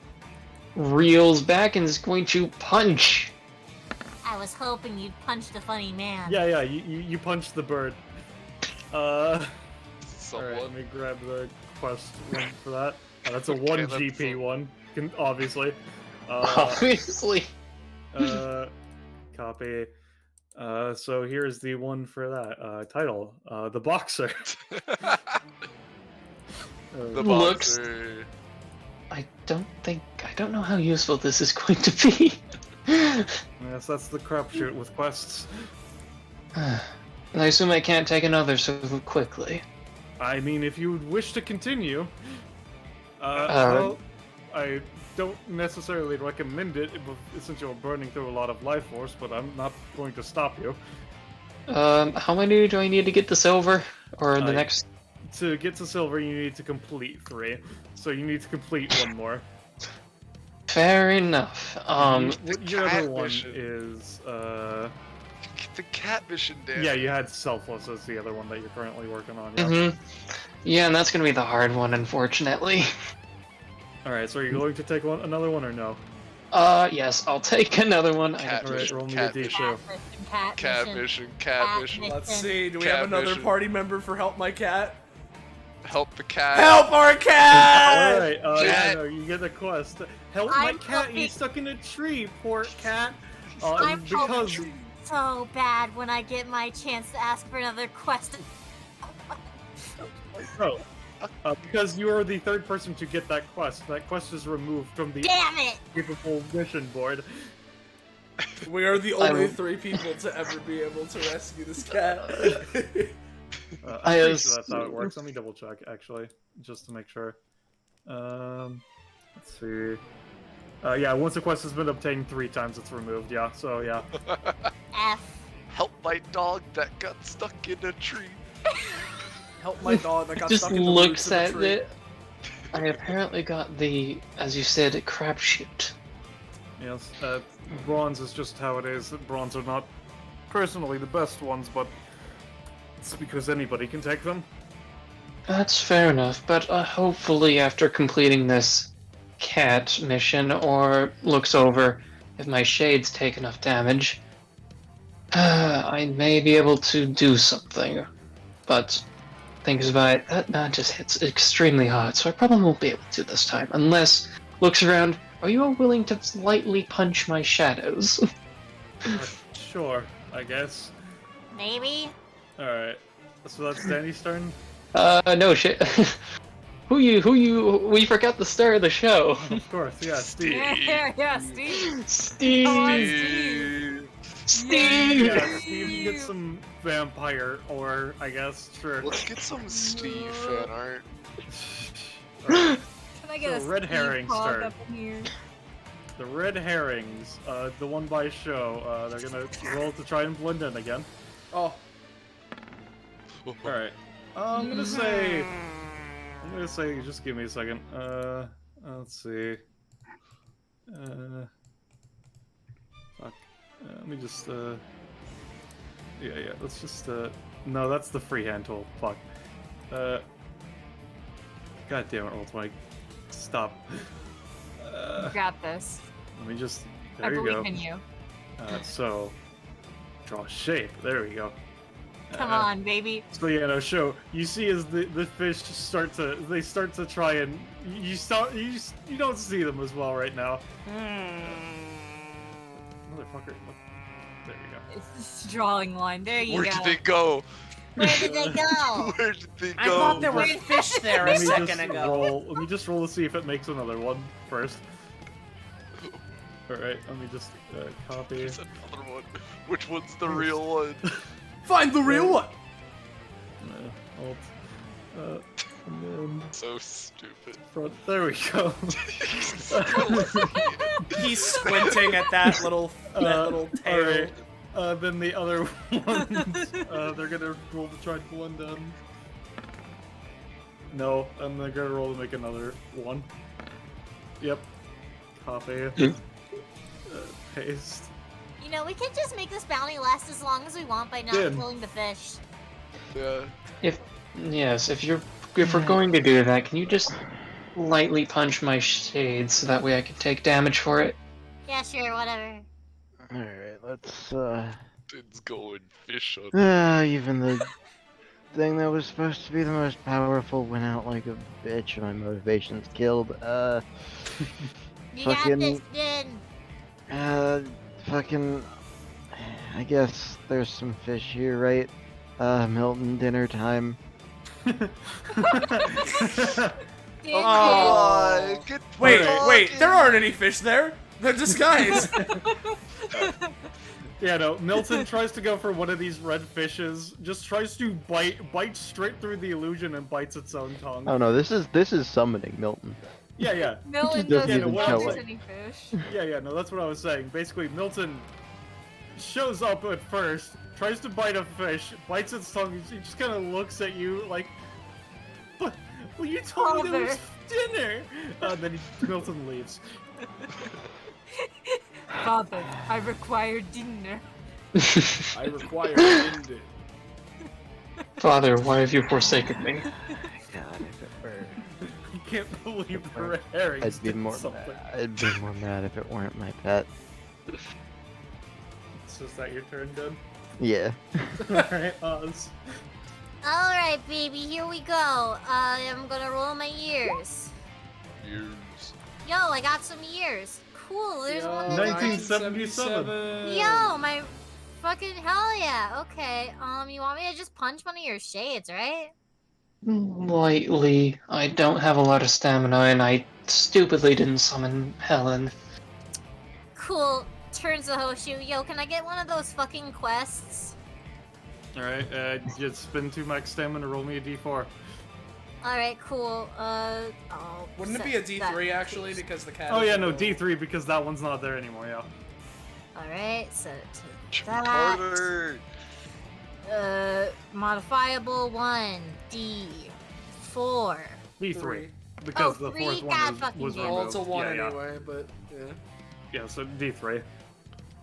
Reels back and is going to punch. I was hoping you'd punch the funny man. Yeah, you punched the bird. Alright, Someone. let me grab the quest one for that. That's a 1 Okay, that's GP a- one, obviously. Obviously. Copy. So here's the one for that. Title, The Boxer. The Looks- boxer. I don't know how useful this is going to be. Yes, that's the crapshoot with quests. And I assume I can't take another so quickly. I mean, if you would wish to continue, Uh, well, I don't necessarily recommend it since you're burning through a lot of life force, but I'm not going to stop you. How many do I need to get to silver? Or the I- next? To get to silver, you need to complete 3, so you need to complete 1 more. Fair enough. Your cat other one mission. is, The cat mission, Dan. yeah, you had Selfless as the other one that you're currently working on, yeah. Mm-hmm. Yeah, and that's gonna be the hard one, unfortunately. Alright, so are you going to take another one or no? Yes, I'll take another one. Cat Alright, mission, roll me a cat D2. mission, Cat cat mission. mission, cat Cat mission. mission. Let's see. Do we Cat have another mission. party member for help my cat? Help the cat. Help our cat! Alright, yeah, Cat. no, you get a quest. Help I'm my cat, helping- he's stuck in a tree, poor cat. I'm Because helping so bad when I get my chance to ask for another quest. Bro, because you are the 3rd person to get that quest. That quest is removed from the Damn it! capable mission board. We are the only I'm- 3 people to ever be able to rescue this cat. I'm I pretty was- sure that's how it works. Let me double check, actually, just to make sure. Let's see. Yeah, once a quest has been obtained 3 times, it's removed. Yeah, so yeah. F. Help my dog that got stuck in a tree. Help my dog that got Just stuck in the looks roots of a at tree. it. I apparently got the, as you said, crapshoot. Yes, bronze is just how it is. Bronze are not personally the best ones, but it's because anybody can take them. That's fair enough, but hopefully after completing this cat mission, or looks over if my shades take enough damage, I may be able to do something. But thinks about it, that just hits extremely hard, so I probably won't be able to this time. Unless, looks around, are you all willing to lightly punch my shadows? Sure, I guess. Maybe? Alright, so that's Danny's turn? No shit. We forgot the start of the show. Of course, yeah, Steve. Yeah, Steve. Steve! Come on, Steve. Steve! Yeah, Steve gets some vampire ore, I guess, sure. Let's get some Steve fan art. Alright, Can I get So a red Steve herrings hog turn. up in here? the red herrings, the one by show, they're gonna roll to try and blend in again. Oh, Alright. I'm gonna say, just give me a second. Let's see. Fuck. Let me just, yeah, let's just, no, that's the freehand tool. Fuck. God damn it, Roll20. Stop. You got this. Let me just, I there you believe go. in you. So, draw a shape. There we go. Come on, baby. So yeah, no, show. You see as the fish start to try and you don't see them as well right now. Motherfucker. There we go. It's a drawing line. There you Where go. did they go? Where did they go? Where did they go? I thought there were fish there a Let me second just ago. Let me just roll to see if it makes another one first. All right, let me just copy. There's another one. Which one's the real one? Find the real one. Alt. And then So stupid. front. There we go. He's squinting at that little tail. Alright. Then the other ones, they're gonna roll to try and blend in. No, and they're gonna roll to make another one. Yep. Copy. Paste. You know, we could just make this bounty last as long as we want by not Good. killing the fish. Yeah. Yes, if we're going to do that, can you just lightly punch my shade so that way I can take damage for it? Yeah, sure, whatever. Alright, let's, It's going fish on. even the thing that was supposed to be the most powerful went out like a bitch and my motivation's killed. You got this, Fucking, Din. fucking, I guess there's some fish here, right? Milton, dinner time. Oh. Get Wait, fucking- there aren't any fish there. They're disguised. Yeah, no. Milton tries to go for one of these red fishes. Just tries to bite straight through the illusion and bites its own tongue. Oh no, this is summoning Milton. Yeah, yeah. Milton doesn't doesn't even know show there's it. any fish. Yeah, no, that's what I was saying. Basically, Milton shows up at first, tries to bite a fish, bites its tongue, he just kind of looks at you like, but well, you told me there was dinner! Then Milton leaves. Father, I require dinner. I require ended. Father, why have you forsaken me? God, if it were, You can't believe the herrings I'd be did more something. mad. I'd be more mad if it weren't my pet. So is that your turn, then? Yeah. Alright, Oz. Alright, baby, here we go. I'm gonna roll my ears. Years. Yo, I got some ears. Cool, there's Yo, one. 1977. Yo, my fucking hell yeah. Okay, you want me to just punch one of your shades, right? Lightly. I don't have a lot of stamina, and I stupidly didn't summon Helen. Cool. Turns to Hoshu. Yo, can I get one of those fucking quests? Alright, just spend 2 max stamina, roll me a d4. Alright, cool. Wouldn't it be a D3 actually because the cat? Oh is yeah, a no, little- d3 because that one's not there anymore, yeah. Alright, so take that. Carter. Modifiable 1, D4. d3. Three. Because Oh, the three, fourth God one fucking was damn it. Well, it's a removed. one Yeah, anyway, but yeah. yeah, so d3.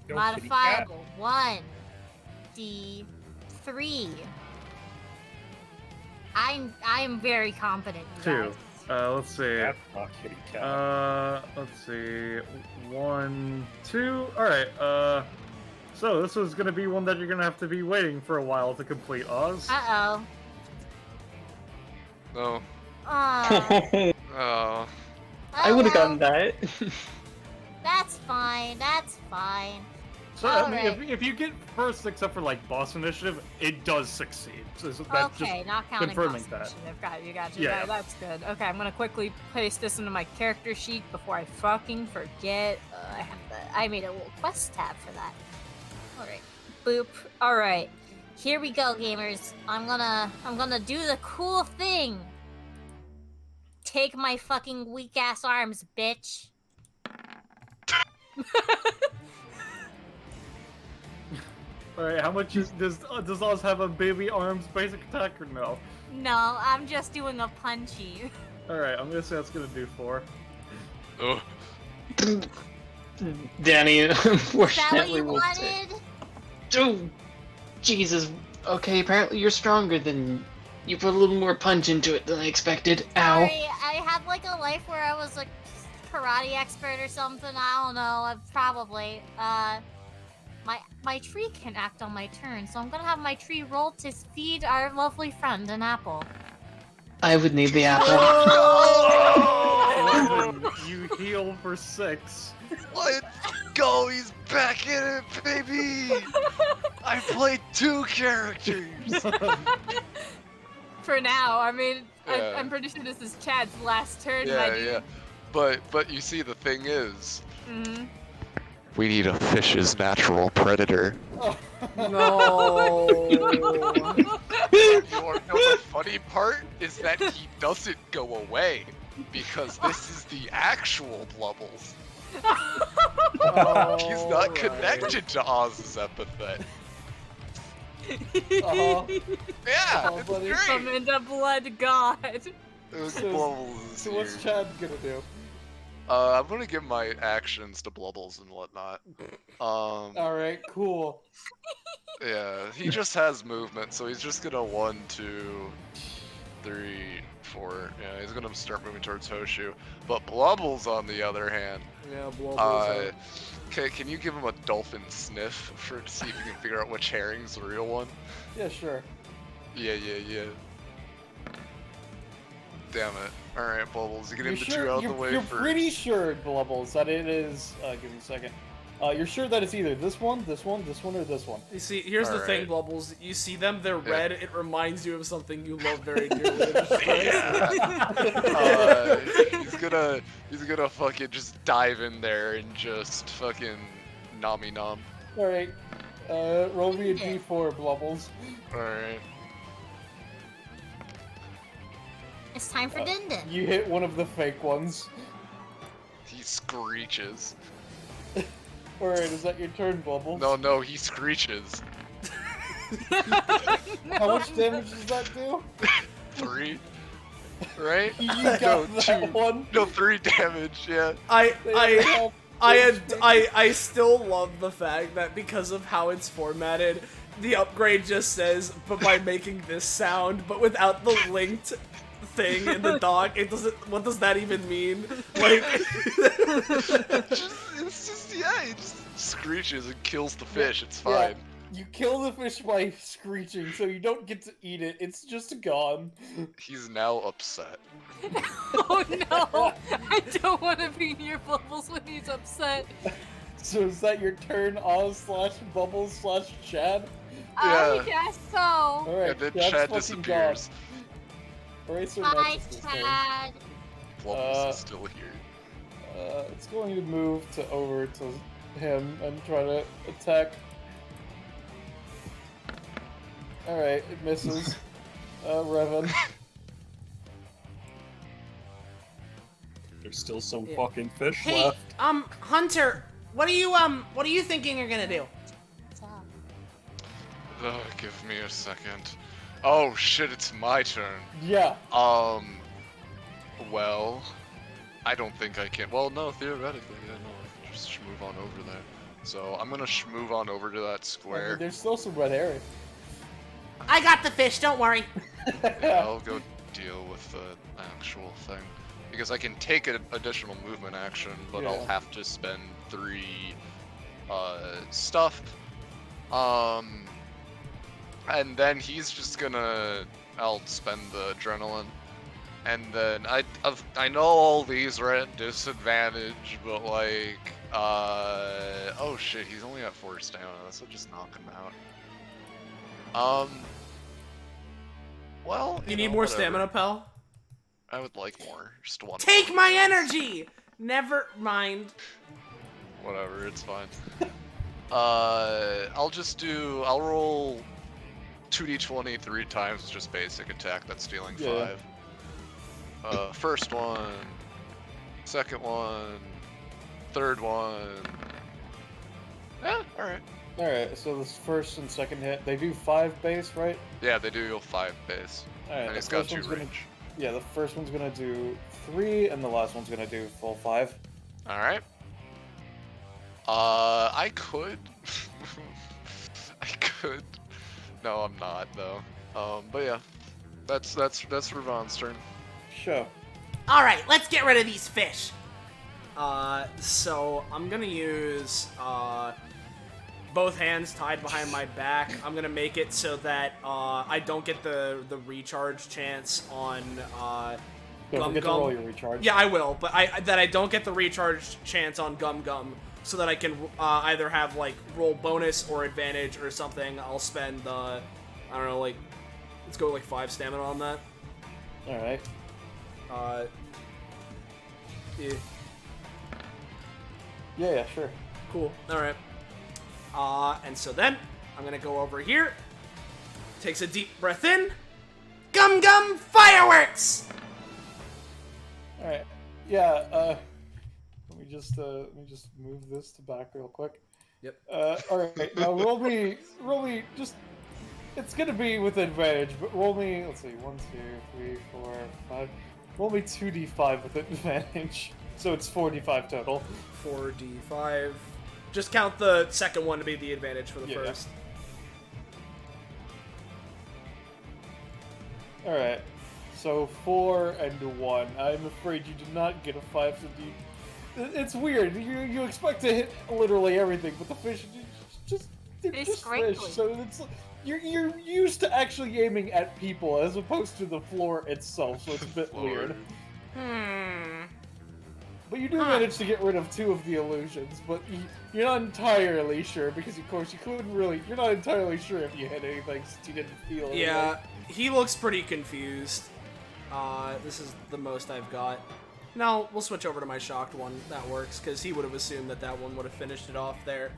Go, kitty cat. Modifiable 1, D3. I'm very competent, you 2. guys. Let's see. That's not kitty cat. Let's see. 1, 2. Alright, so this is gonna be one that you're gonna have to be waiting for a while to complete, Oz. Uh-oh. No. Aw. Oh. I would have gotten that. That's fine, that's fine. So, I mean, Alright. if you get first, except for, like, boss initiative, it does succeed. So that's Okay, just not counting confirming boss that. initiative. Got you, got you. Yeah. Right, that's good. Okay, I'm gonna quickly paste this into my character sheet before I fucking forget. I made a little quest tab for that. Alright. Boop. Alright. Here we go, gamers. I'm gonna do the cool thing. Take my fucking weak ass arms, bitch. Alright, how much does Oz have a baby arms basic attack or no? No, I'm just doing a punchy. Alright, I'm gonna say that's gonna do 4. Oh. Danny, Is that what unfortunately, you will take. wanted? Oh, Jesus. Okay, apparently you're stronger than. You put a little more punch into it than I expected. Ow. Sorry, I had like a life where I was like karate expert or something. I don't know. Probably. My tree can act on my turn, so I'm gonna have my tree roll to feed our lovely friend an apple. I would need the apple. Eleven, you heal for 6. Let's go. He's back in it, baby. I played 2 characters. For now, I mean, Yeah. I'm pretty sure this is Chad's last turn. my Yeah, dude. yeah. But you see, the thing is, Mhm. we need a fish's natural predator. No. You wanna know the funny part is that he doesn't go away because this is the actual Blubbles. He's not Alright. connected to Oz's epithet. Oh, Yeah, Oh, it's buddy. great. Summon the blood god. Blubbles is so what's here. Chad gonna do? I'm gonna give my actions to Blubbles and whatnot. Alright, cool. Yeah, he just has movement, so he's just gonna 1, 2, 3, 4. Yeah, he's gonna start moving towards Hoshu. But Blubbles, on the other hand, Yeah, Blubbles. can you give him a dolphin sniff to see if you can figure out which herring's the real one? Yeah, sure. Yeah. Damn it. Alright, Bubbles, you get him the sure, two out the way you're first. pretty sure, Blubbles, that it is. Give me a second. You're sure that it's either this one, this one, this one, or this one. You see, here's the thing, Alright. Bubbles. You see them, they're Yeah. red. It reminds you of something you love very dearly. He's gonna fucking just dive in there and just fucking nommy nom. Alright. Roll me a d4, Blubbles. Alright. It's time for Din Din. You hit one of the fake ones. He screeches. Alright, is that your turn, Bubbles? No, he screeches. How much damage does that do? 3. Right? You got No, that 2. one. No, 3 damage, yeah. I still love the fact that because of how it's formatted, the upgrade just says, but by making this sound, but without the linked thing in the dock, it doesn't. What does that even mean? Like, It's just, he just screeches and kills the fish. It's fine. You kill the fish by screeching, so you don't get to eat it. It's just gone. He's now upset. Oh no! I don't want to be near Bubbles when he's upset. So is that your turn, Oz/Bubbles/Chad? I Yeah. guess so. Alright, And then Chad's Chad fucking disappears. gone. Alright, so Bye, next is this turn. Chad. Blubbles is still here. It's going to move over to him and try to attack. Alright, it misses. Revan. There's still some fucking fish hey, left. Hunter, what are you thinking you're gonna do? Give me a second. Oh shit, it's my turn. Yeah. Well, I don't think I can. Well, no, theoretically, yeah, no, I can just move on over there. So I'm gonna move on over to that I mean, square. there's still some red herring. I got the fish. Don't worry. Yeah, I'll go deal with the actual thing. Because I can take an additional movement action, but I'll Yeah. have to spend 3 stuff. And then he's just gonna. I'll spend the adrenaline. And then I know all these are at disadvantage, but like, oh shit, he's only at 4 stamina, so just knock him out. Well, You need know, more whatever. stamina, pal. I would like more, just one. Take my energy. Never mind. Whatever, it's fine. I'll roll 2d20 3 times, just basic attack, that's dealing Yeah. 5. First one, second one, third one. Yeah, alright. Alright, so this first and second hit, they do 5 base, right? Yeah, they do go 5 base. Alright, And the it's got first 2 one's gonna, range. yeah, the first one's gonna do 3, and the last one's gonna do full 5. Alright. I could. I could. No, I'm not, though. But yeah. That's Ravon's turn. Sure. All right, let's get rid of these fish. So I'm gonna use both hands tied behind my back. I'm gonna make it so that I don't get the recharge chance on Don't Gum forget to Gum. roll your recharge. Yeah, I will, but I don't get the recharge chance on Gum Gum, so that I can either have like roll bonus or advantage or something. I'll spend I don't know, like let's go like 5 stamina on that. Alright. Yeah. Yeah, sure. Cool. Alright. And so then, I'm gonna go over here. Takes a deep breath in. Gum Gum Fireworks! Alright. Yeah, let me just move this to back real quick. Yep. Alright, now roll me, just, it's gonna be with advantage, but roll me, let's see, 1, 2, 3, 4, 5, roll me 2d5 with advantage, so it's 4d5 total. 4d5. Just count the second one to be the advantage for the Yeah. first. Alright, So 4 and 1. I'm afraid you did not get a 5. So it's weird. You expect to hit literally everything, but the fish they're just fish. So it's you're used to actually aiming at people as opposed to the floor itself. So it's a bit weird. But you do manage to get rid of 2 of the illusions, but you're not entirely sure because, of course, you couldn't really. You're not entirely sure if you hit anything since you didn't feel anything. Yeah, he looks pretty confused. This is the most I've got. No, we'll switch over to my shocked one. That works, because he would have assumed that that one would have finished it off there.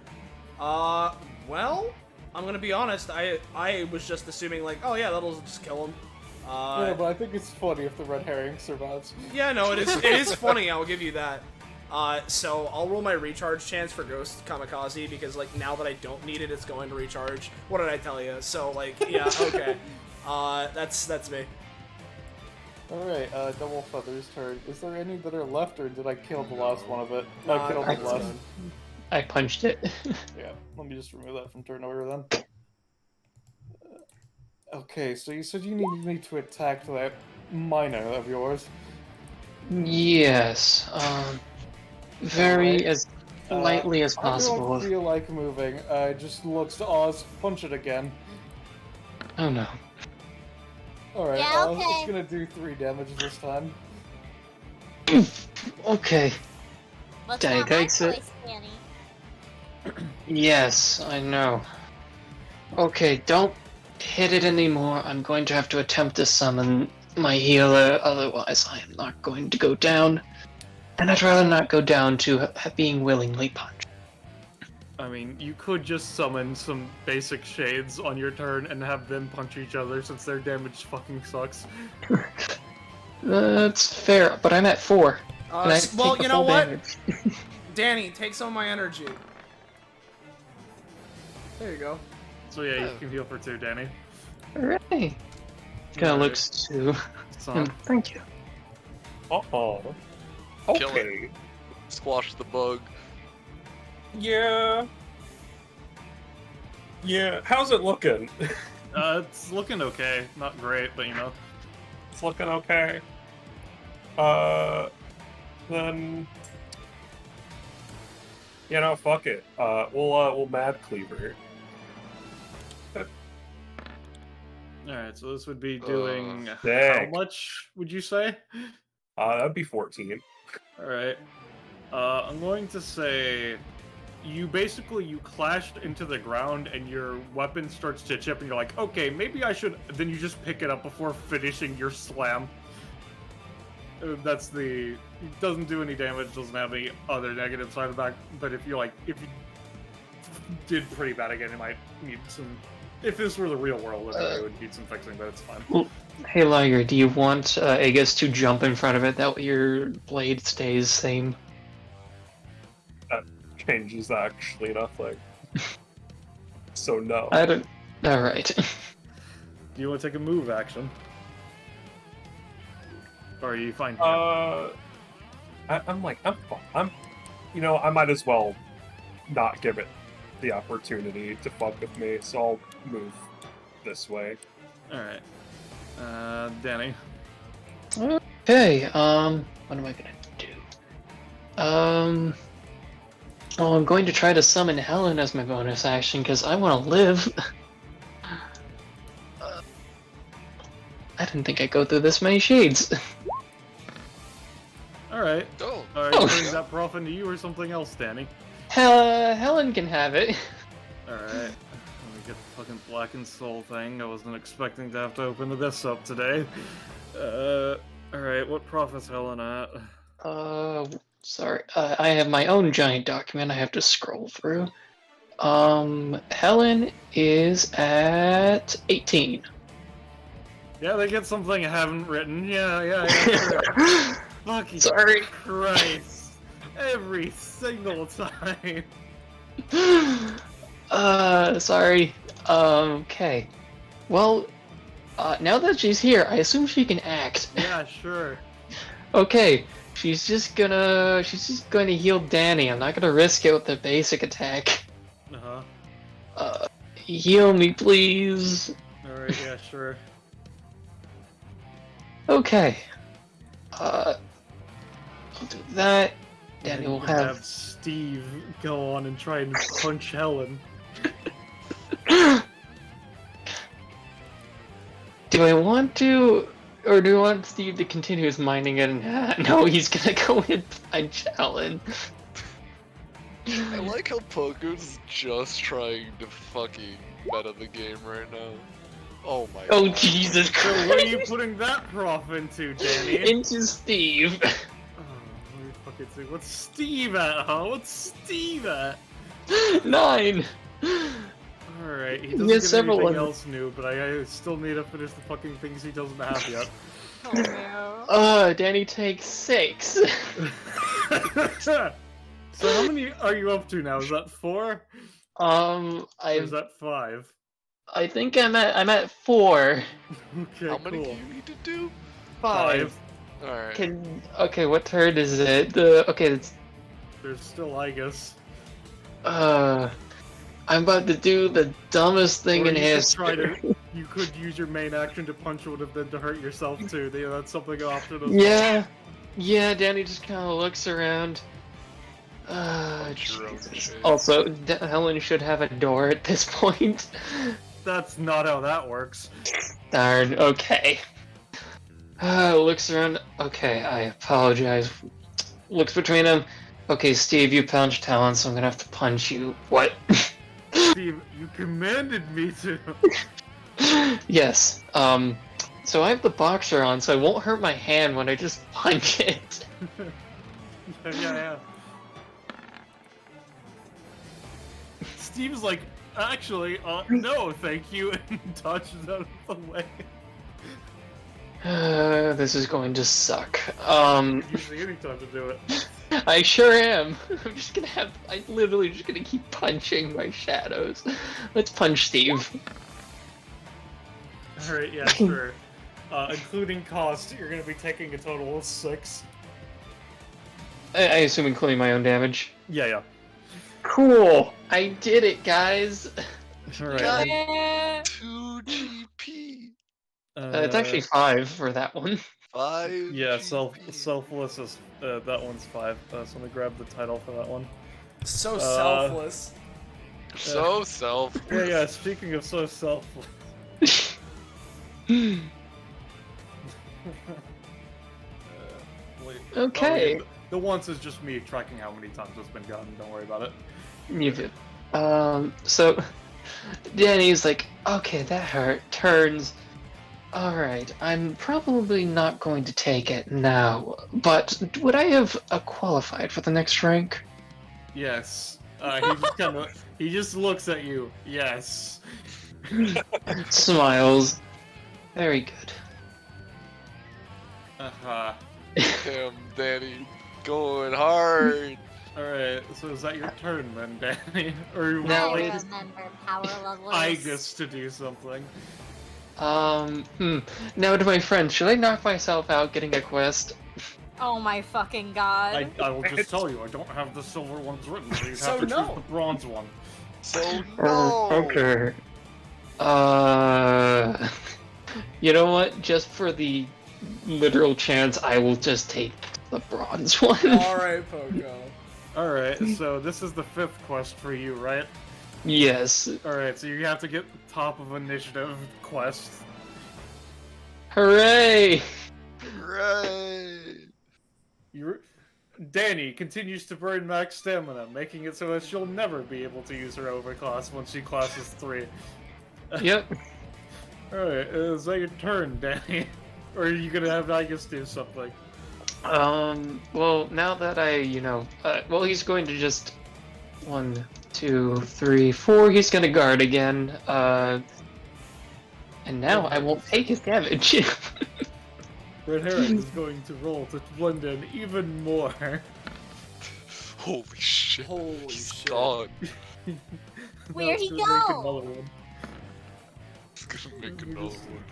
Well, I'm gonna be honest. I was just assuming, like, oh yeah, that'll just kill him. Yeah, but I think it's funny if the red herring survives. Yeah, no, it is funny, I'll give you that. So I'll roll my recharge chance for Ghost Kamikaze, because, like, now that I don't need it, it's going to recharge. What did I tell you? So, like, yeah, okay. That's me. Alright, Double Feather's turn. Is there any that are left, or did I kill the last one of it? I killed the last one. I punched it. Yeah, let me just remove that from turn order then. Okay, so you said you needed me to attack that miner of yours. Yes, very as lightly as possible. I don't feel like moving. It just looks to Oz. Punch it again. Oh no. Alright, Yeah, okay. it's gonna do 3 damage this time. Okay. What's Danny not my takes it. choice, Danny? Yes, I know. Okay, don't hit it anymore. I'm going to have to attempt to summon my healer, otherwise I am not going to go down. And I'd rather not go down to being willingly punched. I mean, you could just summon some basic shades on your turn and have them punch each other since their damage fucking sucks. That's fair, but I'm at 4. And I Well, take the you know full what? damage. Danny, take some of my energy. There you go. So yeah, you can heal for 2, Danny. Hooray! Kinda looks to... Son. Thank you. Uh-oh. Kill Okay. it. Squash the bug. Yeah. Yeah, how's it looking? It's looking okay. Not great, but you know. It's looking okay. Then... You know, fuck it. We'll Mad Cleaver. Alright, so this would be doing... how Dang. much, would you say? That'd be 14. Alright. I'm going to say... You clashed into the ground and your weapon starts to chip and you're like, okay, maybe I should... Then you just pick it up before finishing your slam. That's the... It doesn't do any damage, doesn't have any other negative side effect, but if you did pretty bad again, it might need some... If this were the real world, it would need some fixing, but it's fine. Well, hey, Liger, do you want Aegis to jump in front of it? That way your blade stays same. Changes actually nothing. So no. I don't... Alright. Do you want to take a move action? Or are you fine here? I'm fine. I might as well not give it the opportunity to fuck with me, so I'll move this way. Alright. Danny. Okay, what am I gonna do? Well, I'm going to try to summon Helen as my bonus action, because I want to live. I didn't think I'd go through this many shades. Alright. Oh. Alright, Oh. turning that prof into you or something else, Danny? Helen can have it. Alright. Let me get the fucking Blackened Soul thing. I wasn't expecting to have to open this up today. Alright, what prof is Helen at? Sorry, I have my own giant document I have to scroll through. Helen is at 18. Yeah, they get something I haven't written. Yeah, sure. Fucking Sorry. Christ. Every single time. Sorry. Okay. Well, now that she's here, I assume she can act. Yeah, sure. Okay, she's just going to heal Danny. I'm not gonna risk it with the basic attack. Uh-huh. Heal me, please. Alright, yeah, sure. Okay. I'll do that. And Danny then will you can have. Steve go on and try and punch Helen. Do I want to, or do I want Steve to continue his mining and no, he's gonna go and punch Helen. I like how Pogo's just trying to fucking meta the game right now. Oh my Oh god. Jesus So Christ! what are you putting that prof into, Danny? Into Steve. Oh, let me fucking see. What's Steve at, huh? What's Steve at? 9. Alright, he He doesn't has get several anything ones. else new, but I still need to finish the fucking things he doesn't have yet. Oh no. Danny takes 6. So how many are you up to now? Is that 4? Or is that 5? I think I'm at 4. Okay, How many do cool. you need to do? 5. Alright. Okay, what turn is it? It's There's still Igus. I'm about to do the dumbest thing Or in you could history. You could use your main action to punch one of them to hurt yourself too. Yeah, that's something option as well. Yeah, Danny just kind of looks around. Your own Jesus. shit. Also, Helen should have a door at this point. That's not how that works. Darn, okay. Looks around. Okay, I apologize. Looks between them. Okay, Steve, you punched Helen, so I'm gonna have to punch you. What? Steve, you commanded me to. Yes. So I have the boxer on, so I won't hurt my hand when I just punch it. Yeah. Steve's like, actually, no, thank you, and dodges out of the way. This is going to suck. Usually any time to do it. I sure am. I'm literally just gonna keep punching my shadows. Let's punch Steve. Alright, yeah, sure. Including cost, you're gonna be taking a total of 6. I assume including my own damage. Yeah. Cool! I did it, guys! Alright. Yeah. 2 GP. It's actually 5 for that one. 5 Yeah, GP. selfless is that one's 5. So let me grab the title for that one. So selfless. So self. Yeah. Speaking of so selfless. Wait. Okay. Oh, yeah, the once is just me tracking how many times it's been gotten. Don't worry about it. You did. So Danny's like, okay, that hurt. Turns. Alright, I'm probably not going to take it now, but would I have qualified for the next rank? Yes. He just looks at you. Yes. Smiles. Very good. Damn, Danny. Going hard. Alright, so is that your turn then, Danny? Or you No, want it- Remember power levels. Igus to do something? Now to my friend, should I knock myself out getting a quest? Oh my fucking god. I will just tell you, I don't have the silver ones written, so you'd So have to no. choose the bronze one. So no. Okay. You know what? Just for the literal chance, I will just take the bronze one. Alright, Pogo. Alright, so this is the 5th quest for you, right? Yes. Alright, so you have to get top of initiative quest. Hooray! Right. Danny continues to burn max stamina, making it so that she'll never be able to use her overclass once she classes 3. Yep. Alright, is that your turn, Danny? Or are you gonna have Igus do something? Well, now that he's going to just 1, 2, 3, 4. He's gonna guard again. And now I won't take his damage. Red Herring is going to roll to blend in even more. Holy shit. Holy He's shit. gone. Where'd he Now it's gonna go? Make another one. He's gonna make another one.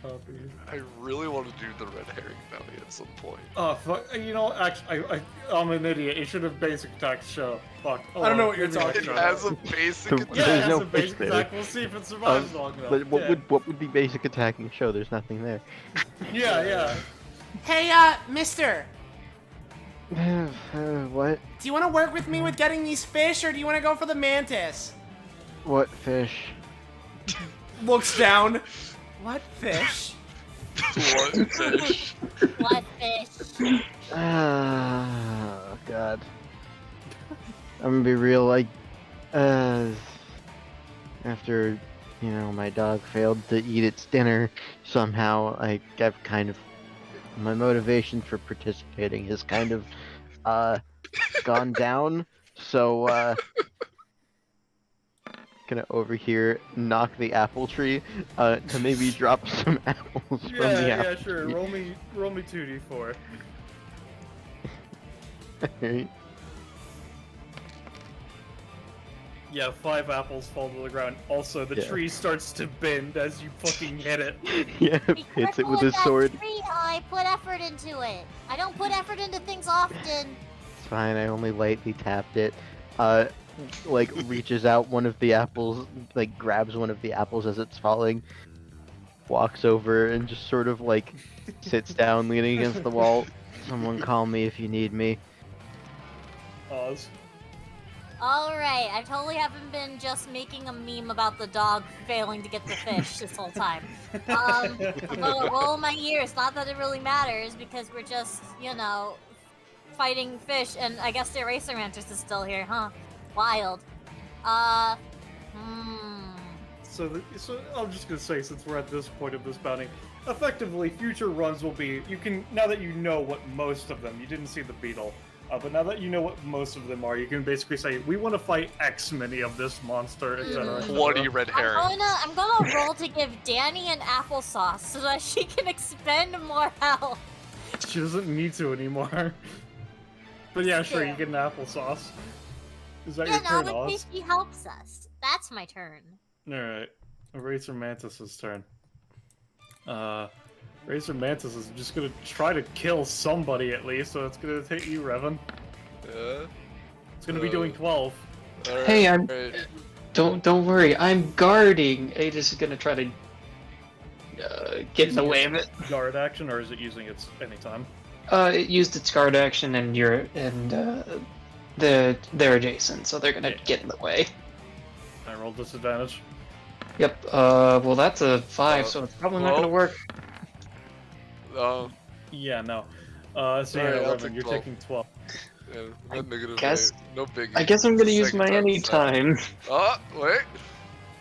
Copy. I really want to do the red herring bounty at some point. Oh fuck! You know, actually, I'm an idiot. It should have basic attack show. Fuck. Oh, I don't know well, what you're maybe not. It talking has a basic So- attack. Yeah, There's it has no a fish basic there. attack. We'll see if it survives long enough. But Yeah. what would be basic attacking show? There's nothing there. Yeah. Hey, mister, What? do you want to work with me with getting these fish, or do you want to go for the mantis? What fish? Looks down. What fish? What fish? What fish? Oh God. I'm gonna be real. After my dog failed to eat its dinner, somehow I've kind of my motivation for participating has kind of gone down. So gonna over here knock the apple tree to maybe drop some apples from the Yeah, apple sure. tree. Roll me 2d4. Alright. Yeah, 5 apples fall to the ground. Also, the Yeah. tree starts to bend as you fucking hit it. Yeah, Be hits it careful with his that sword. Tree. I put effort into it. I don't put effort into things often. It's fine, I only lightly tapped it. Reaches out one of the apples, grabs one of the apples as it's falling, walks over and just sort of sits down leaning against the wall. Someone call me if you need me. Oz. Alright, I totally haven't been just making a meme about the dog failing to get the fish this whole time. Well, roll my ears. Not that it really matters, because we're just, fighting fish, and I guess the eraser mantis is still here, huh? Wild. So I'm just gonna say, since we're at this point of this bounty, effectively, future runs will be, now that you know what most of them, you didn't see the beetle, but now that you know what most of them are, you can basically say, we want to fight X many of this monster, etc. 20 red herrings. I'm gonna roll to give Danny an applesauce so that she can expend more health. She doesn't need to anymore. But yeah, sure, you Yeah. get an applesauce. Is that Yeah, your no, turn, in Oz? case she helps us. That's my turn. Alright. Eraser Mantis's turn. Eraser Mantis is just gonna try to kill somebody at least, so it's gonna hit you, Revan. Yeah. It's gonna be doing 12. Alright, Hey, I'm- alright. Don't worry, I'm guarding. Aegis is gonna try to get in the way of it. Guard action, or is it using its anytime? It used its guard action, and they're adjacent, so they're gonna get in the way. I rolled disadvantage. Yep. Well, that's a 5, so it's probably not well. gonna work. Yeah, no. So Alright, yeah, I'll Revan, take you're 12. taking 12. Yeah, not negative guess- eight. No biggie. I guess I'm gonna use Second my time's anytime. Oh, wait.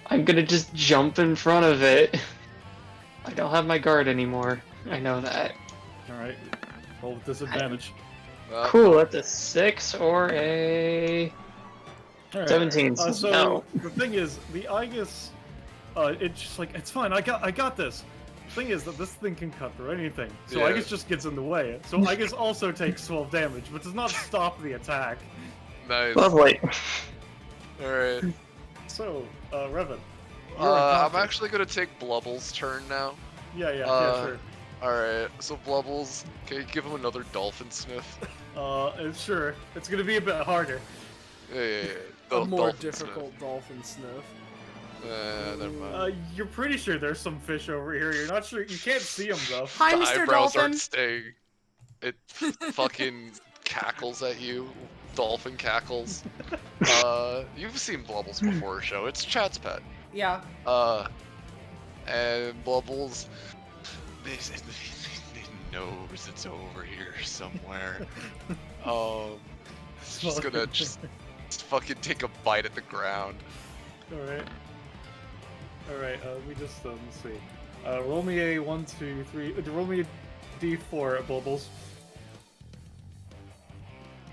I'm gonna just jump in front of it. I don't have my guard anymore. I know that. Alright. Roll with disadvantage. Cool, that's a 6 or a Alright. 17. So No. the thing is, the Aegis, it's just like, it's fine. I got this. The thing is that this thing can cut through anything, so Yeah. Aegis just gets in the way. So Aegis also takes 12 damage, but does not stop the attack. Nice. Lovely. Alright. So, Revan. I'm actually gonna take Blubble's turn now. Yeah, sure. Alright, so Blubbles, can you give him another dolphin sniff? Sure. It's gonna be a bit harder. Yeah. A more Dolphin difficult dolphin sniff. Sniff. Never mind. You're pretty sure there's some fish over here. You're not sure. You can't see them though. Hi, The Mr. eyebrows Dolphin. aren't staying. It fucking cackles at you. Dolphin cackles. You've seen Blubbles before, show. It's Chad's pet. Yeah. And Blubbles, he knows it's over here somewhere. It's just gonna just fucking take a bite at the ground. Alright, we just, let's see. Roll me a 1, 2, 3, roll me a d4 at Bubbles.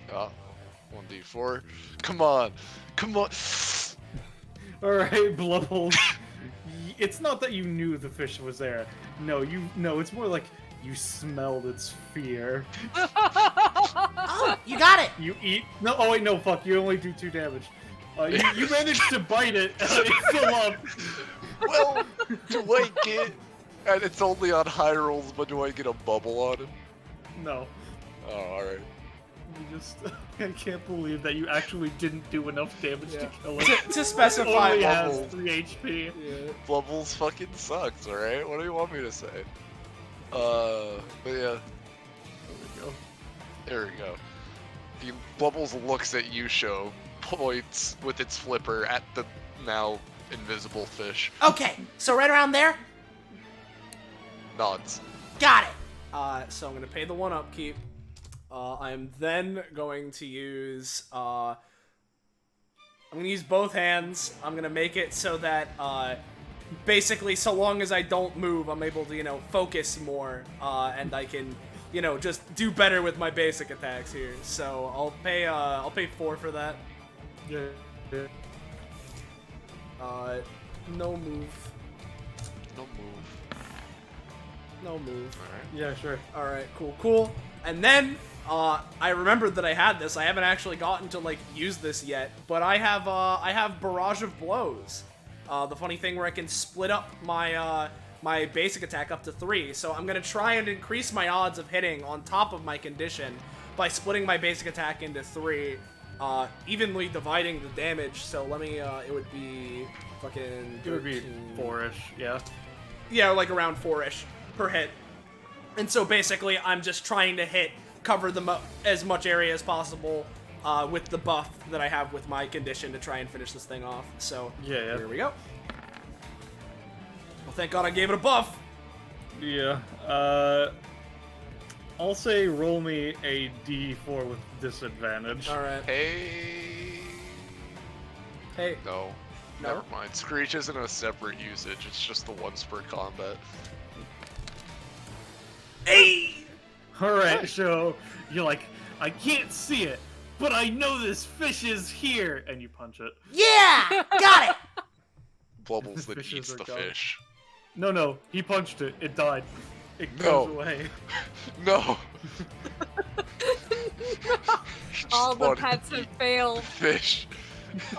1d4. Come on. Alright, Blubbles. It's not that you knew the fish was there. No, it's more like you smelled its fear. Oh, you got it. You eat. No, oh wait, no, fuck. You only do 2 damage. You managed to bite it. It's still up. Well, do I get And it's only on high rolls, but do I get a bubble on him? No. Oh, alright. You just... I can't believe that you actually didn't do enough damage to kill him. To specify, Only has Bubbles. 3 HP. Yeah. Bubbles fucking sucks, alright? What do you want me to say? But yeah. There we go. There we go. The Bubbles looks at Yusho, points with its flipper at the now invisible fish, Okay, so right around there. nods. Got it. So I'm gonna pay the 1 upkeep. I'm then going to use. I'm gonna use both hands. I'm gonna make it so that basically, so long as I don't move, I'm able to focus more, and I can just do better with my basic attacks here. So I'll pay 4 for that. Yeah. No move. No move. No move. Alright. Yeah, sure. Alright, cool. And then, I remembered that I had this. I haven't actually gotten to, use this yet. But I have Barrage of Blows. The funny thing where I can split up my, my basic attack up to 3. So I'm gonna try and increase my odds of hitting on top of my condition by splitting my basic attack into 3, evenly dividing the damage. So let me, it would be fucking 13. It would be 4-ish, yeah. Yeah, like around 4-ish per hit. And so basically, I'm just trying to cover as much area as possible with the buff that I have with my condition to try and finish this thing off. So, Yeah. here we go. Well, thank God I gave it a buff. Yeah. I'll say roll me a d4 with disadvantage. Alright. Hey. Hey. No. No? Never mind. Screech isn't a separate usage, it's just the once per combat. Hey! Alright, so you're like, I can't see it, but I know this fish is here! And you punch it. Yeah! Got it! Bubbles that Fishes eats are the gone. fish. No, he punched it. It died. It No. goes away. No! All the Spawned pets have failed. fish.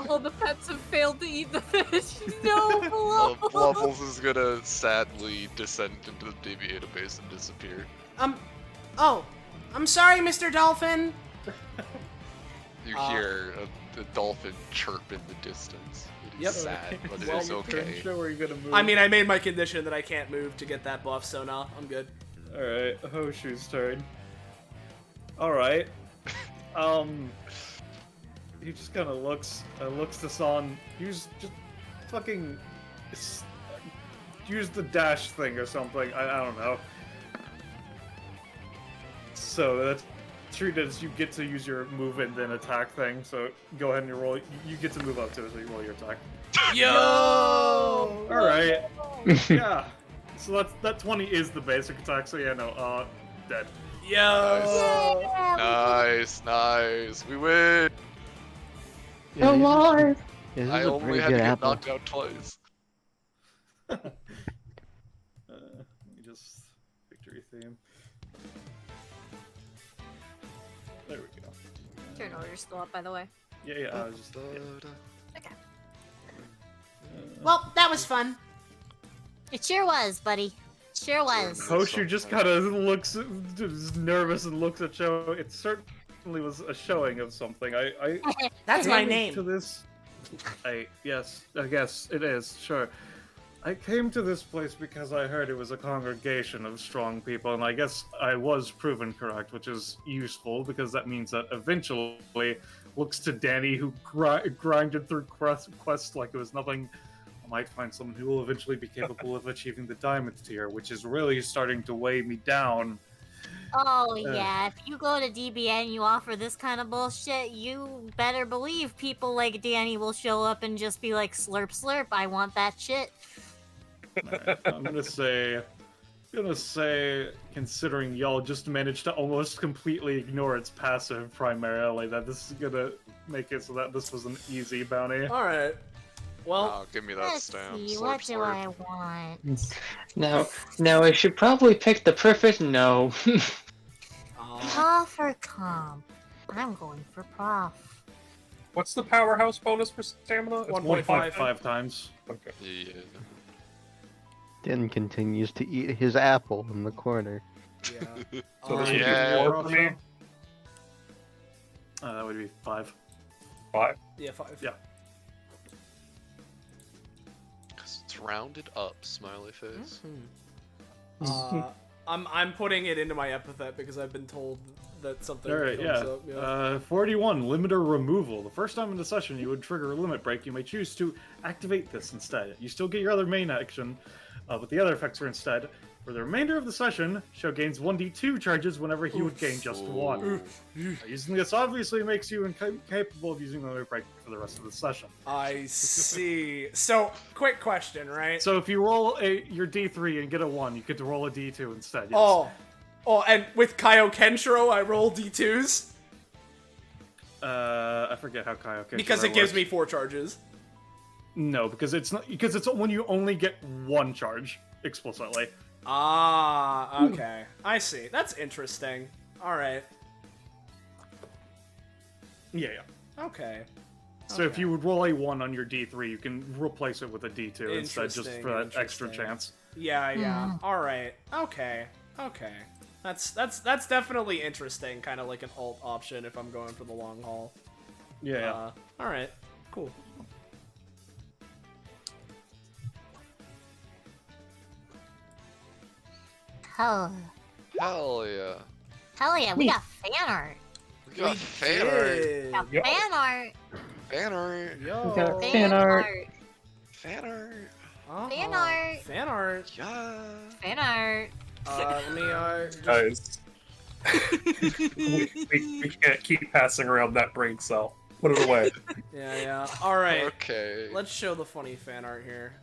All the pets have failed to eat the fish. No, Blubbles. Blubbles is gonna sadly descend into the DBA database and disappear. Oh, I'm sorry, Mr. Dolphin. You hear a dolphin chirp in the distance. It Yep. is sad, but it Well, is okay. Show where you're gonna move. I mean, I made my condition that I can't move to get that buff, so no, I'm good. Alright, Hoshu's turn. Alright. He just kind of looks to San. Use just fucking use the dash thing or something. I don't know. So that's treated as you get to use your move and then attack thing. So go ahead and you roll. You get to move up to it, so you roll your attack. Yo! All right. Yeah. So that 20 is the basic attack. So yeah, no. Dead. Yo! Nice. We win. Yeah, Alive! This is I a only pretty had to good get apple. knocked out twice. Let me just victory theme. There we go. Turn order's still up, by the way. Yeah. I was just. Okay. Well, that was fun. It sure was, buddy. Sure was. Hoshu just kind of looks just nervous and looks at Show. It certainly was a showing of something. I That's my came name. To this, yes, I guess it is. Sure. I came to this place because I heard it was a congregation of strong people, and I guess I was proven correct, which is useful because that means that eventually, looks to Danny, who grinded through quests like it was nothing. I might find someone who will eventually be capable of achieving the diamond tier, which is really starting to weigh me down. Oh, yeah. If you go to DBA and you offer this kind of bullshit, you better believe people like Danny will show up and just be like, slurp, slurp, I want that shit. Alright, I'm gonna say, considering y'all just managed to almost completely ignore its passive primarily, that this is gonna make it so that this was an easy bounty. Alright. Well, Oh, give me that Let's stamp. see, Slurp, what do slurp. I want? Now I should probably pick the perfect no. Prof or comp? I'm going for prof. What's the powerhouse bonus for stamina? It's 1.5. 5 times. Okay. Yeah. Den continues to eat his apple in the corner. Yeah. So this would be Yeah. 4 for me. That would be 5. 5. Yeah, 5. Yeah. Because it's rounded up, smiley face. I'm putting it into my epithet because I've been told that something Alright, comes yeah. up. 41, limiter removal. The first time in the session you would trigger a limit break, you may choose to activate this instead. You still get your other main action, but the other effects are instead. For the remainder of the session, Show gains 1d2 charges whenever he would gain just 1. Using this obviously makes you incapable of using the limit break for the rest of the session. I see. So, quick question, right? So if you roll your d3 and get a 1, you get to roll a d2 instead. Yes. Oh, and with Kaio Kenshiro, I roll D2s? I forget how Kaio Because it gives me 4 charges. No, because it's not because it's when you only get 1 charge explicitly. Ah, okay. I see. That's interesting. Alright. Yeah. Okay. So if you would roll a 1 on your d3, you can replace it with a d2 instead, just for that extra Interesting. chance. Yeah. Alright. Okay. That's definitely interesting, kind of like an alt option if I'm going for the long haul. Yeah. Alright. Cool. Hell, Hell yeah. hell yeah, we got fan art. We got fan art. Did. Got Yo. fan art. Fan art. Yo. got fan art. Fan art. Fan art. Fan art. Yeah. Fan art. Let me, Guys, we can't keep passing around that brain cell. Put it away. Yeah. Alright. Okay. Let's show the funny fan art here.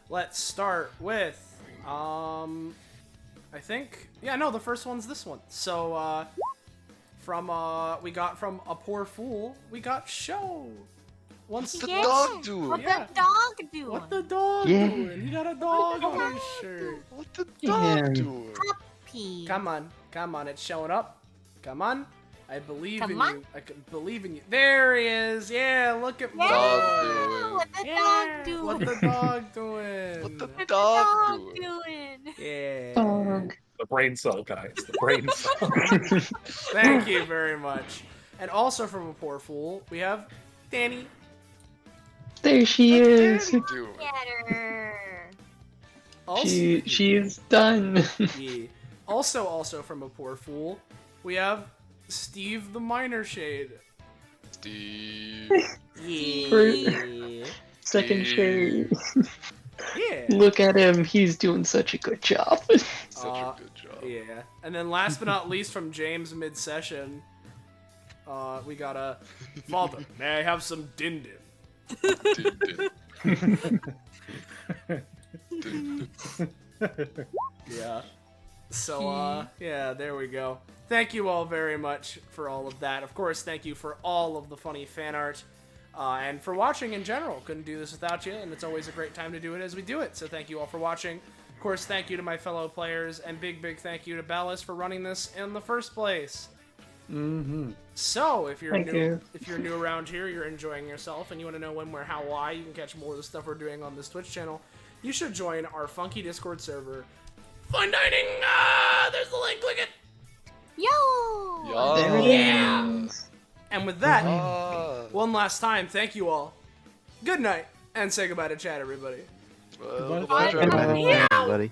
Let's start with, I think, yeah, no, the first one's this one. So, we got from A Poor Fool, we got Show. What's the Yeah. dog doing? What Yeah. the dog doing? What the dog Yeah. doing? He got a dog on his shirt. What the Yeah. dog doing? Puppy. Come on, it's showing up. Come on. I believe Come in on. you. I can believe in you. There he is. Yeah, look at Yeah, Dog doing. what the Yeah, dog doing? what the dog doing? What the What the dog dog doing? doing? Yeah. Dog. The brain cell, guys. The brain cell. Thank you very much. And also from A Poor Fool, we have Danny. There she is. Doing. Get her. Also, She's done. yeah. Also from A Poor Fool, we have Steve the Minor Shade. Steve. Yeah. Second share. Yeah. Look at him. He's doing such a good job. Such a good job. Yeah. And then last but not least from James mid-session, we got a Father, may I have some din din? Yeah. So, yeah, there we go. Thank you all very much for all of that. Of course, thank you for all of the funny fan art. And for watching in general. Couldn't do this without you, and it's always a great time to do it as we do it. So thank you all for watching. Of course, thank you to my fellow players, and big thank you to Ballas for running this in the first place. Mm-hmm. So, if you're Thank new, you. if you're new around here, you're enjoying yourself, and you want to know when, where, how, why, you can catch more of the stuff we're doing on this Twitch channel. You should join our funky Discord server. Fun dining. There's the link. Click it. Yo. Yeah. There it Yeah. is. And with that, Ah. one last time, thank you all. Good night, and say goodbye to chat, everybody. Well, Goodbye. goodbye, Bye. everybody. Yeah. Everybody.